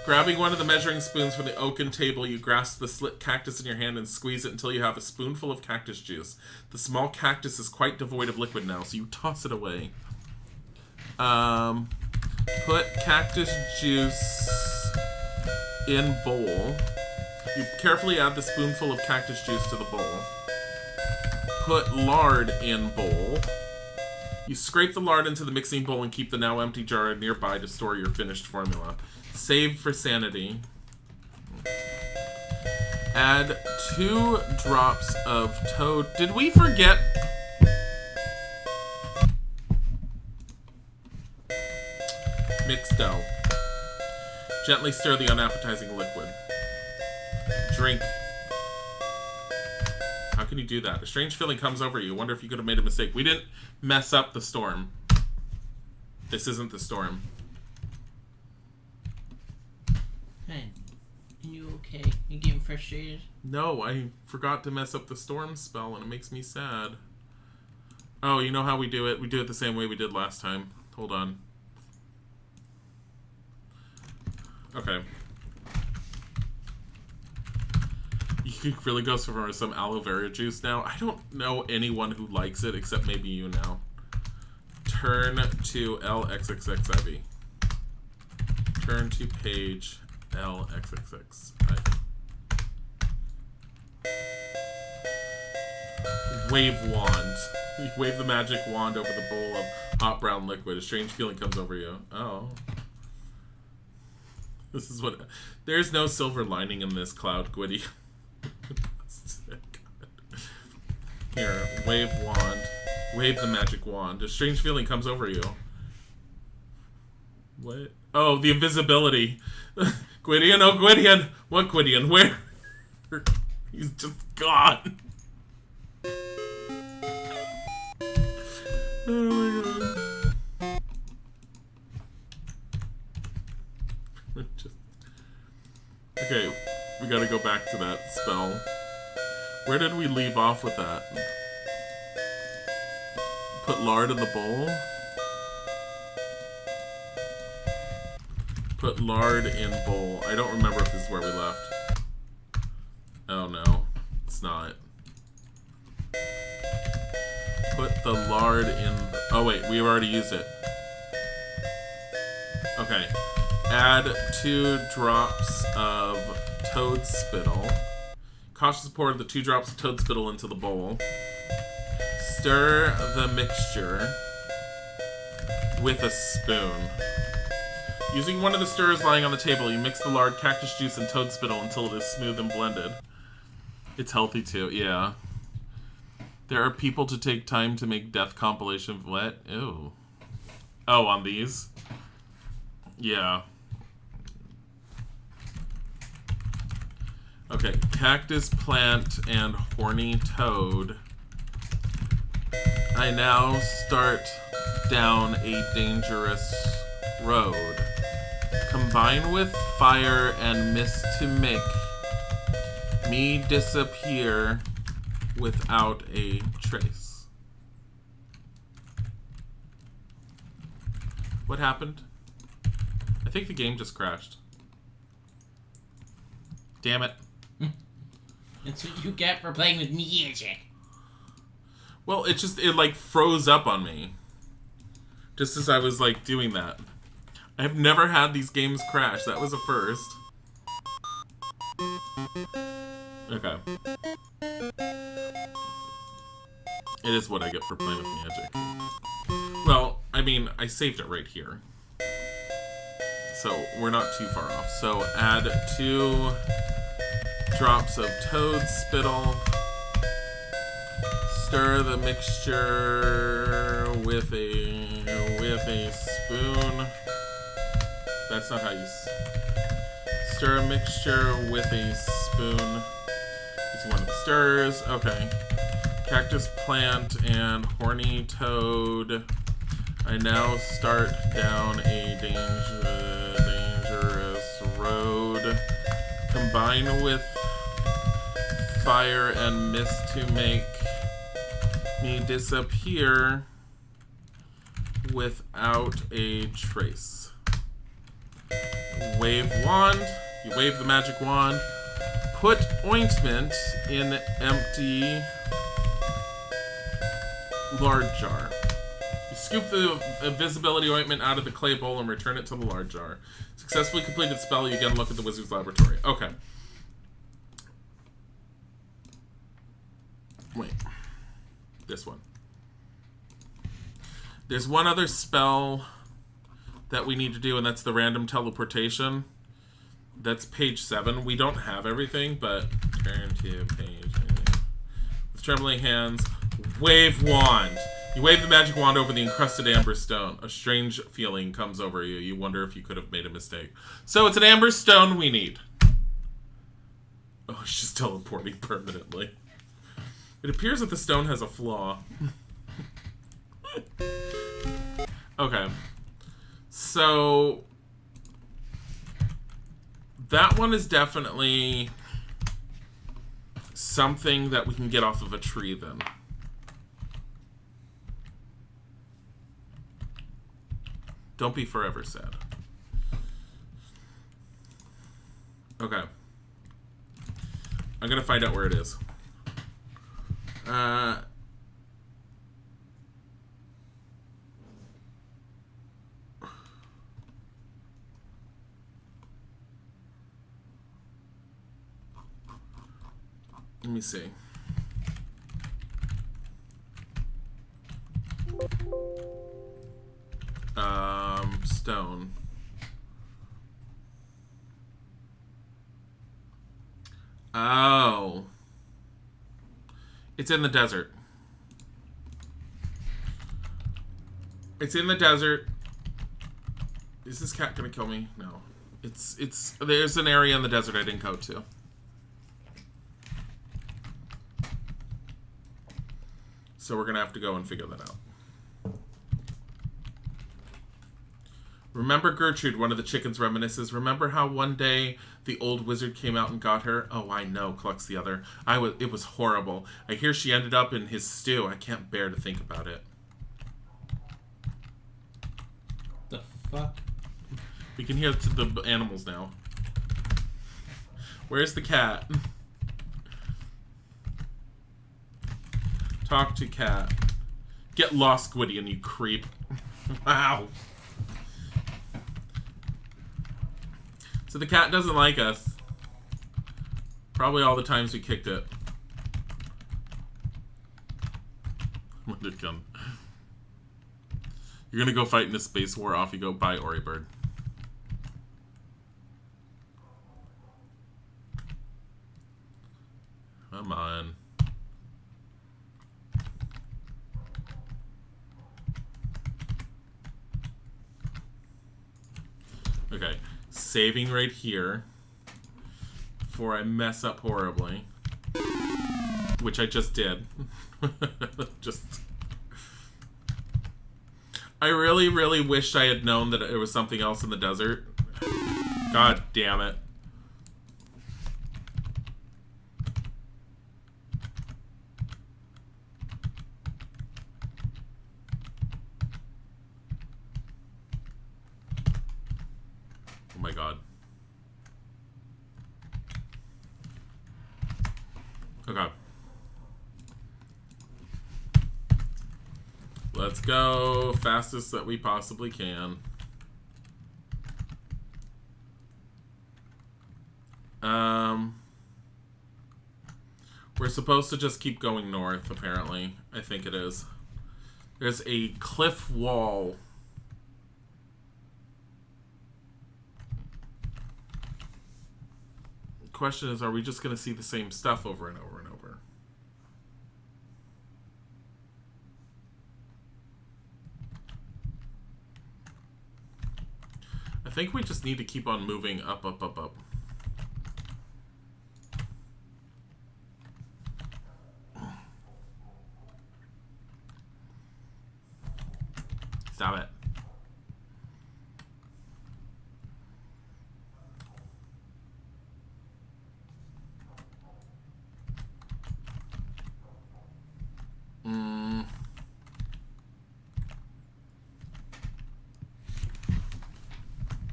Grabbing one of the measuring spoons from the oaken table, you grasp the slit cactus in your hand and squeeze it until you have a spoonful of cactus juice. The small cactus is quite devoid of liquid now, so you toss it away. Put cactus juice in bowl. You carefully add the spoonful of cactus juice to the bowl. Put lard in bowl. You scrape the lard into the mixing bowl and keep the now empty jar nearby to store your finished formula. Save for sanity. Add 2 drops of toad. Did we forget? Mixed dough. Gently stir the unappetizing liquid. Drink. How can you do that? A strange feeling comes over you. Wonder if you could have made a mistake. We didn't mess up the storm. This isn't the storm. Hey, are you okay? You getting frustrated? No, I forgot to mess up the storm spell and it makes me sad. Oh, you know how we do it? We do it the same way we did last time. Hold on. Okay. You could really go for some aloe vera juice now. I don't know anyone who likes it except maybe you now. Turn to LXXXIV. Turn to page LXXXIV. Wave wand. You wave the magic wand over the bowl of hot brown liquid. A strange feeling comes over you. Oh. This is what... There's no silver lining in this cloud, Gwitty. Here, wave wand. Wave the magic wand. A strange feeling comes over you. What? Oh, the invisibility. Gwydion, oh Gwydion! What Gwydion? Where? He's just gone. Oh my god. Okay, we gotta go back to that spell. Where did we leave off with that? Put lard in the bowl? Put lard in bowl. I don't remember if this is where we left. Oh no, it's not. Put the lard in... Oh wait, we've already used it. Okay. Add 2 drops of toad spittle. Cautiously pour the 2 drops of toad spittle into the bowl. Stir the mixture with a spoon. Using one of the stirrers lying on the table, you mix the lard, cactus juice, and toad spittle until it is smooth and blended. It's healthy too, yeah. There are people to take time to make death compilation of what? Ew. Oh, on these? Yeah. Okay, cactus plant and horny toad. I now start down a dangerous road. Combine with fire and mist to make me disappear without a trace. What happened? I think the game just crashed. Damn it. That's what you get for playing with music. Well, it like froze up on me. Just as I was like doing that. I've never had these games crash. That was a first. Okay. It is what I get for playing with magic. Well, I mean, I saved it right here. So, we're not too far off. So, add 2 drops of toad spittle. Stir the mixture with a spoon. That's not how you... Stir a mixture with a spoon. Using one of the stirs. Okay. Cactus plant and horny toad. I now start down a dangerous road. Combine with fire and mist to make me disappear without a trace. Wave wand. You wave the magic wand. Put ointment in empty lard jar. You scoop the invisibility ointment out of the clay bowl and return it to the lard jar. Successfully completed spell, you again look at the wizard's laboratory. Okay. Wait. This one. There's one other spell that we need to do, and that's the random teleportation. That's page 7. We don't have everything, but turn to page 8. With trembling hands, wave wand. You wave the magic wand over the encrusted amber stone. A strange feeling comes over you. You wonder if you could have made a mistake. So it's an amber stone we need. Oh, she's teleporting permanently. It appears that the stone has a flaw. Okay. So that one is definitely something that we can get off of a tree then. Don't be forever sad. Okay. I'm gonna find out where it is. Let me see. Stone. Oh. It's in the desert. It's in the desert. Is this cat gonna kill me? No. There's an area in the desert I didn't go to. So we're gonna have to go and figure that out. Remember Gertrude, one of the chickens reminisces. Remember how one day the old wizard came out and got her? Oh, I know, clucks the other. It was horrible. I hear she ended up in his stew. I can't bear to think about it. The fuck? We can hear the animals now. Where's the cat? Talk to cat. Get lost, Gwydion, you creep. Wow. So the cat doesn't like us. Probably all the times we kicked it. When did it come? You're gonna go fight in a space war. Off you go. Bye, Ori Bird. Come on. saving right here before I mess up horribly. Which I just did. I really, really wish I had known that there was something else in the desert. God damn it. Oh my god. Okay. Let's go fastest that we possibly can. We're supposed to just keep going north, apparently. I think it is. There's a cliff wall. The question is, are we just going to see the same stuff over and over and over? I think we just need to keep on moving up, up, up, up. Stop it.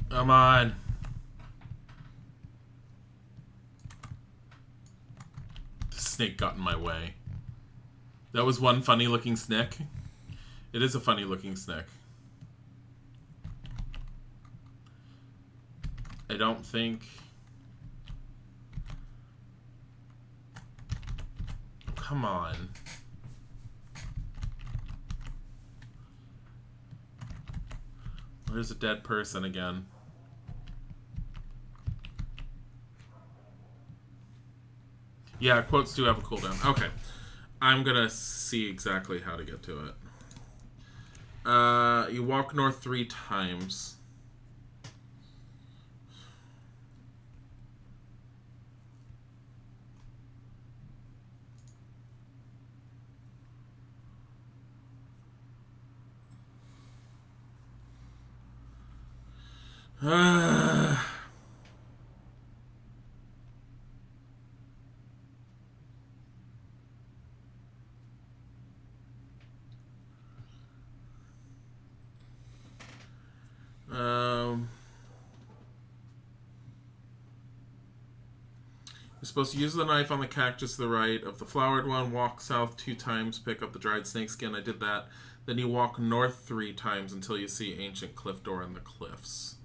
Come on. The snake got in my way. That was one funny looking snake. It is a funny looking snake. I don't think... Come on. Where's a dead person again? Yeah, quotes do have a cooldown. Okay. I'm gonna see exactly how to get to it. You walk north 3 times. You're supposed to use the knife on the cactus to the right of the flowered one, walk south 2 times, pick up the dried snakeskin. I did that. Then you walk north 3 times until you see ancient cliff door in the cliffs.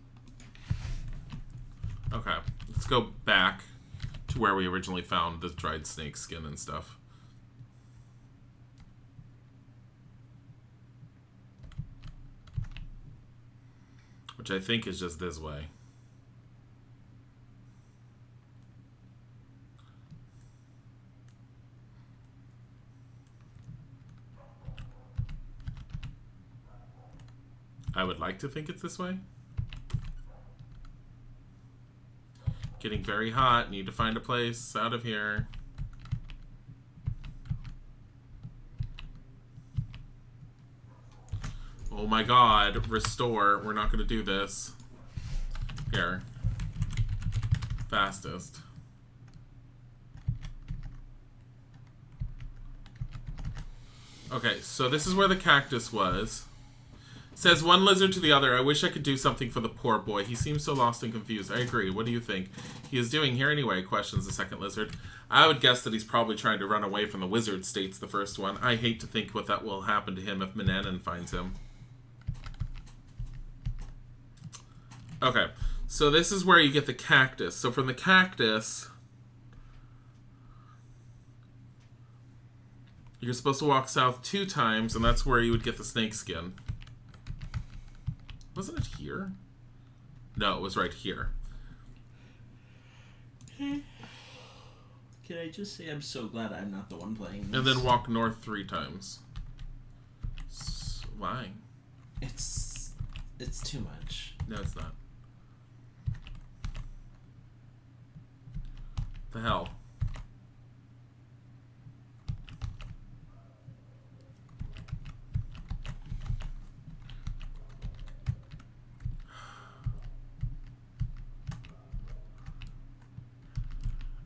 Okay, let's go back to where we originally found the dried snakeskin and stuff. Which I think is just this way. I would like to think it's this way. Getting very hot. Need to find a place out of here. Oh my god. Restore. We're not going to do this. Here. Fastest. Okay, so this is where the cactus was. Says one lizard to the other, I wish I could do something for the poor boy. He seems so lost and confused. I agree. What do you think he is doing here anyway? Questions the second lizard. I would guess that he's probably trying to run away from the wizard, states the first one. I hate to think what that will happen to him if Mananan finds him. Okay, so this is where you get the cactus. So from the cactus, you're supposed to walk south 2 times, and that's where you would get the snakeskin. Wasn't it here? No, it was right here. Can I just say I'm so glad I'm not the one playing this? And then walk north 3 times. Why? It's too much. No, it's not. The hell?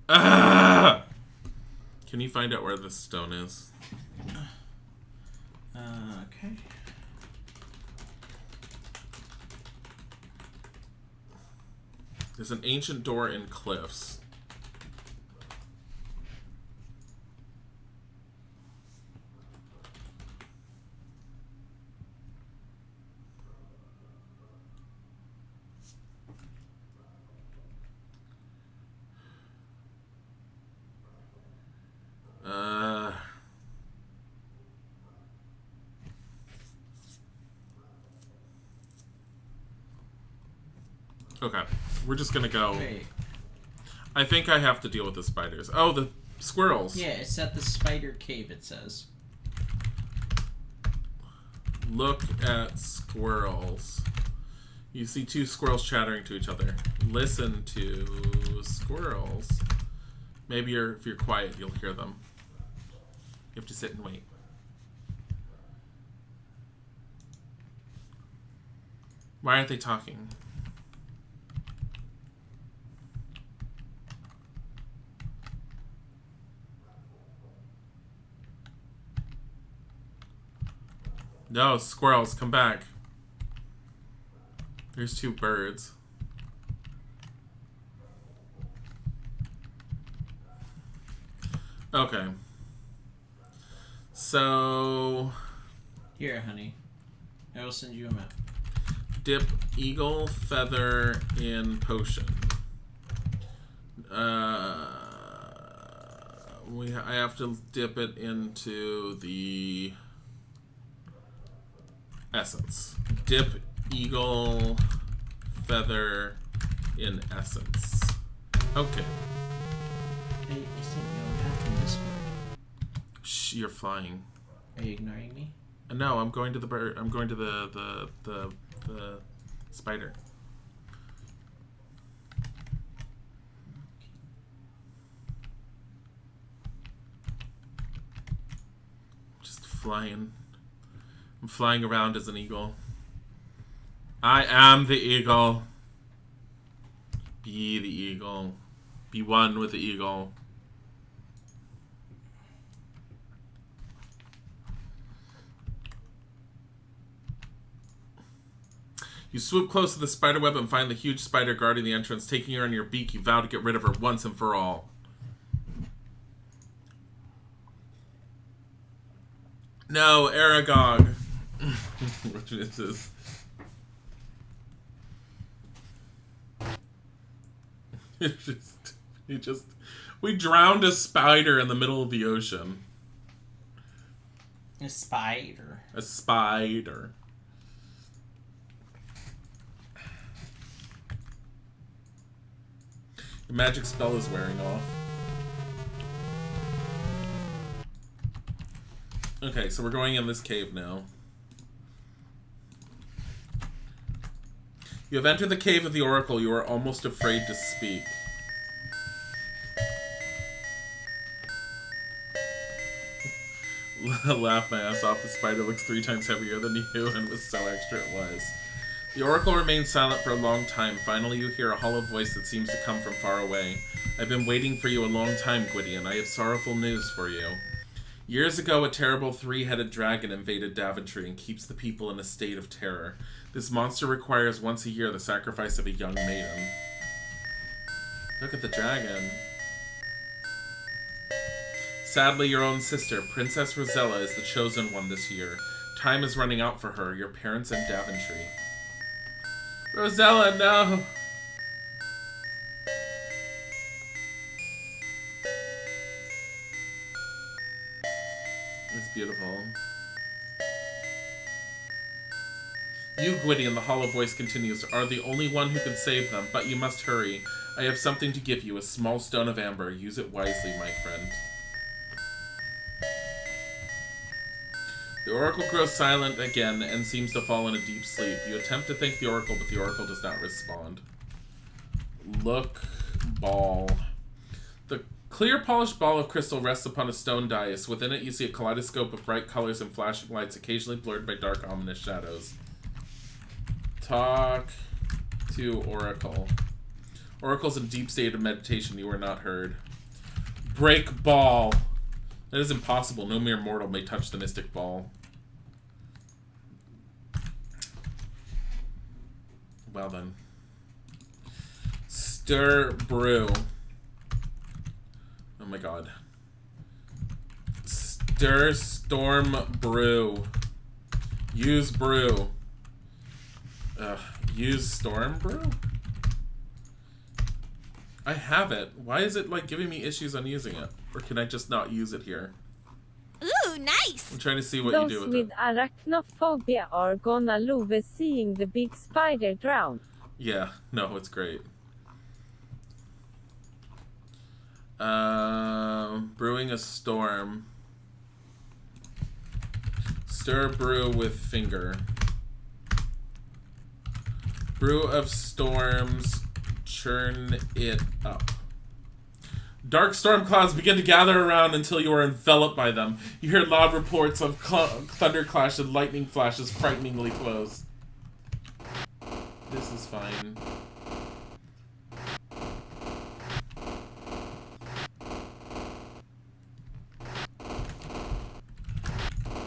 Ah! Can you find out where this stone is? Okay. There's an ancient door in cliffs. Okay, we're just gonna go. Wait. I think I have to deal with the spiders. Oh, the squirrels. Yeah, it's at the spider cave, it says. Look at squirrels. You see two squirrels chattering to each other. Listen to squirrels. Maybe if you're quiet, you'll hear them. You have to sit and wait. Why aren't they talking? No, squirrels, come back. There's two birds. Okay. So... Here, honey. I will send you a map. Dip eagle feather in potion. I have to dip it into the essence. Dip eagle feather in essence. Okay. Hey, you sent me a map in Discord. Shh, you're flying. Are you ignoring me? No, I'm going to the bird. I'm going to the spider. Just flying. I'm flying around as an eagle. I am the eagle. Be the eagle. Be one with the eagle. You swoop close to the spider web and find the huge spider guarding the entrance. Taking her in your beak, you vow to get rid of her once and for all. No, Aragog. Which is this? We drowned a spider in the middle of the ocean. A spider. A spider. The magic spell is wearing off. Okay, so we're going in this cave now. You have entered the cave of the Oracle. You are almost afraid to speak. Laugh my ass off. The spider looks 3 times heavier than you, and was so extra it was. The Oracle remains silent for a long time. Finally, you hear a hollow voice that seems to come from far away. I've been waiting for you a long time, Gwydion. I have sorrowful news for you. Years ago, a terrible 3-headed dragon invaded Daventry and keeps the people in a state of terror. This monster requires once a year the sacrifice of a young maiden. Look at the dragon. Sadly, your own sister, Princess Rosella, is the chosen one this year. Time is running out for her, your parents in Daventry. Rosella, no! It's beautiful. You, Gwydion, the hollow voice continues, are the only one who can save them, but you must hurry. I have something to give you, a small stone of amber. Use it wisely, my friend. The Oracle grows silent again and seems to fall in a deep sleep. You attempt to thank the Oracle, but the Oracle does not respond. Look, ball. The clear polished ball of crystal rests upon a stone dais. Within it you see a kaleidoscope of bright colors and flashing lights, occasionally blurred by dark, ominous shadows. Talk to Oracle. Oracle's in a deep state of meditation. You are not heard. Break ball. That is impossible. No mere mortal may touch the mystic ball. Well then. Stir brew. Oh my god. Stir storm brew. Use brew. Use storm brew? I have it. Why is it like giving me issues on using it? Or can I just not use it here? Ooh, nice! I'm trying to see what Those you do with it. arachnophobia are gonna love seeing the big spider drown. Yeah, no, it's great. Brewing a storm. Stir brew with finger. Brew of storms. Churn it up. Dark storm clouds begin to gather around until you are enveloped by them. You hear loud reports of thunderclash and lightning flashes frighteningly close. This is fine.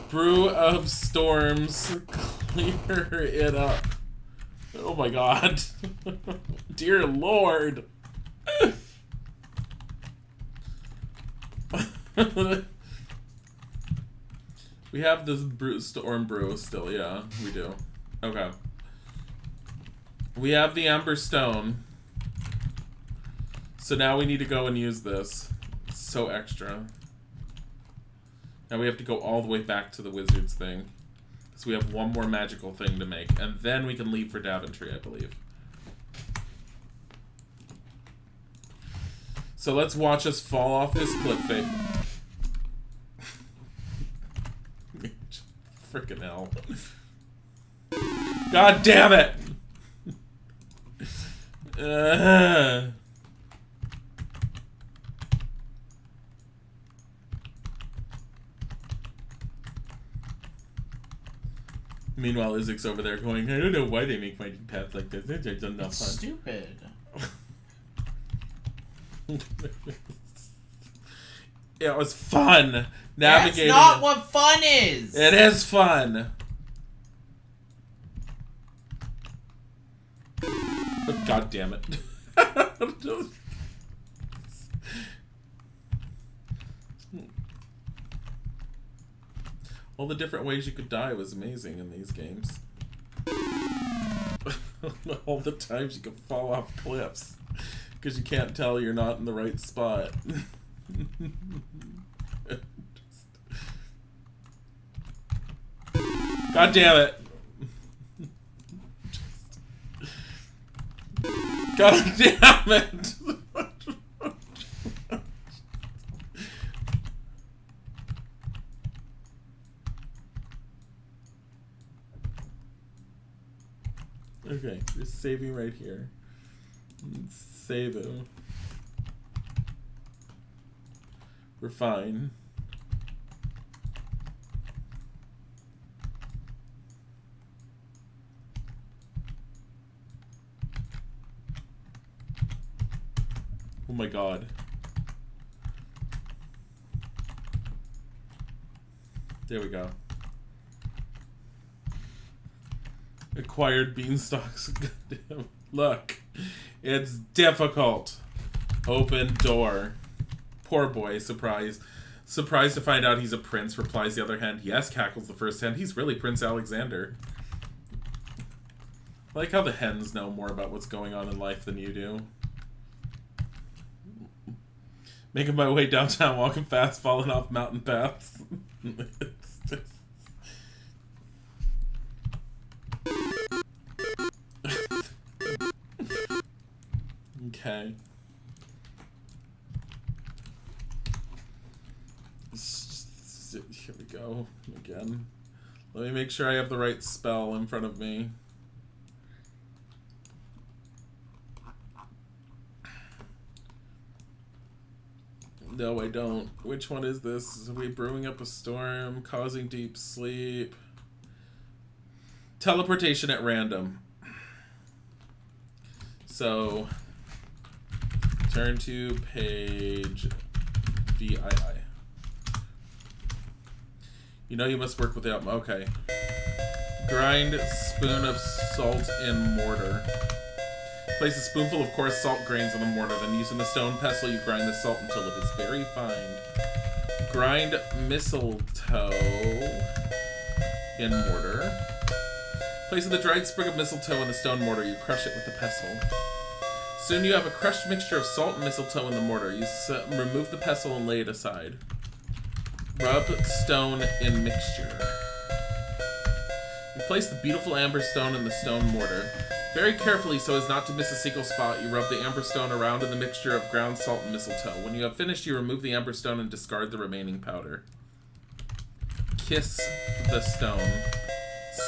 Brew of storms. Clear it up. Oh my god. Dear Lord. We have this storm brew still, yeah, we do. Okay. We have the Amber Stone. So now we need to go and use this. It's so extra. Now we have to go all the way back to the wizard's thing. So we have one more magical thing to make. And then we can leave for Daventry, I believe. So let's watch us fall off this cliff face. Frickin' hell. God damn it! Meanwhile, Isaac's over there going, I don't know why they make fighting paths like this. They're just not It's fun. stupid. It was fun navigating. That's not what fun is! It is fun. Oh, God damn it. All the different ways you could die was amazing in these games. All the times you could fall off cliffs because you can't tell you're not in the right spot. God damn it. God damn it. Okay, just saving right here. Save it. We're fine. Oh my god. There we go. Acquired beanstalks. Look, it's difficult. Open door. Poor boy, surprised. Surprised to find out he's a prince, replies the other hand. Yes, cackles the first hen. He's really Prince Alexander. I like how the hens know more about what's going on in life than you do. Making my way downtown, walking fast, falling off mountain paths. It's just... Okay. Here we go. Again. Let me make sure I have the right spell in front of me. No, I don't. Which one is this? Are we brewing up a storm, causing deep sleep? Teleportation at random. So, turn to page VII. You know you must work without... Okay. Grind spoon of salt in mortar. Place a spoonful of coarse salt grains in the mortar, then using a stone pestle you grind the salt until it is very fine. Grind mistletoe in mortar. Placing the dried sprig of mistletoe in the stone mortar, you crush it with the pestle. Soon you have a crushed mixture of salt and mistletoe in the mortar. You remove the pestle and lay it aside. Rub stone in mixture. You place the beautiful amber stone in the stone mortar. Very carefully, so as not to miss a single spot, you rub the amber stone around in the mixture of ground salt and mistletoe. When you have finished, you remove the amber stone and discard the remaining powder. Kiss the stone.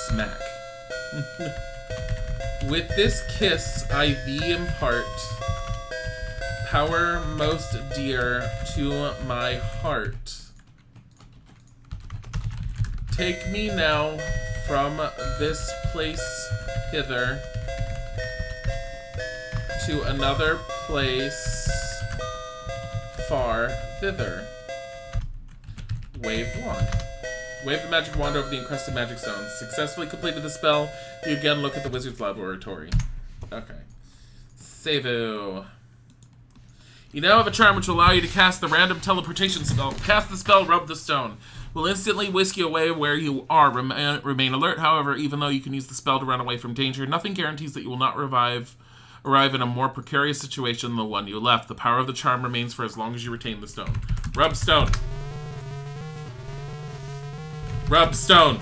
Smack. With this kiss, I thee impart power most dear to my heart. Take me now from this place hither to another place far thither. Wave wand. Wave the magic wand over the encrusted magic stones. Successfully completed the spell, you again look at the wizard's laboratory. Okay. Seivu. You now have a charm which will allow you to cast the random teleportation spell. Cast the spell, rub the stone. Will instantly whisk you away where you are. Remain alert, however, even though you can use the spell to run away from danger. Nothing guarantees that you will not arrive in a more precarious situation than the one you left. The power of the charm remains for as long as you retain the stone. Rub stone. Rub stone.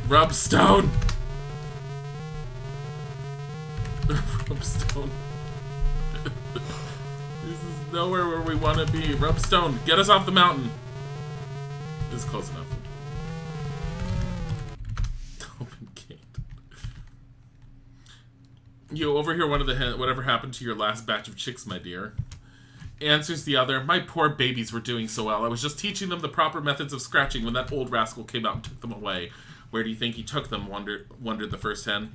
Rub stone. Rub stone. This is nowhere where we want to be. Rub stone. Get us off the mountain. This is close enough. Open gate. You overhear one of the whatever happened to your last batch of chicks, my dear. Answers the other. My poor babies were doing so well. I was just teaching them the proper methods of scratching when that old rascal came out and took them away. Where do you think he took them? Wondered the first hen.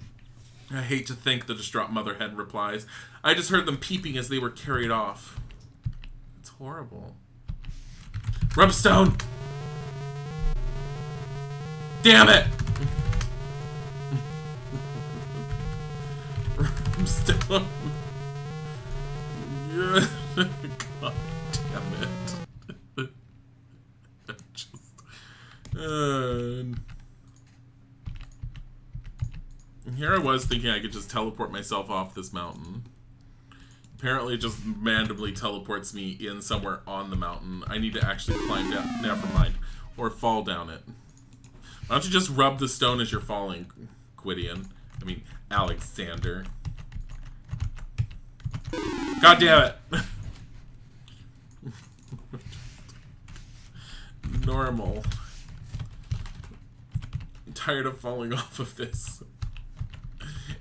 I hate to think, the distraught mother hen replies. I just heard them peeping as they were carried off. It's horrible. Rub stone! Damn it! Rub stone. Yeah. God damn it. Here I was thinking I could just teleport myself off this mountain. Apparently it just randomly teleports me in somewhere on the mountain. I need to actually climb down. Never mind. Or fall down it. Why don't you just rub the stone as you're falling, Gwydion? I mean, Alexander. God damn it! Normal. I'm tired of falling off of this.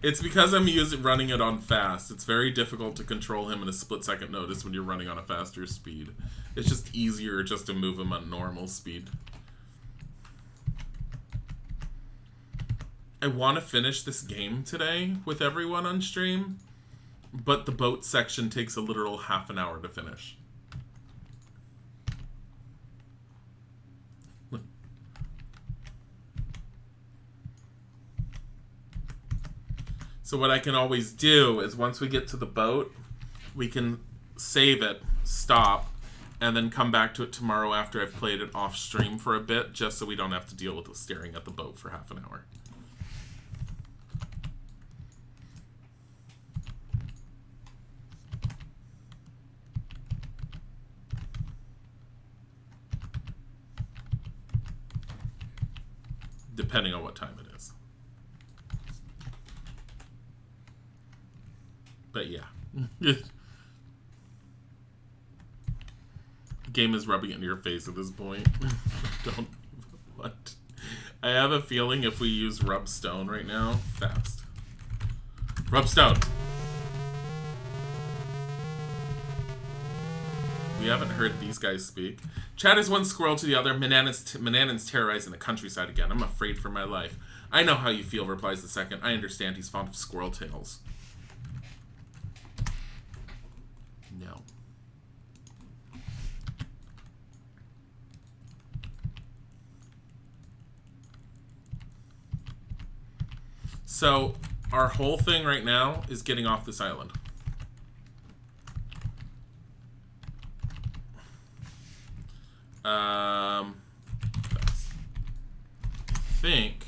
It's because I'm running it on fast. It's very difficult to control him in a split-second notice when you're running on a faster speed. It's just easier just to move him on normal speed. I want to finish this game today with everyone on stream, but the boat section takes a literal half an hour to finish. So what I can always do is once we get to the boat, we can save it, stop, and then come back to it tomorrow after I've played it off stream for a bit, just so we don't have to deal with staring at the boat for half an hour. Depending on what time it is. But yeah. Game is rubbing it in your face at this point. Don't. What? I have a feeling if we use rub stone right now, fast. Rub stone. We haven't heard these guys speak. Chatters one squirrel to the other. Manannan's terrorizing the countryside again. I'm afraid for my life. I know how you feel, replies the second. I understand he's fond of squirrel tails. No. So, our whole thing right now is getting off this island. I think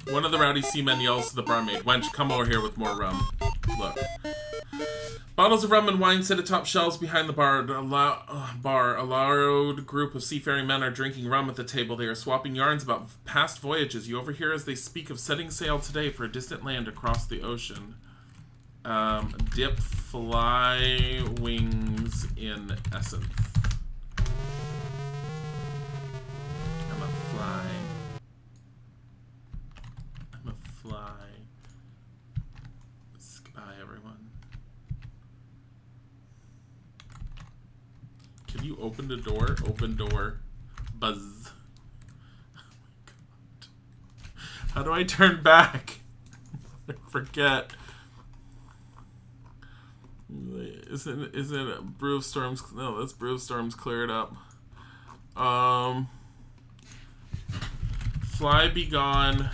one of the rowdy seamen yells to the barmaid, "Wench, come over here with more rum." Look. Bottles of rum and wine sit atop shelves behind the bar. A loud group of seafaring men are drinking rum at the table. They are swapping yarns about past voyages. You overhear as they speak of setting sail today for a distant land across the ocean. Dip fly wings in essence. I'm a fly. I'm a fly. Goodbye, everyone. Can you open the door? Open door. Buzz. Oh my god. How do I turn back? I forget. Isn't it Brew of Storms? No, that's Brew of Storms cleared up. Fly be gone.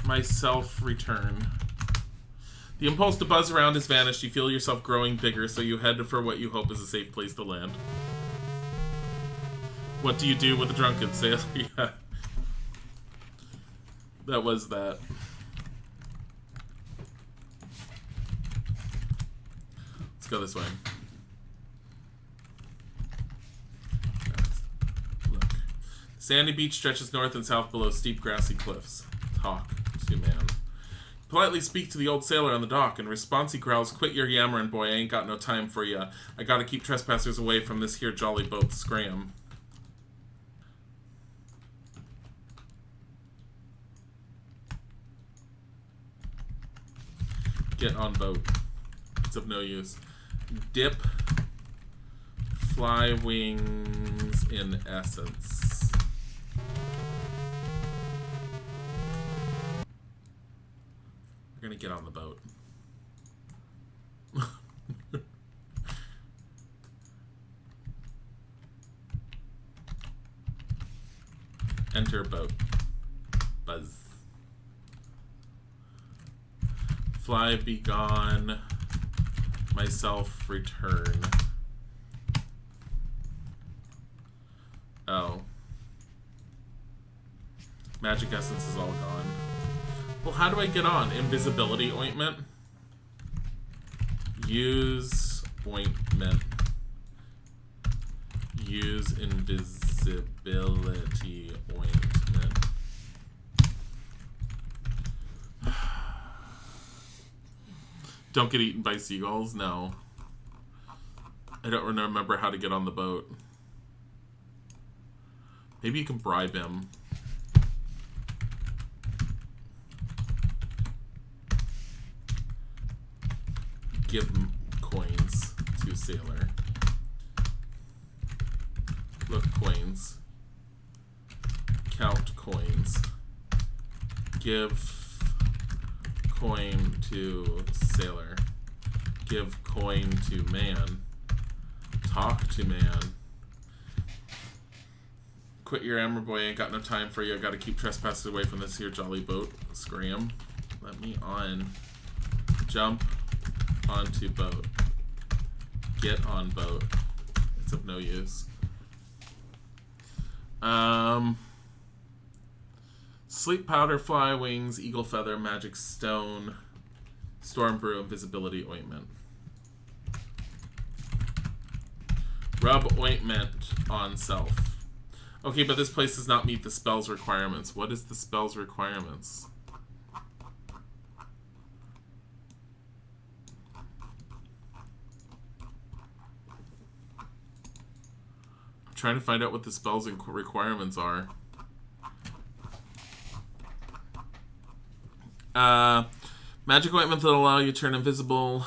Myself return. The impulse to buzz around has vanished. You feel yourself growing bigger, so you head for what you hope is a safe place to land. What do you do with a drunken sailor? Yeah. That was that. Let's go this way. Look. Sandy beach stretches north and south below steep grassy cliffs. Talk to man. Politely speak to the old sailor on the dock. In response, he growls, "Quit your yammerin', boy. I ain't got no time for ya. I gotta keep trespassers away from this here jolly boat scram." Get on boat. It's of no use. Dip fly wings in essence. We're gonna get on the boat. Enter boat. Buzz. Fly be gone. Myself return. Oh. Magic essence is all gone. Well, how do I get on? Invisibility ointment? Use ointment. Use invisibility ointment. Don't get eaten by seagulls? No. I don't remember how to get on the boat. Maybe you can bribe him. Give him coins to sailor. Look, coins. Count coins. Give coin to sailor. Give coin to man. Talk to man. Quit your amber, boy. Ain't got no time for you. I gotta keep trespassers away from this here jolly boat. Scram. Let me on. Jump onto boat. Get on boat. It's of no use. Sleep powder, fly wings, eagle feather, magic stone, storm brew, invisibility ointment. Rub ointment on self. Okay, but this place does not meet the spell's requirements. What is the spell's requirements? I'm trying to find out what the spell's requirements are. Magic ointment that will allow you to turn invisible.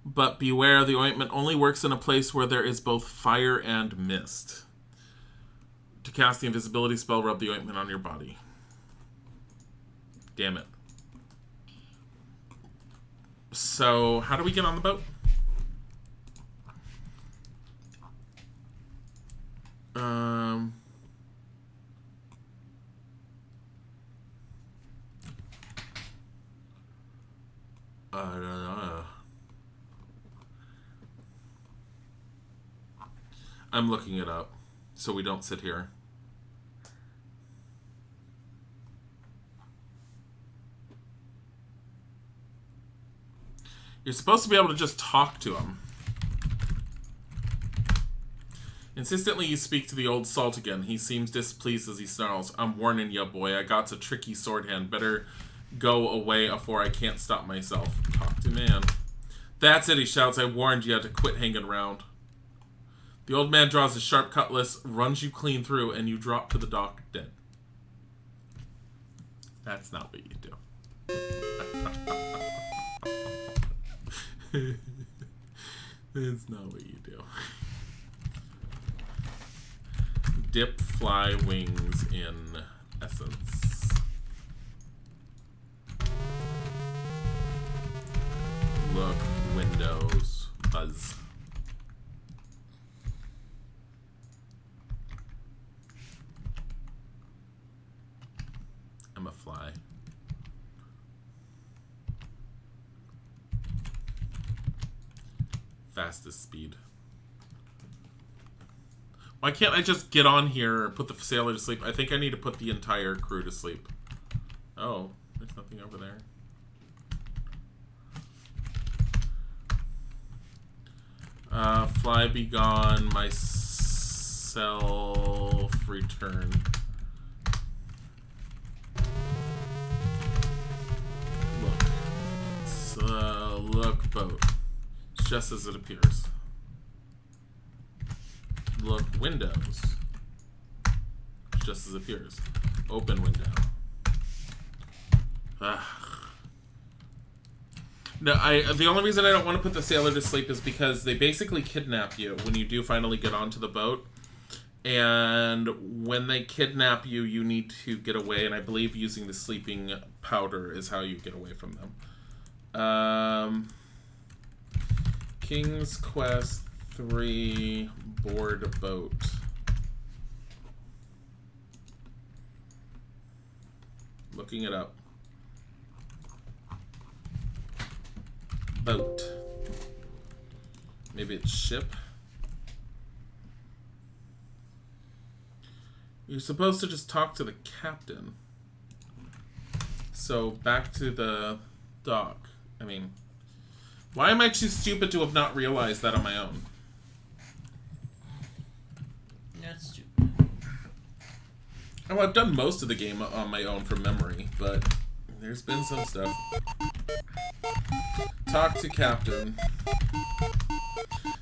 But beware, the ointment only works in a place where there is both fire and mist. To cast the invisibility spell, rub the ointment on your body. Damn it. So, how do we get on the boat? I don't know. I'm looking it up so we don't sit here. You're supposed to be able to just talk to him. Insistently, you speak to the old salt again. He seems displeased as he snarls. I'm warning ya, boy. I got a tricky sword hand. Better go away afore I can't stop myself. Talk to man. That's it, he shouts. I warned ya to quit hanging around. The old man draws his sharp cutlass, runs you clean through, and you drop to the dock dead. That's not what you do. That's not what you do. Dip fly wings in essence. Look, windows, buzz. I'm a fly. Fastest speed. Why can't I just get on here and put the sailor to sleep? I think I need to put the entire crew to sleep. Oh, there's nothing over there. Fly be gone, myself return. Look. Look, boat. It's just as it appears. Look, windows. Just as it appears. Open window. Ugh. No, the only reason I don't want to put the sailor to sleep is because they basically kidnap you when you do finally get onto the boat. And when they kidnap you, you need to get away, and I believe using the sleeping powder is how you get away from them. King's Quest 3 board boat. Looking it up. Boat. Maybe it's ship. You're supposed to just talk to the captain. So back to the dock. I mean, why am I too stupid to have not realized that on my own? That's stupid. Oh, I've done most of the game on my own from memory, but there's been some stuff. Talk to captain.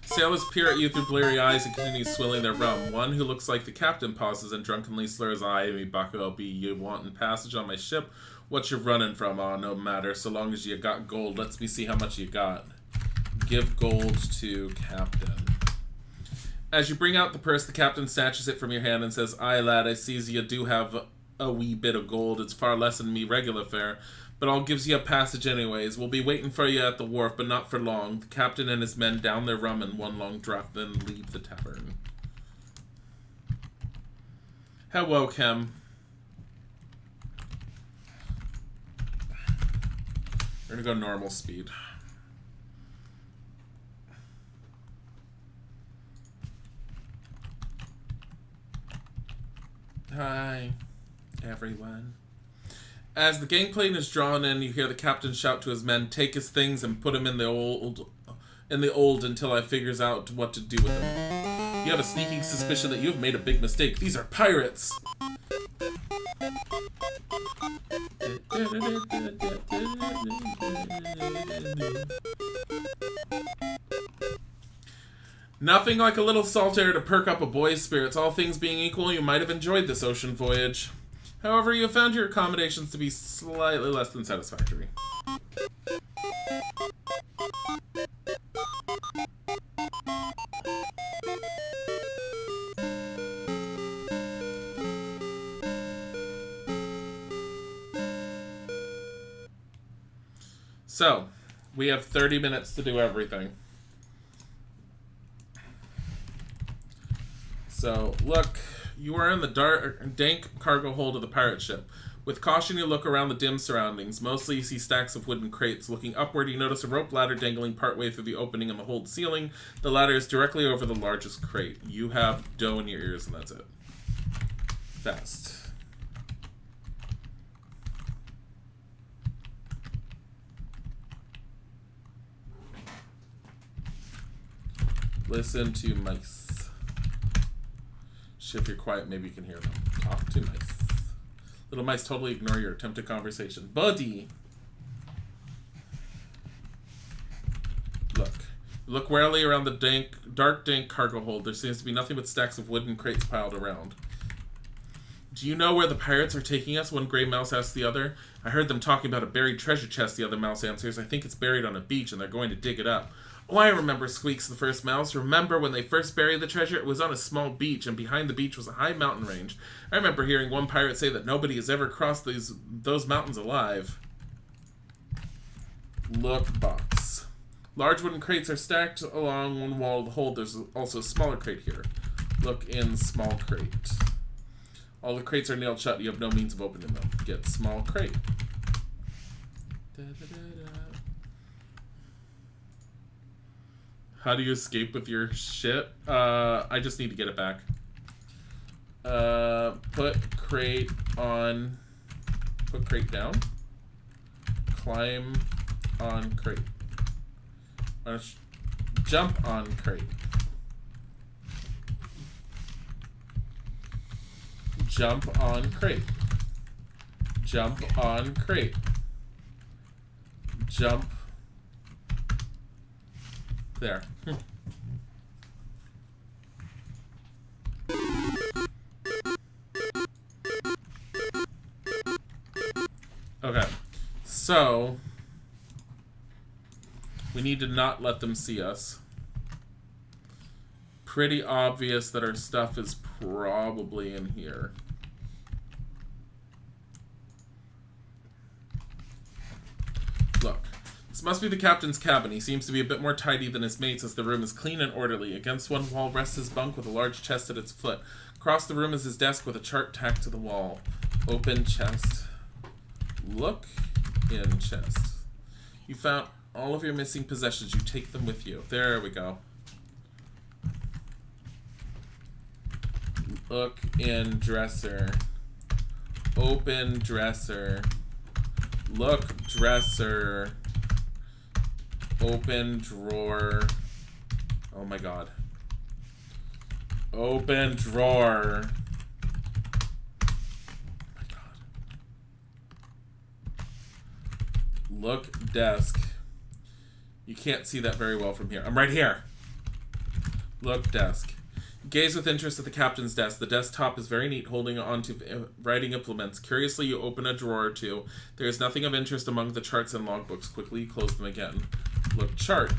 Sailors peer at you through bleary eyes and continue swilling their rum. One who looks like the captain pauses and drunkenly slurs, "Aye, me bucko, be you wantin' passage on my ship? What you running from? Aw, no matter, so long as you got gold. Let's me see how much you got." Give gold to captain. As you bring out the purse, the captain snatches it from your hand and says, "Aye, lad, I sees you do have a wee bit of gold. It's far less than me regular fare, but I'll gives you a passage anyways. We'll be waiting for you at the wharf, but not for long." The captain and his men down their rum in one long draught, then leave the tavern. Hello, Chem. We're gonna go normal speed. Hi, everyone. As the gangplank is drawn in, you hear the captain shout to his men, "Take his things and put him in the old until I figures out what to do with them. You have a sneaking suspicion that you have made a big mistake. These are pirates!" Nothing like a little salt air to perk up a boy's spirits. All things being equal, you might have enjoyed this ocean voyage. However, you have found your accommodations to be slightly less than satisfactory. So, we have 30 minutes to do everything. So, look, you are in the dark, dank cargo hold of the pirate ship. With caution, you look around the dim surroundings. Mostly, you see stacks of wooden crates. Looking upward, you notice a rope ladder dangling partway through the opening in the hold ceiling. The ladder is directly over the largest crate. You have dough in your ears, and that's it. Fast. Listen to mice. If you're quiet, maybe you can hear them. Talk to mice. Little mice totally ignore your attempted conversation. Buddy! Look warily around the dark, dank cargo hold. There seems to be nothing but stacks of wooden crates piled around. Do you know where the pirates are taking us? One gray mouse asks the other. I heard them talking about a buried treasure chest, the other mouse answers. I think it's buried on a beach and they're going to dig it up. Oh, I remember, squeaks the first mouse. Remember when they first buried the treasure? It was on a small beach, and behind the beach was a high mountain range. I remember hearing one pirate say that nobody has ever crossed those mountains alive. Look box. Large wooden crates are stacked along one wall of the hold. There's also a smaller crate here. Look in small crate. All the crates are nailed shut. You have no means of opening them. Get small crate. How do you escape with your shit? I just need to get it back. Put crate on. Put crate down. Climb on crate. Jump on crate. Jump on crate. Jump on crate. Jump. There. Okay. So, we need to not let them see us. Pretty obvious that our stuff is probably in here. Look. This must be the captain's cabin. He seems to be a bit more tidy than his mates as the room is clean and orderly. Against one wall rests his bunk with a large chest at its foot. Across the room is his desk with a chart tacked to the wall. Open chest. Look in chest. You found all of your missing possessions. You take them with you. There we go. Look in dresser. Open dresser. Look dresser. Open drawer. Oh my god. Open drawer. Oh my god. Look desk. You can't see that very well from here. I'm right here. Look desk. Gaze with interest at the captain's desk. The desktop is very neat, holding onto writing implements. Curiously, you open a drawer or two. There is nothing of interest among the charts and logbooks. Quickly, you close them again. Look chart.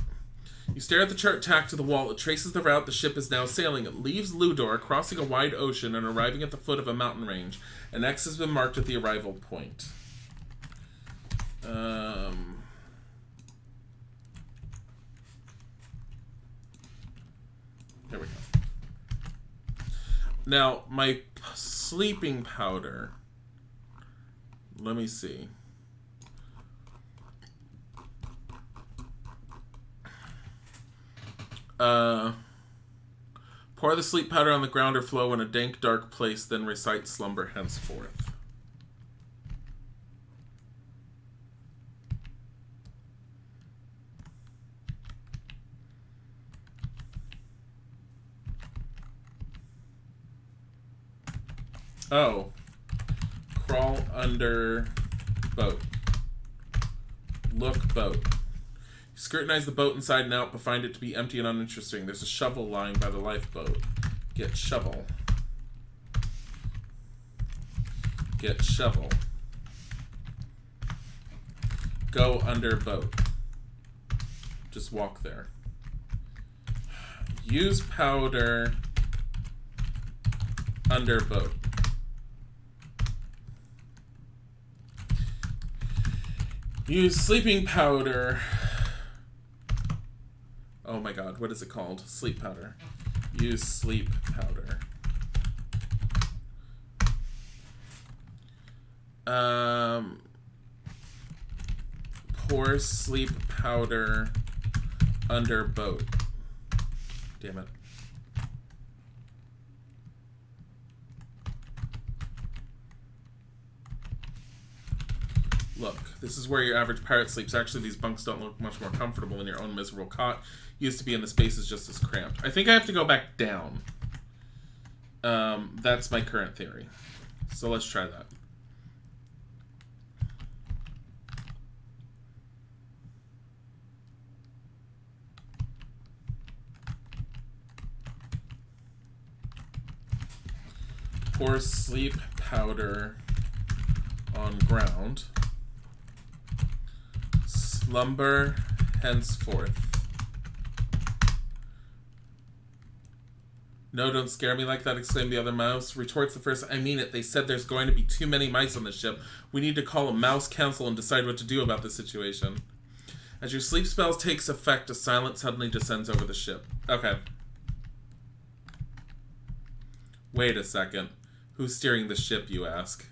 You stare at the chart tacked to the wall. It traces the route the ship is now sailing. It leaves Ludor, crossing a wide ocean and arriving at the foot of a mountain range. An X has been marked at the arrival point. There we go. Now, my sleeping powder. Let me see. Pour the sleep powder on the ground or floor in a dank, dark place, then recite slumber henceforth. Oh. Crawl under boat. Look boat. Scrutinize the boat inside and out, but find it to be empty and uninteresting. There's a shovel lying by the lifeboat. Get shovel. Get shovel. Go under boat. Just walk there. Use powder under boat. Use sleeping powder. Oh my god, what is it called? Sleep powder. Use sleep powder. Pour sleep powder under boat. Damn it. Look, this is where your average pirate sleeps. Actually, these bunks don't look much more comfortable than your own miserable cot. Used to be in the spaces just as cramped. I think I have to go back down. That's my current theory. So let's try that. Pour sleep powder on ground. Slumber henceforth. No, don't scare me like that, exclaimed the other mouse. Retorts the first, I mean it. They said there's going to be too many mice on the ship. We need to call a mouse council and decide what to do about this situation. As your sleep spell takes effect, a silence suddenly descends over the ship. Okay. Wait a second. Who's steering the ship, you ask?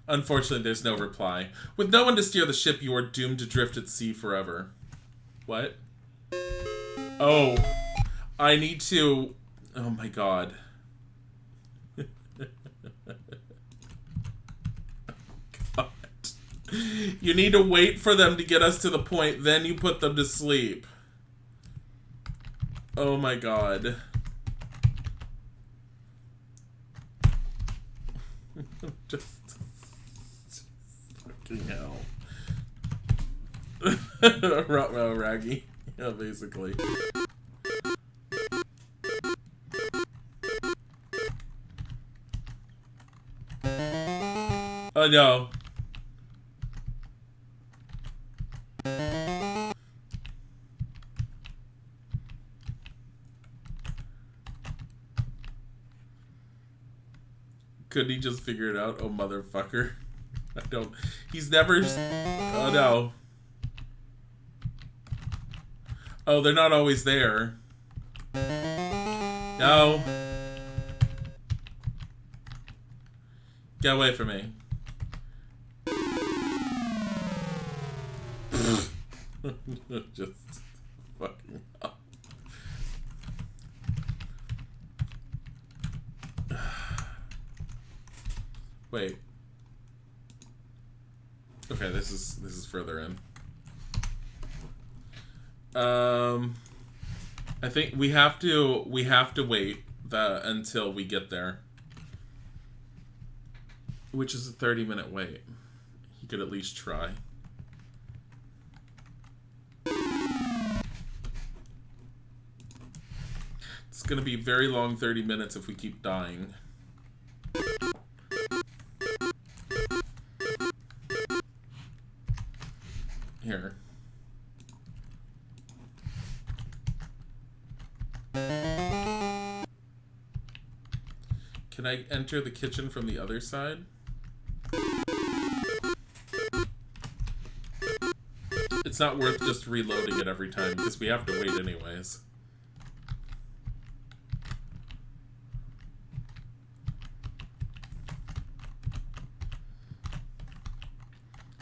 Unfortunately, there's no reply. With no one to steer the ship, you are doomed to drift at sea forever. What? Oh. I need to... Oh my god. God. You need to wait for them to get us to the point, then you put them to sleep. Oh my god. Just fucking hell. Well, Raggy. Yeah, basically. Oh no. Couldn't he just figure it out? Oh, motherfucker. I don't... He's never... Oh, no. Oh, they're not always there. No. Get away from me. Just fucking up. Wait. Okay, this is further in. I think we have to wait until we get there. Which is a 30-minute wait. He could at least try. It's gonna be a very long 30 minutes if we keep dying. Here. Can I enter the kitchen from the other side? It's not worth just reloading it every time because we have to wait anyways.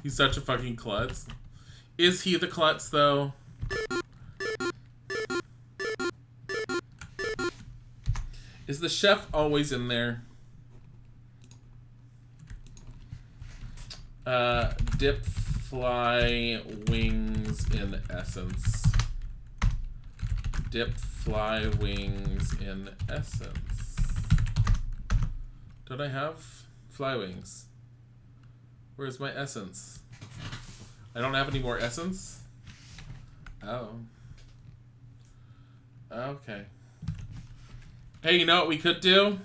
He's such a fucking klutz. Is he the klutz, though? Is the chef always in there? Dip fly wings in essence. Dip fly wings in essence. Don't I have fly wings? Where's my essence? I don't have any more essence? Oh. Okay. Hey, you know what we could do?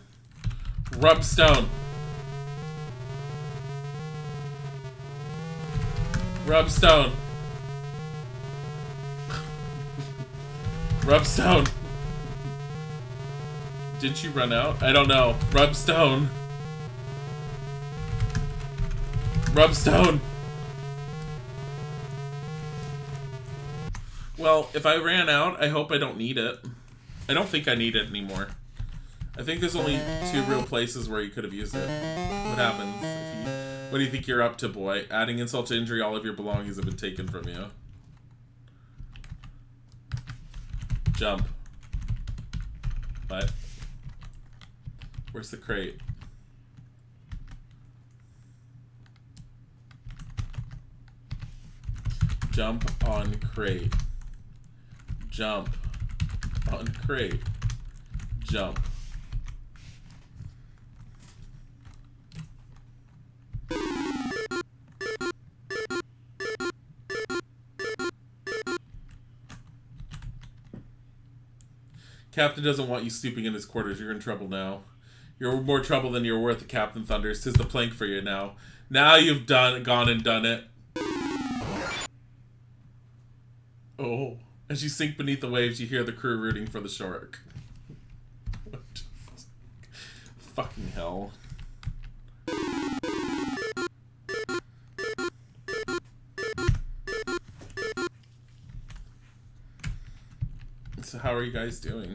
Rub stone. Rub stone. Rub stone. Did you run out? I don't know. Rub stone. Rub stone. Well, if I ran out, I hope I don't need it. I don't think I need it anymore. I think there's only 2 real places where you could have used it. What happens if you... What do you think you're up to, boy? Adding insult to injury, all of your belongings have been taken from you. Jump. What? Where's the crate? Jump on crate. Jump on crate. Jump. Captain doesn't want you sleeping in his quarters. You're in trouble now. You're more trouble than you're worth, Captain Thunders. 'Tis the plank for you now. Now you've gone and done it. Oh. As you sink beneath the waves, you hear the crew rooting for the shark. Fucking hell. So how are you guys doing?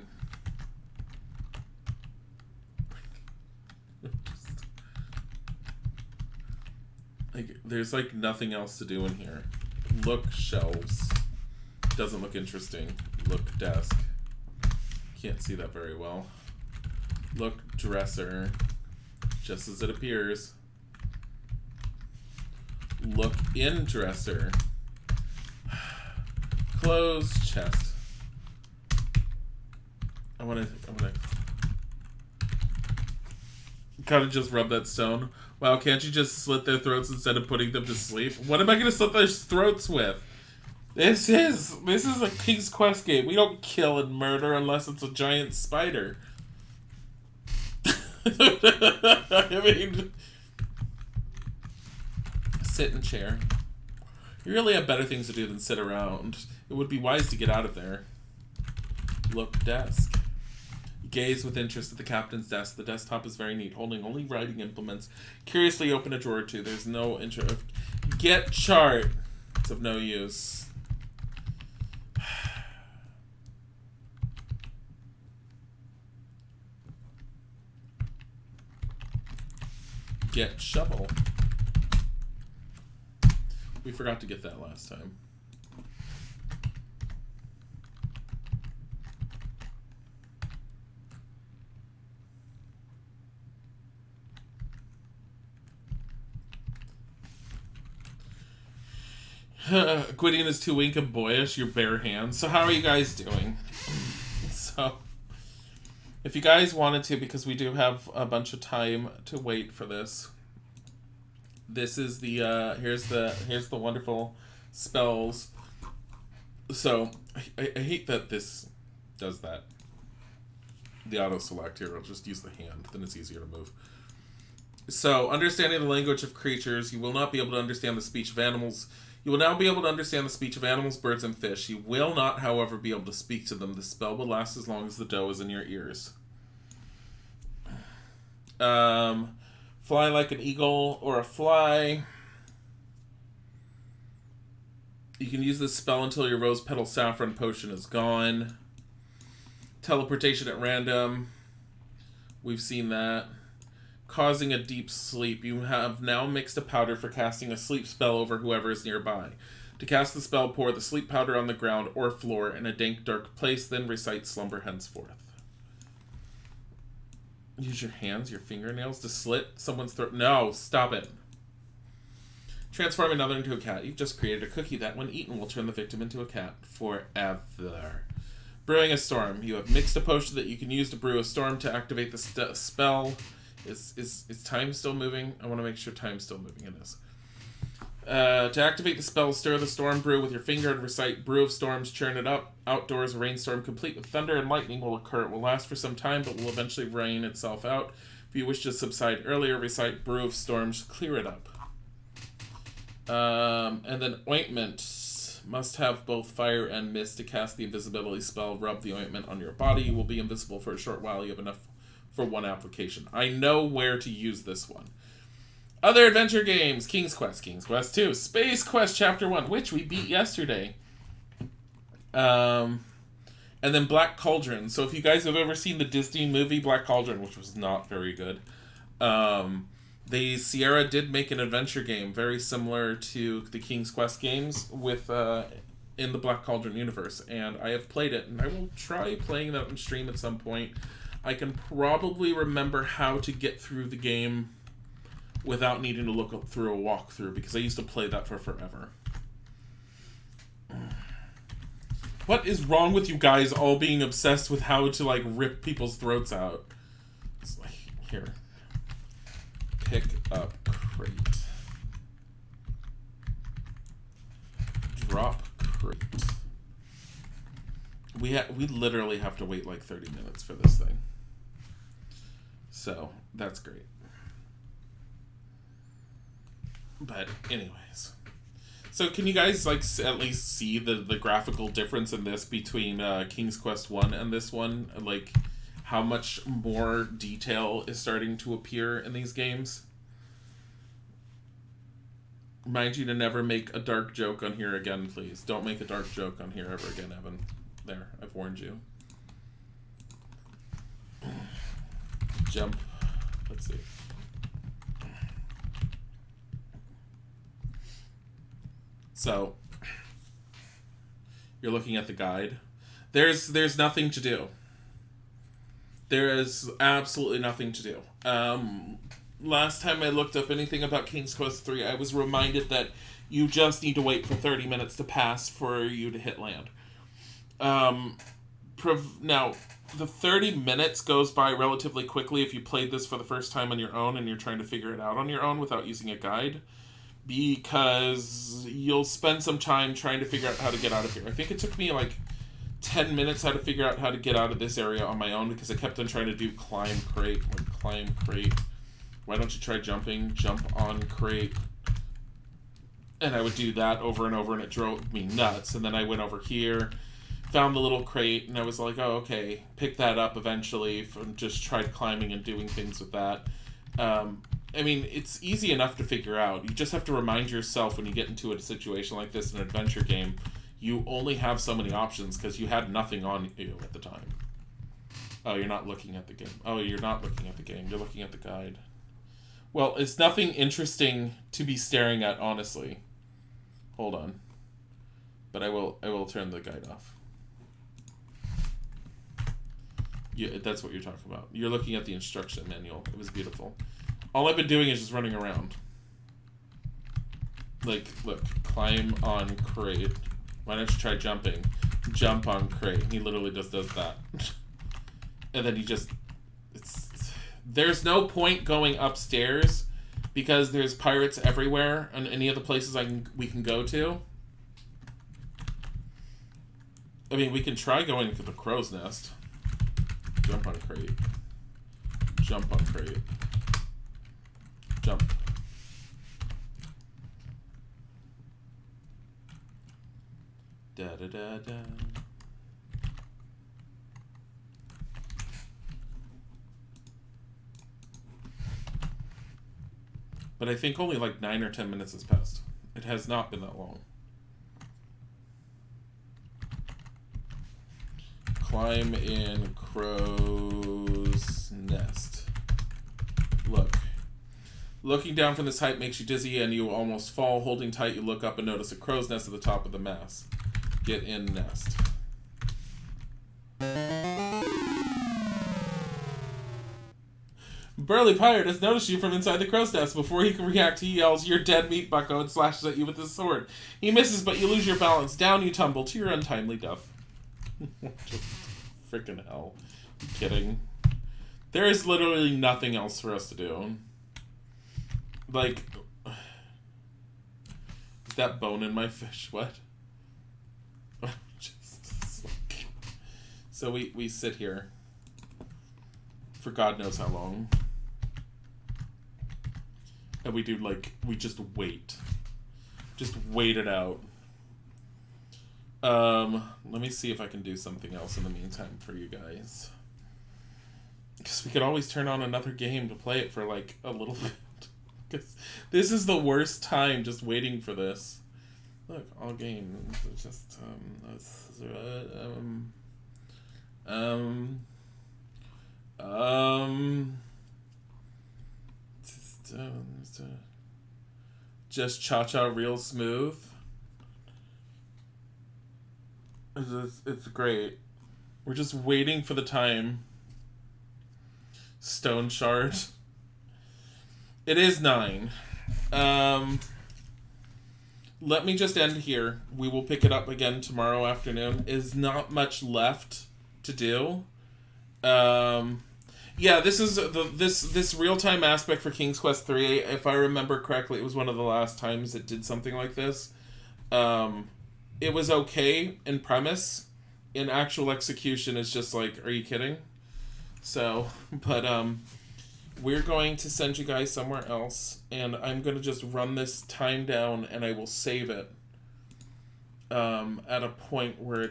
Like, there's like nothing else to do in here. Look, shelves. Doesn't look interesting. Look, desk. Can't see that very well. Look, dresser. Just as it appears. Look in dresser. Close chest. I wanna gotta just rub that stone. Wow, can't you just slit their throats instead of putting them to sleep? What am I gonna slit their throats with? This is a King's Quest game. We don't kill and murder unless it's a giant spider. I mean, sit in chair. You really have better things to do than sit around. It would be wise to get out of there. Look, desk. Gaze with interest at the captain's desk. The desktop is very neat, holding only writing implements. Curiously open a drawer too. There's no intro. Get chart. It's of no use. Get shovel. We forgot to get that last time. Gwydion is too weak and boyish, your bare hands. So how are you guys doing? So, if you guys wanted to, because we do have a bunch of time to wait for this. This is the, here's the wonderful spells. So, I hate that this does that. The auto select here, I'll just use the hand, then it's easier to move. So, understanding the language of creatures, you will not be able to understand the speech of animals. You will now be able to understand the speech of animals, birds, and fish. You will not, however, be able to speak to them. The spell will last as long as the dough is in your ears. Fly like an eagle or a fly. You can use this spell until your rose petal saffron potion is gone. Teleportation at random. We've seen that. Causing a deep sleep. You have now mixed a powder for casting a sleep spell over whoever is nearby. To cast the spell, pour the sleep powder on the ground or floor in a dank, dark place, then recite slumber henceforth. Use your hands, your fingernails to slit someone's throat. No, stop it. Transform another into a cat. You've just created a cookie that, when eaten, will turn the victim into a cat forever. Brewing a storm. You have mixed a potion that you can use to brew a storm to activate the spell. Is time still moving? I want to make sure time's still moving. It is. To activate the spell, stir the storm brew with your finger and recite Brew of Storms, churn it up. Outdoors, a rainstorm complete with thunder and lightning will occur. It will last for some time, but will eventually rain itself out. If you wish to subside earlier, recite Brew of Storms, clear it up. And then Ointment. Must have both fire and mist to cast the invisibility spell. Rub the ointment on your body. You will be invisible for a short while. You have enough for one application. I know where to use this one. Other adventure games. King's Quest 2, Space Quest Chapter 1, which we beat yesterday. And then Black Cauldron. So if you guys have ever seen the Disney movie Black Cauldron, which was not very good, the Sierra did make an adventure game very similar to the King's Quest games with in the Black Cauldron universe, and I have played it, and I will try playing that on stream at some point. I can probably remember how to get through the game without needing to look up through a walkthrough, because I used to play that for forever. What is wrong with you guys all being obsessed with how to, like, rip people's throats out? It's like, here. Pick up crate. Drop crate. We literally have to wait like 30 minutes for this thing. So, that's great. But anyways. So can you guys like at least see the graphical difference in this between King's Quest 1 and this one? Like how much more detail is starting to appear in these games. Mind you to never make a dark joke on here again, please. Don't make a dark joke on here ever again, Evan. There, I've warned you. Jump. Let's see. So, you're looking at the guide. There's nothing to do. There is absolutely nothing to do. Last time I looked up anything about King's Quest 3, I was reminded that you just need to wait for 30 minutes to pass for you to hit land. Now, the 30 minutes goes by relatively quickly if you played this for the first time on your own and you're trying to figure it out on your own without using a guide, because you'll spend some time trying to figure out how to get out of here. I think it took me like 10 minutes how to figure out how to get out of this area on my own, because I kept on trying to do climb crate, like climb crate. Why don't you try jumping? Jump on crate. And I would do that over and over, and it drove me nuts. And then I went over here, found the little crate, and I was like, oh, okay, pick that up eventually, and just tried climbing and doing things with that. I mean, it's easy enough to figure out. You just have to remind yourself when you get into a situation like this, an adventure game, you only have so many options because you had nothing on you at the time. Oh, you're not looking at the game. Oh, you're not looking at the game. You're looking at the guide. Well, it's nothing interesting to be staring at, honestly. Hold on. But I will turn the guide off. Yeah, that's what you're talking about. You're looking at the instruction manual. It was beautiful. All I've been doing is just running around. Like, look, climb on crate. Why don't you try jumping? Jump on crate. He literally just does that. And then he just... There's no point going upstairs because there's pirates everywhere and any of the places we can go to. I mean, we can try going to the crow's nest. Jump on crate. Jump on crate. Jump. Da da da da. But I think only like 9 or 10 minutes has passed. It has not been that long. Climb in crow's nest. Look. Looking down from this height makes you dizzy and you almost fall. Holding tight, you look up and notice a crow's nest at the top of the mast. Get in nest. Burly Pirate has noticed you from inside the crow's nest. Before he can react, he yells, "You're dead meat, bucko," and slashes at you with his sword. He misses, but you lose your balance. Down you tumble to your untimely death. Just freaking hell. You kidding? There is literally nothing else for us to do. Like, is that bone in my fish? What? So we sit here for God knows how long. And we do, like, we just wait. Just wait it out. Let me see if I can do something else in the meantime for you guys. Because we could always turn on another game to play it for, like, a little bit. Because this is the worst time just waiting for this. Look, all games. It's just, just cha-cha real smooth. It's great. We're just waiting for the time. Stone Shard. It is 9. Let me just end here. We will pick it up again tomorrow afternoon. Is not much left to do. Yeah, this is this real-time aspect for King's Quest 3. If I remember correctly, it was one of the last times it did something like this. It was okay in premise. In actual execution, it's just like, are you kidding? So, but we're going to send you guys somewhere else, and I'm going to just run this time down, and I will save it at a point where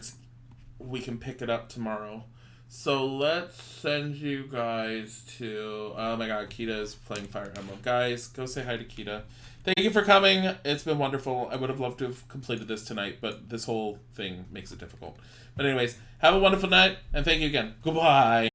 we can pick it up tomorrow. So let's send you guys to... Oh my god, Kita is playing Fire Emblem. Guys, go say hi to Kita. Thank you for coming. It's been wonderful. I would have loved to have completed this tonight, but this whole thing makes it difficult. But anyways, have a wonderful night, and thank you again. Goodbye.